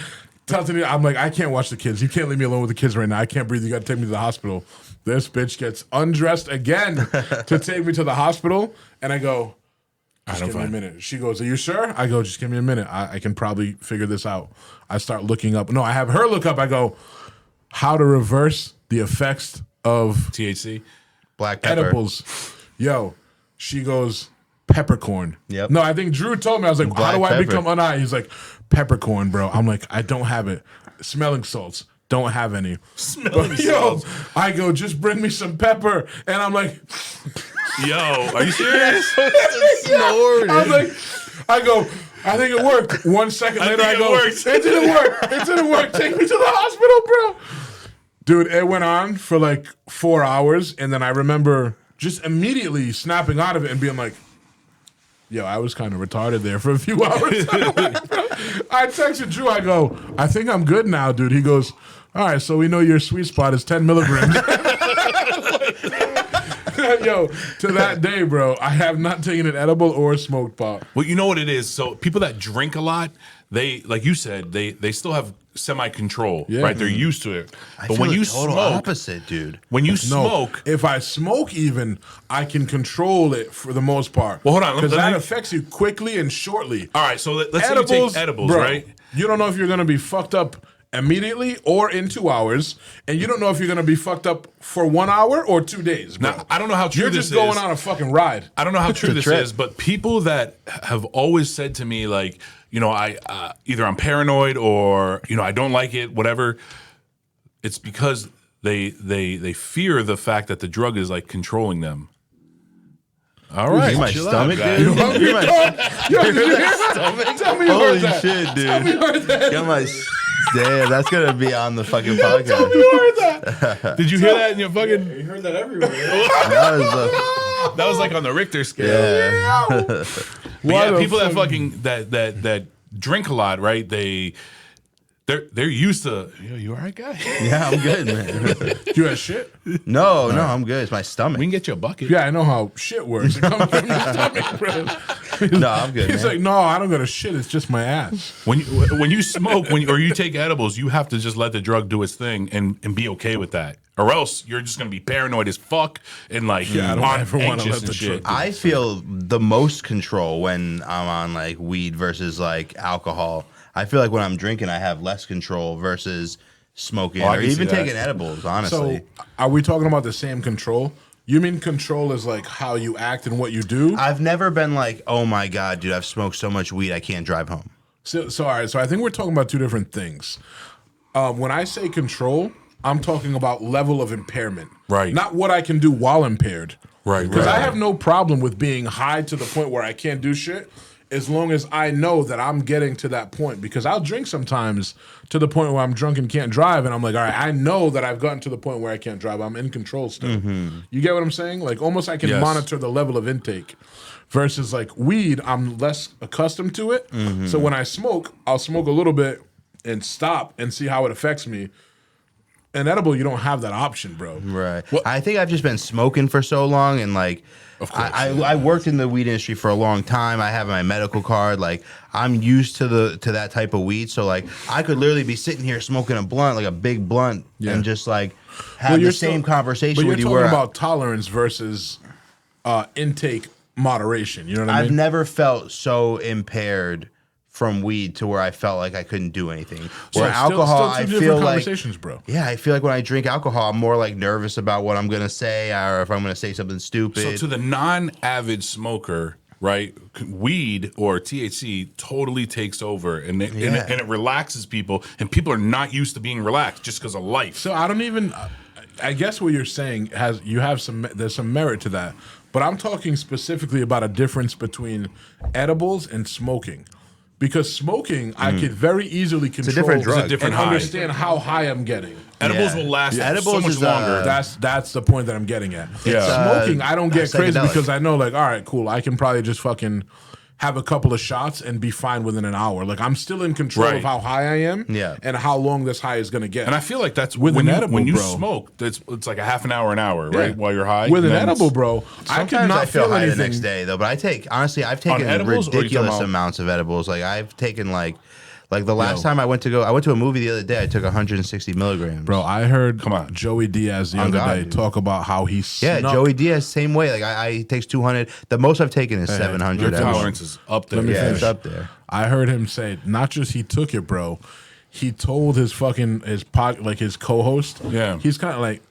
I'm like, I can't watch the kids. You can't leave me alone with the kids right now. I can't breathe. You got to take me to the hospital. This bitch gets undressed again to take me to the hospital, and I go, just give me a minute. She goes, are you sure? I go, just give me a minute. I can probably figure this out. I start looking up. No, I have her look up. I go, how to reverse the effects of THC. Black pepper. edibles. Yo, she goes, peppercorn. Yep. No, I think Drew told me. I was like, how Black do I pepper. become unhigh? He's like, peppercorn, bro. I'm like, I don't have it. Smelling salts. Don't have any. Smelling Yo, salts. I go, just bring me some pepper. And I'm like, Yo, are you serious? I'm like, I go, I think it worked. 1 second later, think I it go, worked. it didn't work. It didn't work. Take me to the hospital, bro. Dude, it went on for like 4 hours. And then I remember just immediately snapping out of it and being like, yo, I was kind of retarded there for a few hours. I texted Drew. I go, I think I'm good now, dude. He goes, all right, so we know your sweet spot is 10 milligrams. Yo, to that day, bro, I have not taken an edible or smoked pot. Well, you know what it is. So people that drink a lot, they, like you said, they still have semi control, Yeah. right? They're used to it. I But feel when the you total smoke, opposite, dude. when you No, smoke, if I smoke, even I can control it for the most part. Well, hold on, let because me- that affects you quickly and shortly. all right. So let's say you take edibles, bro, right? You don't know if you're gonna be fucked up immediately or in 2 hours, and you don't know if you're gonna be fucked up for 1 hour or 2 days. Bro. Now, I don't know how true You're this just going is. on a fucking ride. I don't know how true this trip. is, but people that have always said to me, like, you know, I either I'm paranoid or you know I don't like it, whatever. It's because they fear the fact that the drug is like controlling them. All right, Hear my chill out, stomach, guys. dude. Hear my stomach? Tell me you heard Holy that. shit, dude. Tell me you heard that. Got my damn. That's gonna be on the fucking podcast. Did you hear that in your fucking? You heard that everywhere. That was That was like on the Richter scale. yeah. But Why yeah, the people that fuck- fucking that drink a lot, right? They're used to. You all right, guy? Yeah, I'm good, man. You had shit? No, I'm good. It's my stomach. We can get you a bucket. Yeah, I know how shit works. It comes from your stomach, bro. No, I'm good, He's man. like, no, I don't got to shit. It's just my ass. When you smoke, or you take edibles, you have to just let the drug do its thing and be okay with that, or else you're just gonna be paranoid as fuck and like Yeah, I don't ever wanna anxious let and the shit. drug I feel the most control when I'm on like weed versus like alcohol. I feel like when I'm drinking, I have less control versus smoking Oh, I or can see even that. taking edibles. Honestly, So, are we talking about the same control? You mean control is like how you act and what you do? I've never been like, oh my god, dude, I've smoked so much weed, I can't drive home. So all right. So I think we're talking about two different things. When I say control, I'm talking about level of impairment, Right. Not what I can do while impaired, Right, Because I right. have no problem with being high to the point where I can't do shit, as long as I know that I'm getting to that point. Because I'll drink sometimes to the point where I'm drunk and can't drive, and I'm like, all right, I know that I've gotten to the point where I can't drive. I'm in control still. You get what I'm saying? Like almost I can Yes. monitor the level of intake. Versus like weed, I'm less accustomed to it. So when I smoke, I'll smoke a little bit and stop and see how it affects me. An edible, you don't have that option, bro. Right. I think I've just been smoking for so long, and like, I worked in the weed industry for a long time. I have my medical card. Like, I'm used to that type of weed. So like, I could literally be sitting here smoking a blunt, like a big blunt, Yeah. and just like have the same conversation But with you. you're talking Where about tolerance versus intake moderation. You know what I I've mean? never felt so impaired from weed to where I felt like I couldn't do anything. So Where still alcohol, two I different feel like. conversations, bro. Yeah, I feel like when I drink alcohol, I'm more like nervous about what I'm gonna say or if I'm gonna say something stupid. So to the non-avid smoker, right, weed or THC totally takes over, and it relaxes people, and people are not used to being relaxed just because of life. So I don't even. I guess what you're saying there's some merit to that, but I'm talking specifically about a difference between edibles and smoking. Because smoking, I could very easily control different drug. It's a different and high. understand how high I'm getting. Edibles Yeah. will last Yeah. so Edibles much is, longer. That's the point that I'm getting at. Yeah. Smoking, I don't get crazy psychedelic. because I know, like, all right, cool. I can probably just fucking have a couple of shots and be fine within an hour. Like, I'm still in control Right. of how high I am Yeah. and how long this high is going to get. And I feel like that's With when an you, edible, when you bro. smoke, it's like a half an hour, Yeah. right? While you're high. With an Then edible, it's- bro, I could Sometimes not I feel feel high anything. the next day though, but I've taken edibles, or you ridiculous talking about- amounts of edibles. Like I've taken like the last time I went to a movie the other day. I took 160 milligrams. Bro, I heard Come on. Joey Diaz the On other God, day dude. talk about how he Yeah, snuck. Joey Diaz same way. Like I takes 200. The most I've taken is Your 700. tolerance is up there. Let me Yeah, finish. it's up there. I heard him say not just he took it, bro. He told his his co-host. Yeah. He's kind of like,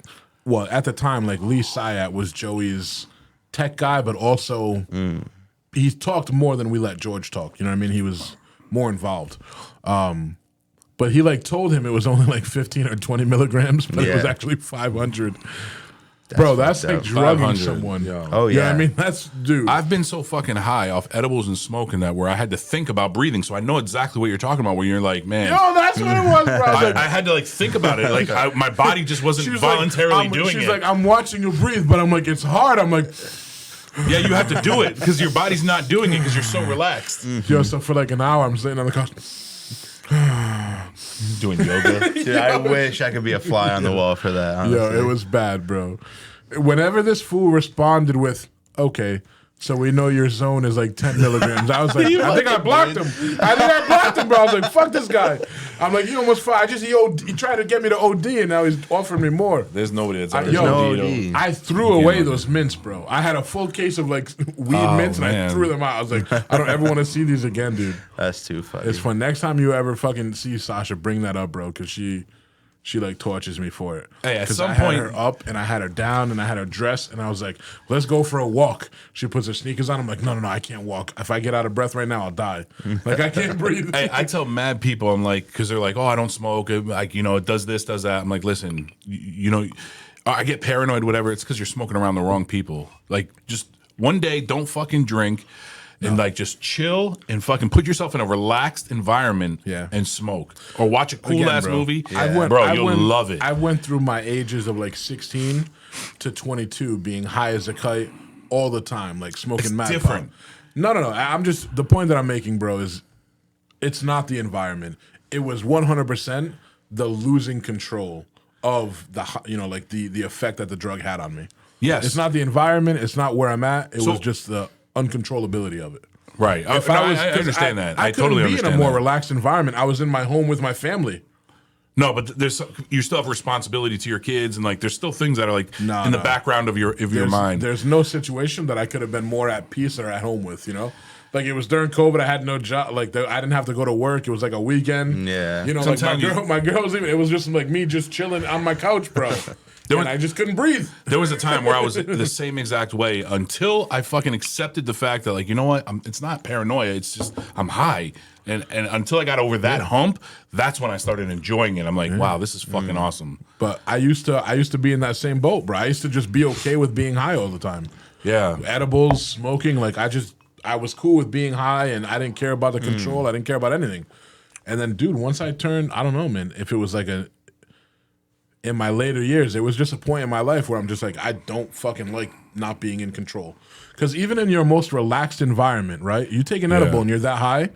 well, at the time, like Lee Syatt was Joey's tech guy, but also he talked more than we let George talk. You know what I mean? He was more involved. But he like told him it was only like 15 or 20 milligrams, but it was Yeah. actually 500. Bro, that's fucked like up. drugging 500. someone. Yo. Oh, You know what yeah. I mean? That's dude. I've been so fucking high off edibles and smoking that where I had to think about breathing, so I know exactly what you're talking about. Where you're like, man, Yo, that's what it was, bro. I was like, I had to like think about it. Like my body just wasn't she was voluntarily like, doing she's it. like, I'm watching you breathe, but I'm like, it's hard. I'm like, Yeah, you have to do it because your body's not doing it because you're so relaxed. yo, so for like an hour, I'm sitting on the couch. Doing yoga. Dude, I wish I could be a fly on the wall for that. Honestly. Yo, it was bad, bro. Whenever this fool responded with, okay, so we know your zone is like 10 milligrams. I was like, I think I blocked him. Bro. I was like, fuck this guy. I'm like, he almost fired. He tried to get me to OD, and now he's offering me more. There's nobody that's ever Yo, no OD'd OD. over. I threw away those mints, bro. I had a full case of like weed mints, and I man. threw them out. I was like, I don't ever want to see these again, dude. That's too funny. It's fun. Next time you ever fucking see Sasha, bring that up, bro, because she like tortures me for it. Hey, at 'Cause some I had point- her up and I had her down and I had her dressed and I was like, let's go for a walk. She puts her sneakers on. I'm like, no, I can't walk. If I get out of breath right now, I'll die. Like I can't breathe. Hey, I tell mad people, I'm like, because they're like, oh, I don't smoke. Like, it does this, does that. I'm like, listen, I get paranoid, whatever. It's because you're smoking around the wrong people. Like, just One day, don't fucking drink. And like just chill and fucking put yourself in a relaxed environment and smoke or watch a cool ass movie. You'll love it. I went through my ages of like 16 to 22 being high as a kite all the time, like smoking It's mad different. pot. No. I'm just the point that I'm making, bro, is it's not the environment. It was 100% the losing control of the effect that the drug had on me. Yes. It's not the environment. It's not where I'm at. It was just the uncontrollability of it. Right. If I I understand that. I couldn't totally be understand in a more that. relaxed environment. I was in my home with my family. No, but you still have responsibility to your kids, and like there's still things that are like in the background of your mind. There's no situation that I could have been more at peace or at home with. Like it was during COVID. I had no job. Like I didn't have to go to work. It was like a weekend. Yeah. Like my girl was even. It was just like me just chilling on my couch, bro. I just couldn't breathe. There was a time where I was the same exact way until I fucking accepted the fact that, like, you know what? it's not paranoia. It's just I'm high. And until I got over that hump, that's when I started enjoying it. I'm like, wow, this is fucking awesome. But I used to be in that same boat, bro. I used to just be okay with being high all the time. Yeah. Edibles, smoking, like I was cool with being high and I didn't care about the control. I didn't care about anything. And then, dude, once I turned, I don't know, man, if it was like in my later years, it was just a point in my life where I'm just like, I don't fucking like not being in control. Because even in your most relaxed environment, right? You take an edible and you're that high,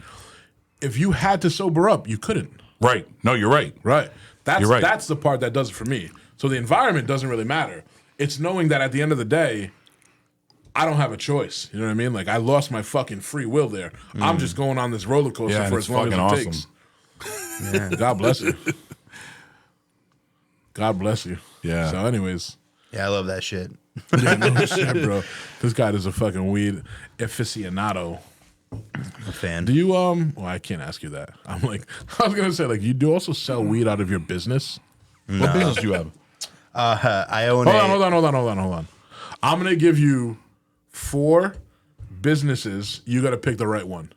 if you had to sober up, you couldn't. Right. No, you're right. Right. You're right. That's the part that does it for me. So the environment doesn't really matter. It's knowing that at the end of the day, I don't have a choice. You know what I mean? Like I lost my fucking free will there. I'm just going on this roller coaster Yeah, for it's as long as it fucking takes. Yeah. God bless you. God bless you. Yeah. So, anyways, Yeah, I love that shit. yeah, no shit, bro. This guy is a fucking weed aficionado. I'm a fan. Do you well, I can't ask you that. I'm like, I was gonna say, like, you do also sell weed out of your business? What business do you have? I own Hold on. I'm gonna give you 4 businesses. You got to pick the right one.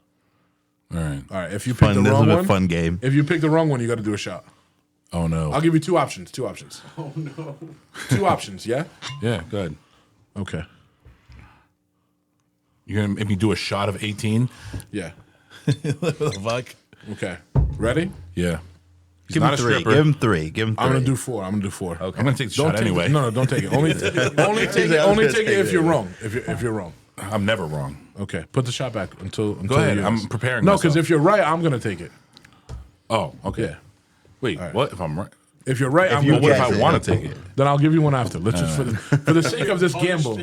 All right. All right. If you pick the This is wrong a one, fun game. if you pick the wrong one, you got to do a shot. Oh no. I'll give you 2 options. Oh no. 2 options. Yeah. Yeah, good. Okay. You're gonna make me do a shot of 18? Yeah. What the fuck? Okay. Ready? Yeah. He's Give not him a 3. stripper. Give him 3. Give him 3. I'm gonna do 4. Okay. I'm gonna take the Don't shot take anyway. It. No, don't take it. Only take it if you're wrong. If you're wrong. I'm never wrong. Okay. Put the shot back until ahead. you I'm ask. preparing No, myself. because if you're right, I'm gonna take it. Oh, okay. Yeah. Wait, what? If I'm right? If you're right, I'm you gonna. What if guess I it. want to take it? Then I'll give you one after. Let's just for the sake of this gamble.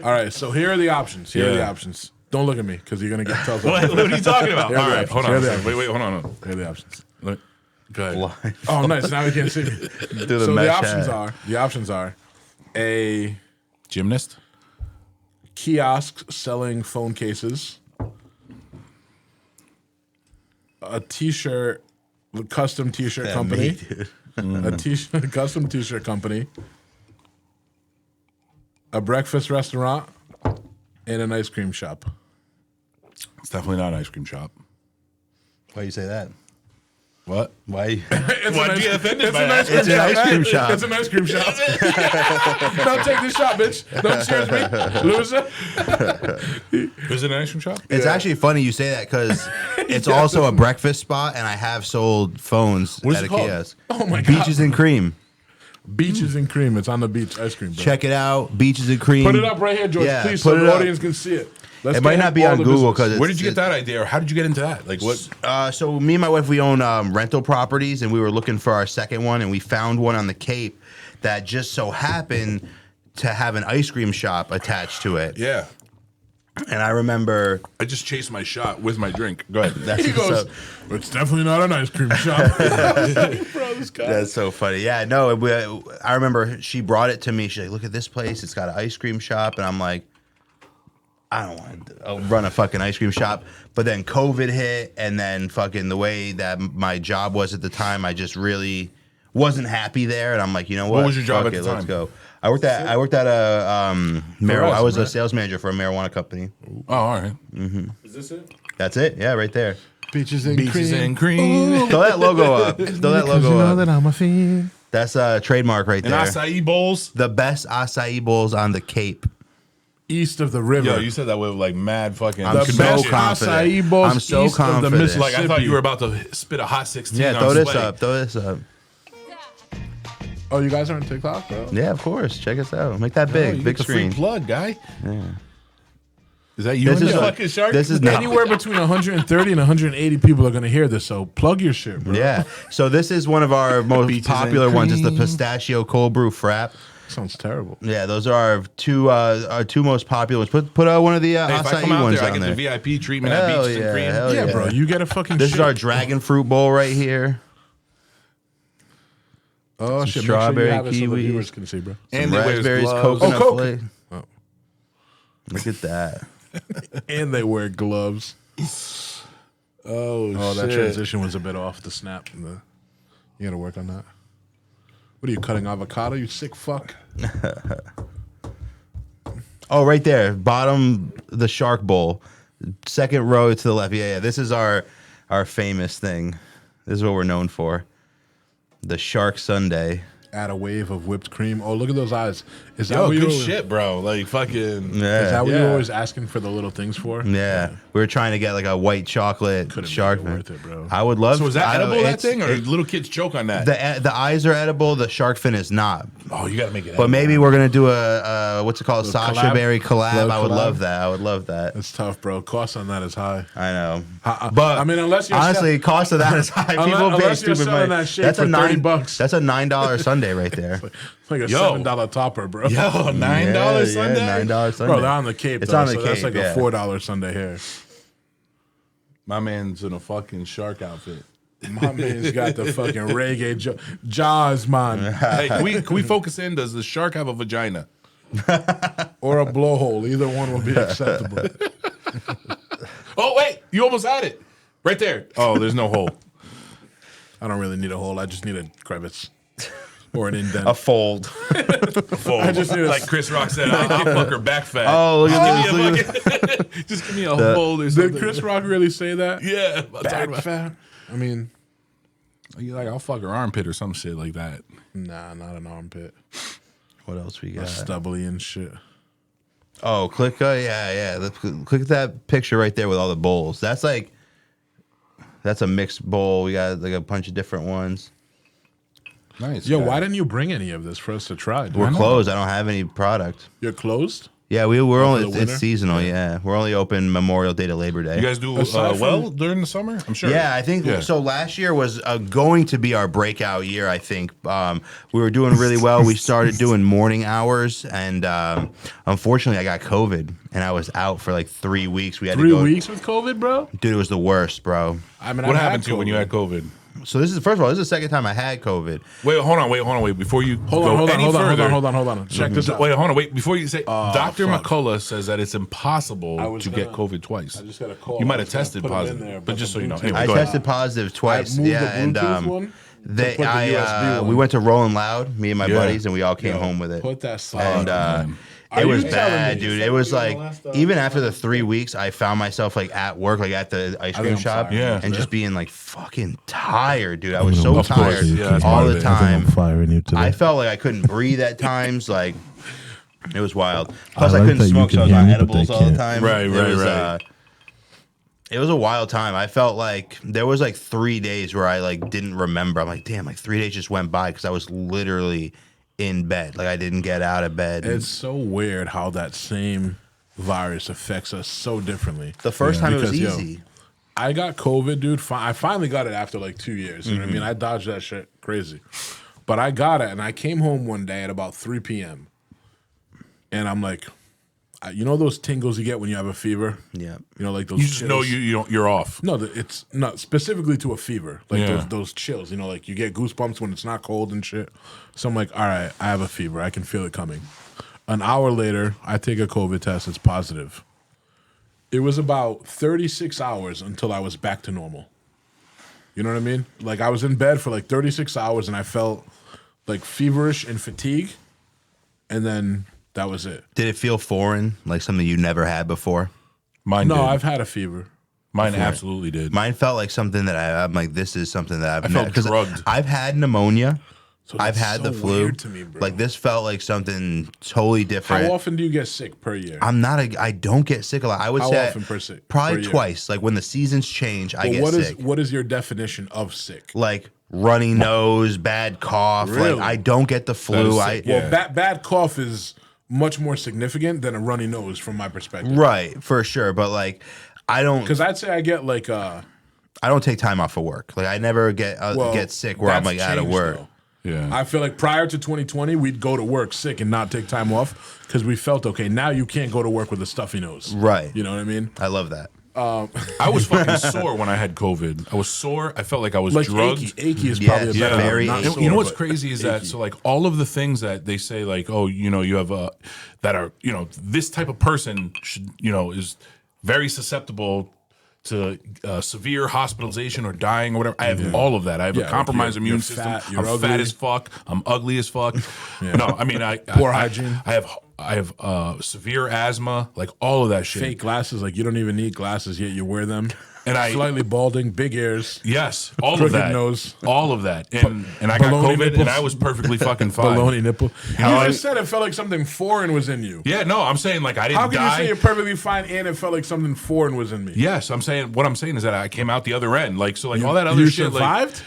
All right. So here are the options. Here are the Yeah. options. Don't look at me because you're gonna get told. What are you talking about? Here are All the right, options. hold on. Here are a the second. Wait, hold on. Here are the options. Go ahead. Blind. Oh, nice. Now we can't see me. Do the So mesh the options are a Gymnast? kiosk selling phone cases, a t-shirt, custom t-shirt Yeah, company, me, dude. a t-shirt, custom t-shirt company, a breakfast restaurant, and an ice cream shop. It's definitely not an ice cream shop. Why you say that? What? Why? It's Why'd an you get offended it's by an that? ice cream It's an ice cream shop. It's an ice cream shop. Don't take this shot, bitch. Don't cheers me, loser. Is it an ice cream shop? It's actually funny you say that because it's also a breakfast spot, and I have sold phones What's at it a called? kiosk. Oh my God. Beaches and Cream. Beaches and cream. It's on the beach. Ice cream, bro. Check it out. Beaches and Cream. Put it up right here, George, Yeah, please, put so it the up. audience can see it. Let's It might get not be all on the Google business. because Where did you get that idea, or how did you get into that? Like what? So me and my wife, we own rental properties, and we were looking for our second one, and we found one on the Cape that just so happened to have an ice cream shop attached to it. Yeah. And I remember I just chased my shot with my drink. Go ahead. that's He goes, so, it's definitely not an ice cream shop. Bro, this guy. that's so funny. Yeah, no, I remember she brought it to me. She's like, "Look at this place. It's got an ice cream shop," and I'm like, I don't want to run a fucking ice cream shop. But then COVID hit, and then fucking the way that my job was at the time, I just really wasn't happy there. And I'm like, you know what? was your job Fuck at it, the let's time? go. I worked at a marijuana. I was a right? sales manager for a marijuana company. Oh, all right. Is this it? That's it. Yeah, right there. Beaches and Beaches and cream. Throw that logo up. Throw that logo up. I'm a fiend. That's a trademark right And there. acai bowls. The best acai bowls on the Cape. east of the river. Yo, you said that with like mad fucking. I'm the so best confident. acai bowls I'm so east of the confident. Mississippi. like I thought you were about to spit a hot 16. Yeah, on throw this Sway. up. Throw this up. Oh, you guys are on TikTok, bro? Yeah, of course. Check us out. Make that Oh, big, you big get the free screen. plug, guy. Yeah. Is that you This in is the a- fucking shark? This is not. Anywhere between 130 and 180 people are going to hear this, so plug your shit, bro. Yeah. So this is one of our most Peaches popular and ones. Is the cream. pistachio cold brew frap. Sounds terrible. Yeah, those are our two most popular ones. Put one of the Hey, if I acai come out ones there, I on get there. the VIP treatment Hell at Beaches yeah, and Cream. hell Yeah, yeah. bro, you get a fucking This shit. is our dragon fruit bowl right here. Oh, shit. strawberry, Make sure you have it so the kiwis. viewers can see, bro. And they wear Raspberries, gloves. coconut Oh, Coke. flake. Oh. Look at that. And they wear gloves. Oh, Oh, that shit. transition was a bit off the snap. You got to work on that. What are you, cutting avocado, you sick fuck? Oh, right there, bottom the shark bowl, second row to the left. Yeah, yeah. This is our famous thing. This is what we're known for. The shark sundae. Add a wave of whipped cream. Oh, look at those eyes. Is that Yo, what you good were, shit, bro. Like fucking. Yeah. Is that what you're Yeah. always asking for the little things for? Yeah, we were trying to get like a white chocolate Couldn't shark. make it worth it, bro. I would love. So is that I don't- edible, that it's- thing? Or it- little kids choke on that? the eyes are edible. The shark fin is not. Oh, you got to make it But edible. maybe we're gonna do a what's it called, Little Sasha collab? Berry collab. Little I would collab? love that. I would love that. It's tough, bro. Cost on that is high. I know. But I mean, unless you're Honestly, cost of that is high. People pay unless you're stupid selling money. that shit That's for a $30. That's a $9 sundae right there. like a Yo. $7 topper, bro. Yo, $9 Sunday? $9 sundae. Bro, they're on the Cape. It's though, on the so that's Cape, like yeah. a $4 Sunday here. My man's in a fucking shark outfit. My man's got the fucking reggae Jaws, man, Hey, can we focus in? Does the shark have a vagina? or a blowhole. Either one will be acceptable. Oh, wait. You almost had it. Right there. Oh, there's no hole. I don't really need a hole. I just need a crevice or an indent. A fold. Fold. I just need a- like Chris Rock said, I'll fuck her back fat. Oh, look at Just this. give me Look a at fucking- just give me a fold or something. Did Chris Rock really say that? Yeah. I'm talking Back about- fat. I mean, You like, I'll fuck her armpit or some shit like that. nah, not an armpit. What else we got? Stubbly and shit. Oh, click. Click that picture right there with all the bowls. That's a mixed bowl. We got like a bunch of different ones. Nice. Yo, guy. why didn't you bring any of this for us to try? dude? We're closed. I don't have any product. You're closed? Yeah, we're for only the it's winter? seasonal. Yeah, we're only open Memorial Day to Labor Day. You guys do Aside from- well during the summer? I'm sure. Yeah, I think Yeah. so. Last year was going to be our breakout year. I think we were doing really well. We started doing morning hours, and unfortunately, I got COVID, and I was out for like 3 weeks. We had 3 to go. weeks with COVID, bro? Dude, it was the worst, bro. I mean, What I've happened had to you when you had COVID? So this is first of all, this is the second time I had COVID. Wait, hold on. Before you Hold go on, hold on, any hold on, further, hold on, hold on. Check this out. Wait, hold on. Wait, before you say, Dr. fuck. McCullough says that it's impossible I was to get gonna- COVID twice. I just got a call. You I might have was gonna tested put it in positive, there, but just so you know. the Anyway, I go ahead. tested positive twice. moved the Yeah, and Bluetooth one they, to put the USB we one. went to Rolling Loud, me and my Yeah. buddies, and we all came home with it. Put that slide. And on. it Are was you telling bad, me? dude. You It was said like you were the last, even after the 3 weeks, I found myself like at work, like at the ice cream I'm shop, fired. Yeah. and just being like fucking tired, dude. I was so Of course, tired yeah, that's all part of the it. time. firing you today. I felt like I couldn't breathe at times. Like it was wild. Plus, I, like couldn't that you smoke, can so I was hear on me, but edibles they all the can't. time. Right, It right, was, right. It was a wild time. I felt like there was like 3 days where I like didn't remember. I'm like, damn, like 3 days just went by because I was literally in bed. Like I didn't get out of bed. It's so weird how that same virus affects us so differently. The first time it was Because, yo, easy. I got COVID, dude. I finally got it after like 2 years. You know what I mean? I dodged that shit crazy. But I got it, and I came home one day at about 3 p.m. And I'm like, you know those tingles you get when you have a fever? Yeah. You know, like those You just know chills? you're off. No, it's not specifically to a fever. Like Yeah. those chills, you know, like you get goosebumps when it's not cold and shit. So I'm like, all right, I have a fever. I can feel it coming. An hour later, I take a COVID test. It's positive. It was about 36 hours until I was back to normal. You know what I mean? Like I was in bed for like 36 hours and I felt like feverish and fatigue. And then that was it. Did it feel foreign, like something you never had before? Mine No, did. I've had a fever. Mine absolutely did. Mine felt like something that I'm like, this is something that I've I felt never. drugged. I've had pneumonia, So I've that's had so the flu. weird to me, bro. Like this felt like something totally different. How often do you get sick per year? I don't get sick a lot. I would How say often per year? probably twice. Like when the seasons change, I get what sick. what is your definition of sick? Like runny nose, bad cough. Really? Like I don't get the flu. That is sick, Well, bad cough is much more significant than a runny nose from my perspective. Right, for sure. But like I don't Because I'd say I get like I don't take time off for work. Like I never get sick where I'm that's like out of changed, work. though. Yeah. I feel like prior to 2020, we'd go to work sick and not take time off because we felt okay. Now you can't go to work with a stuffy nose. Right. You know what I mean? I love that. I was fucking sore when I had COVID. I was sore. I felt like I was Like drugged. achy is Yes, probably a better very not achy. And sore, you know what's but crazy is that achy. so like all of the things that they say like oh you have that are this type of person should is very susceptible to severe hospitalization or dying or whatever. I have all of that. I have Yeah, a compromised you're immune fat, system. you're I'm fat ugly. as fuck. I'm ugly as fuck. No, I mean Poor hygiene. I have severe asthma. Like all of that shit. fake glasses, like you don't even need glasses yet you wear them. And I- slightly balding, big ears. Yes, all of Crooked that. nose. All of that. And I got Baloney COVID nipples. and I was perfectly fucking fine. Baloney nipple. You How I- just said it felt like something foreign was in you. Yeah, no, I'm saying like I didn't How can you die. say you're perfectly fine and it felt like something foreign was in me? Yes, what I'm saying is that I came out the other end. Like so, like all that other You shit. Like, survived?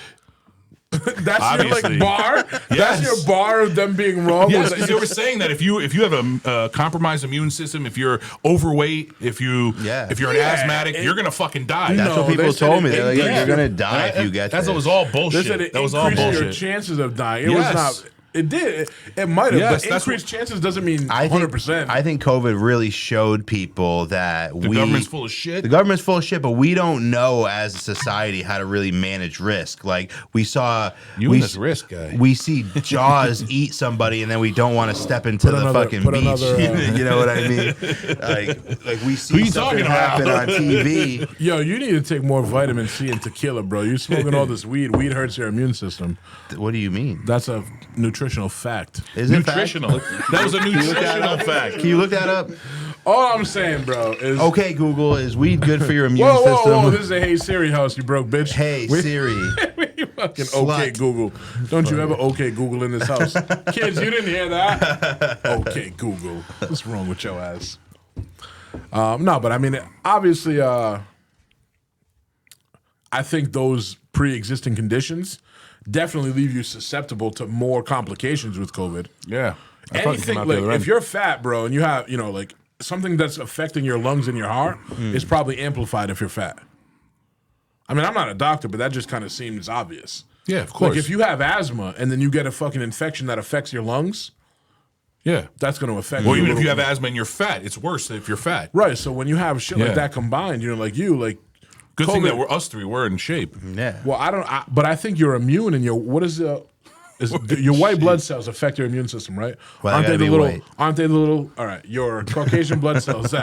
That's Obviously. your like bar? That's Yes. your bar of them being wrong? yes, Was because that- they were saying that if you have a compromised immune system, if you're overweight, if you're an Yeah, asthmatic, you're gonna fucking die. That's No, what people they said told me. it- They're like, yeah. you're gonna die if you get That this. was all They bullshit. said it That was all increased your bullshit. chances of dying. It Yes. was not. It did. It might have. Yes, but that's increased chances doesn't mean I 100%. think COVID really showed people that The government's full of shit. The government's full of shit, but we don't know as a society how to really manage risk. Like we saw, You we and this risk guy. We see Jaws eat somebody, and then we don't want to step into the fucking put beach. another, You know what I mean? Like we see you something talking about? happen on TV. Yo, you need to take more vitamin C and tequila, bro. You're smoking all this weed. Weed hurts your immune system. What do you mean? That's a nutritional fact. Is it fact? Nutritional. That was a nutritional fact. Can you look that up? All I'm saying, bro, is Okay, Google, is weed good for your immune whoa, system? whoa, whoa! This is a Hey Siri house, you broke bitch. Hey We- Siri. you fucking Slut. okay Google. Don't you ever okay Google in this house. Kids, you didn't hear that? Okay Google. What's wrong with your ass? No, but I mean, obviously, I think those pre-existing conditions definitely leave you susceptible to more complications with COVID. Yeah. I thought you Anything came out the like other if end. you're fat, bro, and you have like something that's affecting your lungs and your heart is probably amplified if you're fat. I mean, I'm not a doctor, but that just kind of seems obvious. Yeah, of course. Like if you have asthma and then you get a fucking infection that affects your lungs, yeah. that's going to affect. Well, you a even if you little have asthma and you're fat, it's worse if you're fat. right. So when you have shit Yeah. like that combined, like Good thing COVID- that us three were in shape. Yeah. Well, but I think you're immune, and your white blood cells affect your immune system, right? Well, they gotta be white. Aren't they the little? All right, your Caucasian blood cells.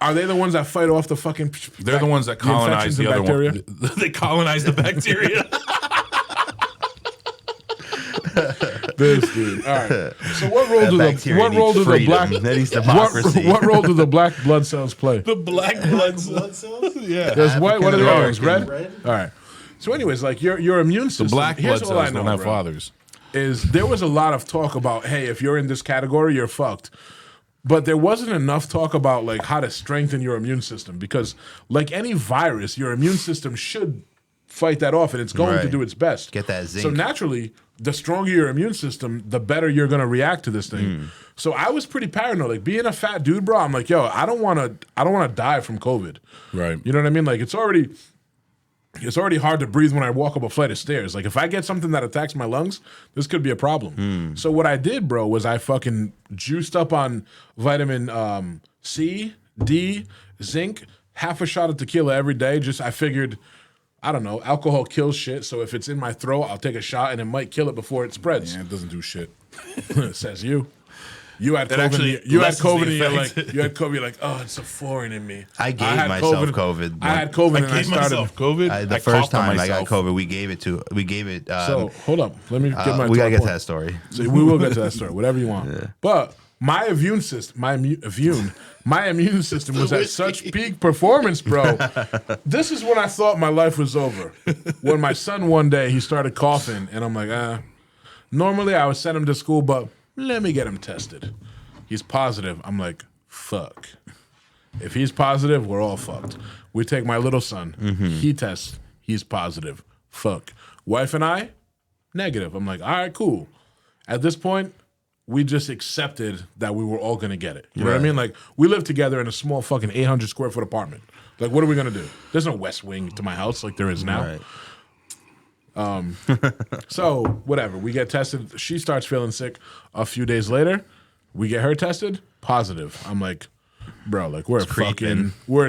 Are they the ones that fight off the fucking? They're the ones that colonize infections the and other bacteria? one. They colonize the bacteria. This dude. All right. So what role do bacteria what role needs do the freedom. black That needs democracy. what role do the black blood cells play? the black blood Blood cells? Yeah. There's white. What are the other ones? Red. Red. All right. So, anyways, like your immune system. The black here's blood all I cells know, don't have bro, fathers. is there was a lot of talk about, hey, if you're in this category, you're fucked. But there wasn't enough talk about like how to strengthen your immune system because, like any virus, your immune system should fight that off, and it's going to Right. do its best. Get that zinc. So naturally, the stronger your immune system, the better you're going to react to this thing. So I was pretty paranoid. Like being a fat dude, bro, I'm like, yo, I don't want to die from COVID. Right. You know what I mean? Like it's already hard to breathe when I walk up a flight of stairs. Like if I get something that attacks my lungs, this could be a problem. So what I did, bro, was I fucking juiced up on vitamin C, D, zinc, half a shot of tequila every day. I figured, I don't know, alcohol kills shit. So if it's in my throat, I'll take a shot and it might kill it before it spreads. Yeah, it doesn't do shit. Says you. You had It COVID. actually You had lessens the COVID, and you're effect. like, you're like, oh, it's a foreign in me. I gave had myself COVID. I had COVID, I and I gave started. myself COVID. The I first coughed on time I got myself. COVID, we gave it. So hold up, let me get my. we gotta get to point. that story. So we will get to that story, whatever you want. But my immune system, my immune system was at such peak performance, bro. This is when I thought my life was over. When my son one day he started coughing, and I'm like, Normally, I would send him to school, but let me get him tested. He's positive. I'm like, fuck. If he's positive, we're all fucked. We take my little son. He tests. He's positive. Fuck. Wife and I, negative. I'm like, all right, cool. At this point, we just accepted that we were all going to get it. You know what I mean? Like, we live together in a small fucking 800 square foot apartment. Like, what are we going to do? There's no west wing to my house like there is now. Right. So, whatever. We get tested. She starts feeling sick. A few days later, we get her tested. Positive. I'm like, bro, like, we're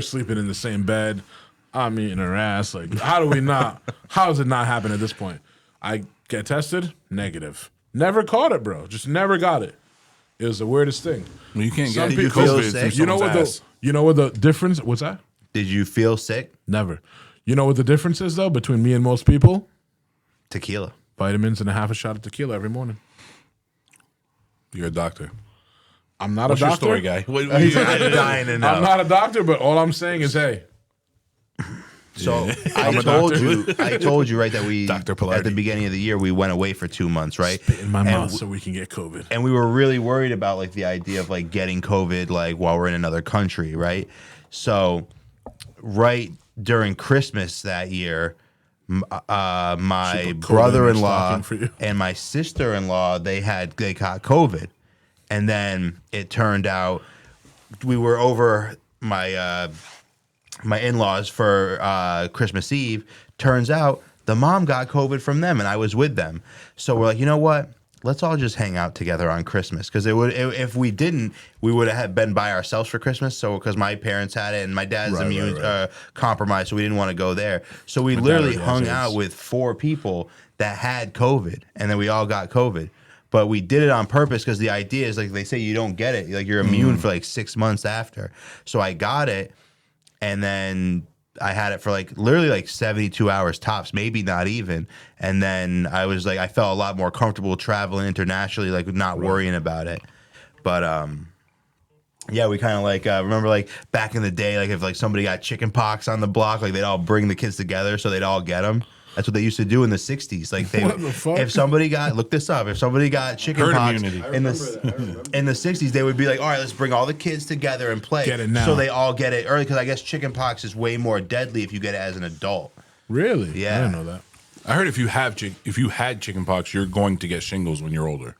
sleeping in the same bed. I'm eating her ass. Like, how does it not happen at this point? I get tested. Negative. Never caught it, bro. Just never got it. It was the weirdest thing. Well, you can't Did get you COVID feel through sick? You know what the difference? What's that? Did you feel sick? Never. You know what the difference is though between me and most people? Tequila. Vitamins and a half a shot of tequila every morning. You're a doctor. I'm not What's a your doctor. story, guy? I'm dying to know. I'm not a doctor, but all I'm saying is, hey, So I'm a I told you right that we Dr. at Pilardi. the beginning of the year we went away for 2 months, right? spit in my And mouth so we can get COVID. and we were really worried about like the idea of like getting COVID like while we're in another country, right? So right during Christmas that year, my She put COVID in her brother-in-law stocking for you. and my sister-in-law they caught COVID, and then it turned out we were over my in-laws for Christmas Eve. Turns out the mom got COVID from them, and I was with them. So we're like, you know what? Let's all just hang out together on Christmas, because if we didn't, we would have been by ourselves for Christmas. So because my parents had it and my dad's immune compromised, so we didn't want to go there. So we literally hung out with 4 people that had COVID, and then we all got COVID. But we did it on purpose because the idea is like they say you don't get it, like you're immune for like 6 months after. So I got it. And then I had it for like literally like 72 hours tops, maybe not even. And then I was like, I felt a lot more comfortable traveling internationally, like not worrying about it. But yeah, we kind of like remember like back in the day, like if like somebody got chicken pox on the block, like they'd all bring the kids together so they'd all get them. That's what they used to do in the 60s. Like they, What the fuck? if somebody got, look this up, if somebody got chicken Herd pox immunity. in the 60s, they would be like, all right, let's bring all the kids together and play. Get it now. So they all get it early, because I guess chicken pox is way more deadly if you get it as an adult. Really? Yeah. I didn't know that. I heard if you had chickenpox, you're going to get shingles when you're older.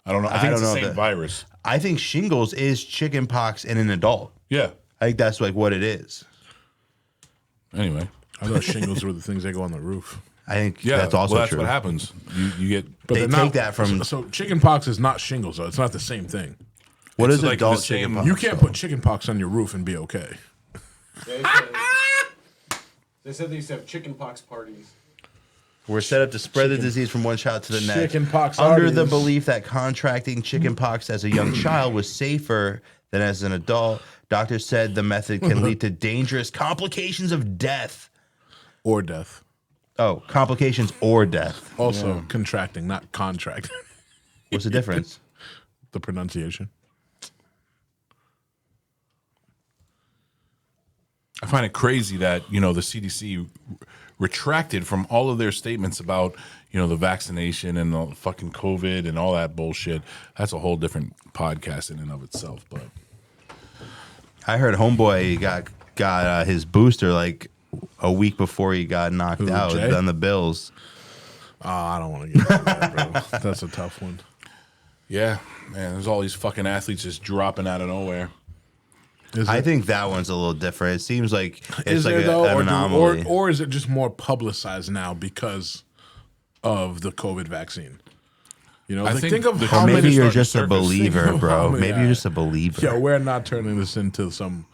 I don't know. I think it's the same virus. I think shingles is chicken pox in an adult. Yeah. I think that's like what it is. Anyway. I thought shingles were the things that go on the roof. I think Yeah. that's also that's true. what happens. You get. But They they're take not, that from- So chicken pox is not shingles, though. It's not the same thing. What It's is like adult the same- chicken pox? You can't put chicken pox on your roof and be okay. They said they used to have chicken pox parties. We're set up to spread the disease from one child to the next. Chicken pox under the parties. belief that contracting chicken pox as a young child was safer than as an adult. Doctors said the method can lead to dangerous complications of death. Or death. Oh, complications or death. Also contracting, not contracting. What's the difference? The pronunciation. I find it crazy that the CDC retracted from all of their statements about the vaccination and the fucking COVID and all that bullshit. That's a whole different podcast in and of itself. But I heard Homeboy got his booster like a week before he got knocked out Jay? on the Bills. Oh, I don't want to get into that, bro. That's a tough one. yeah, man, there's all these fucking athletes just dropping out of nowhere. I think that one's a little different. It seems like it's Is like there though, an anomaly. or is it just more publicized now because of the COVID vaccine? I think think of the how Maybe many. you're starting just to a surface. believer, Think of bro. how many- Maybe you're just a believer. Yo, we're not turning this into some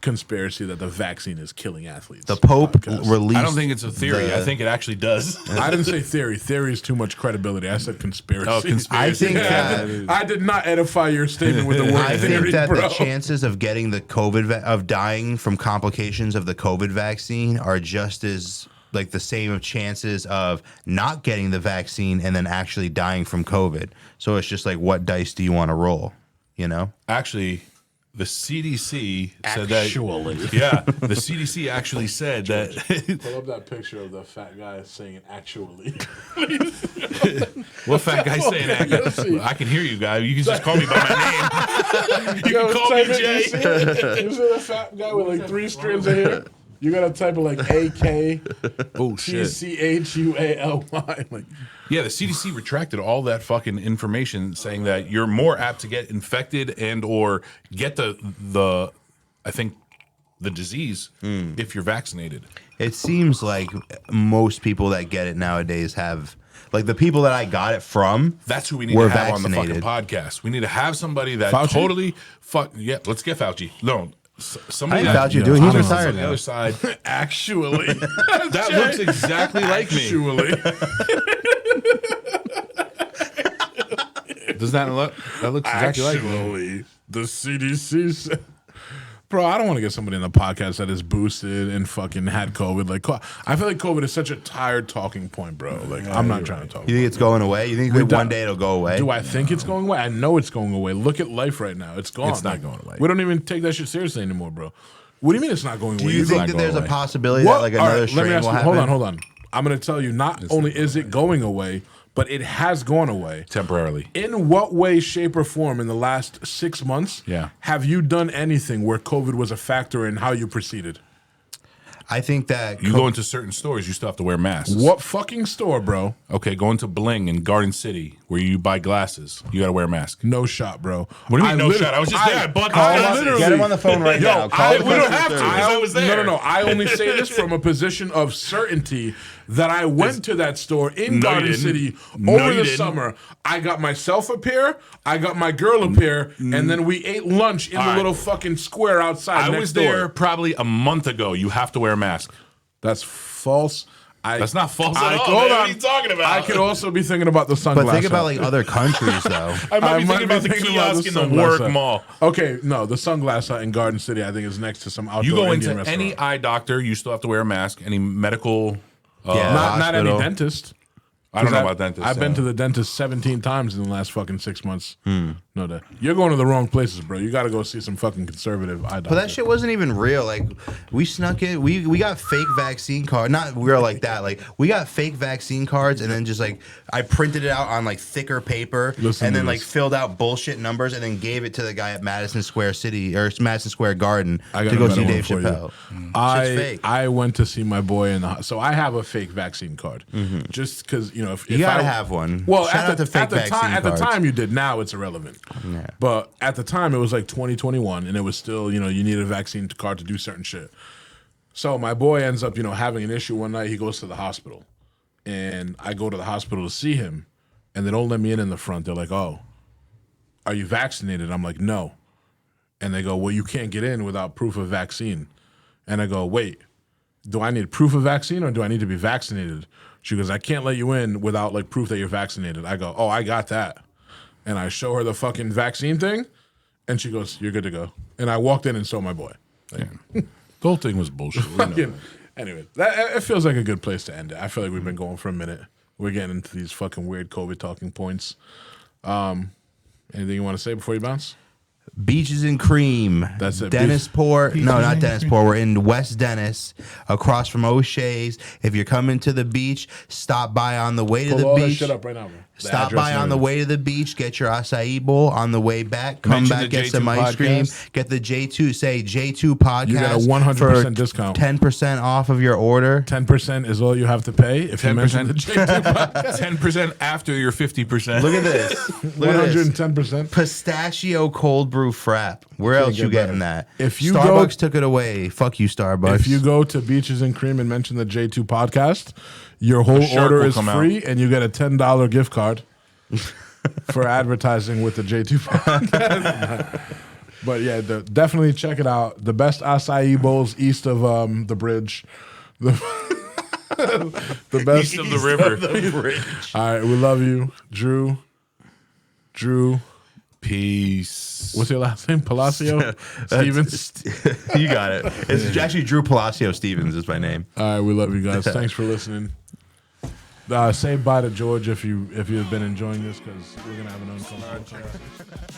conspiracy that the vaccine is killing athletes. The Pope podcast. released. I don't think it's a theory. I think it actually does. I didn't say theory. Theory is too much credibility. I said conspiracy. Oh, conspiracy. I think I did not edify your statement with the word I theory, think that bro. the chances of getting the COVID of dying from complications of the COVID vaccine are just as like the same of chances of not getting the vaccine and then actually dying from COVID. So it's just like, what dice do you want to roll? You know? Actually, the CDC said Actually. that. Yeah, the CDC actually said that. Pull up that picture of the fat guy saying it actually. What fat guy saying that? I can hear you, guy. You can just call me by my name. You can call me Jay. You see that fat guy with like 3 strands of hair? You gotta type it like AKTCHUALY. Like, yeah, the CDC retracted all that fucking information, saying that you're more apt to get infected and or get the I think the disease if you're vaccinated. It seems like most people that get it nowadays have, like the people that I got it from. That's who we need to have on the fucking podcast. We need to have somebody that Fauci? totally yeah. Let's get Fauci. No. Somebody I Fauci, dude. He's retired on the now. other side. actually, That looks exactly like me. Does that look? That looks exactly like me. Actually, the CDC said, bro, I don't want to get somebody in the podcast that is boosted and fucking had COVID. Like, I feel like COVID is such a tired talking point, bro. Like, I'm not trying to talk. You think it's going away? You think one day it'll go away? Do I think it's going away? I know it's going away. Look at life right now. It's gone. It's not going away. We don't even take that shit seriously anymore, bro. What do you mean it's not going away? Do you It's think not that going there's a away. possibility What? that like All another right, strain let me ask will you, happen? hold on. I'm going to tell you, not only is it going away, but it has gone away. Temporarily. In what way, shape, or form in the last 6 months have you done anything where COVID was a factor in how you proceeded? I think that You go into certain stores, you still have to wear masks. What fucking store, bro? Okay, go into Bling in Garden City where you buy glasses. You got to wear a mask. No shot, bro. What do you mean no shot? I was just there. I bought the glasses. get him on the phone right now. Call we the don't customer have to. service. I was there. No. I only say this from a position of certainty that I went to that store in No, you Garden didn't. City No, over you the didn't. summer. I got myself a pair. I got my girl a pair, and then we ate lunch in the right. little fucking square outside I next was there door. probably a month ago. You have to wear a mask. That's false. That's not false at all. Hold man. on. What are you talking about? I could also be thinking about the sunglass. But think about hut. like other countries though. I might be thinking about the kiosk in the sunglass work hut. mall. Okay, no, the sunglass hut in Garden City, I think, is next to some outdoor You go Indian into restaurant. any eye doctor, you still have to wear a mask. Any medical, Yeah. not any hospital. dentist. I don't know I- about dentists. I've been to the dentist 17 times in the last fucking 6 months. No, that you're going to the wrong places, bro. You got to go see some fucking conservative eye doctor. But that shit wasn't even real. Like we snuck it. We got fake vaccine cards. Not real like that. Like we got fake vaccine cards and then just like I printed it out on like thicker paper Listen and to then like this. filled out bullshit numbers and then gave it to the guy at Madison Square City or Madison Square Garden I got to a go better see one Dave for you. Chappelle. Shit's fake. I went to see my boy in the so I have a fake vaccine card just because if You gotta have one. Well, Shout out to fake at the vaccine time, cards. you did. Now it's irrelevant. Yeah. But at the time, it was like 2021, and it was still, you needed a vaccine card to do certain shit. So my boy ends up, having an issue one night. He goes to the hospital, and I go to the hospital to see him, and they don't let me in the front. They're like, "Oh, are you vaccinated?" I'm like, "No," and they go, "Well, you can't get in without proof of vaccine," and I go, "Wait, do I need proof of vaccine or do I need to be vaccinated?" She goes, "I can't let you in without like proof that you're vaccinated." I go, "Oh, I got that." And I show her the fucking vaccine thing, and she goes, "You're good to go." And I walked in and saw my boy. The whole thing was bullshit. We know Fucking- Anyway, it feels like a good place to end it. I feel like we've been going for a minute. We're getting into these fucking weird COVID talking points. Anything you want to say before you bounce? Beaches and Cream. That's it. Dennisport. No, not Dennisport. We're in West Dennis, across from O'Shea's. If you're coming to the beach, stop by on the way to Pull the all that beach. shit up right now, bro. The Stop address by and on the everything. way to the beach. Get your acai bowl on the way back. Come Mention back, the get J2 some ice cream. podcast. Get the J2. Say J2 podcast. You get a 100% for discount. 10% off of your order. 10% is all you have to pay if you mention the J2 podcast. 10% after your 50%. Look at this. Look at this. 110%. Pistachio cold brew frap. Where else get you getting better. that? If you Starbucks go- took it away. Fuck you, Starbucks. If you go to Beaches and Cream and mention the J2 podcast, your whole shark order will is come out. free and you get a $10 gift card for advertising with the J2 podcast. But yeah, definitely check it out. The best acai bowls east of the bridge. The best East of the river. All right, we love you. Drew. Peace. What's your last name? Palacio? Stevens? you got it. It's actually Drew Palacio Stevens is my name. All right, we love you guys. Thanks for listening. Say bye to George if you've been enjoying this because we're gonna have an uncomfortable chat.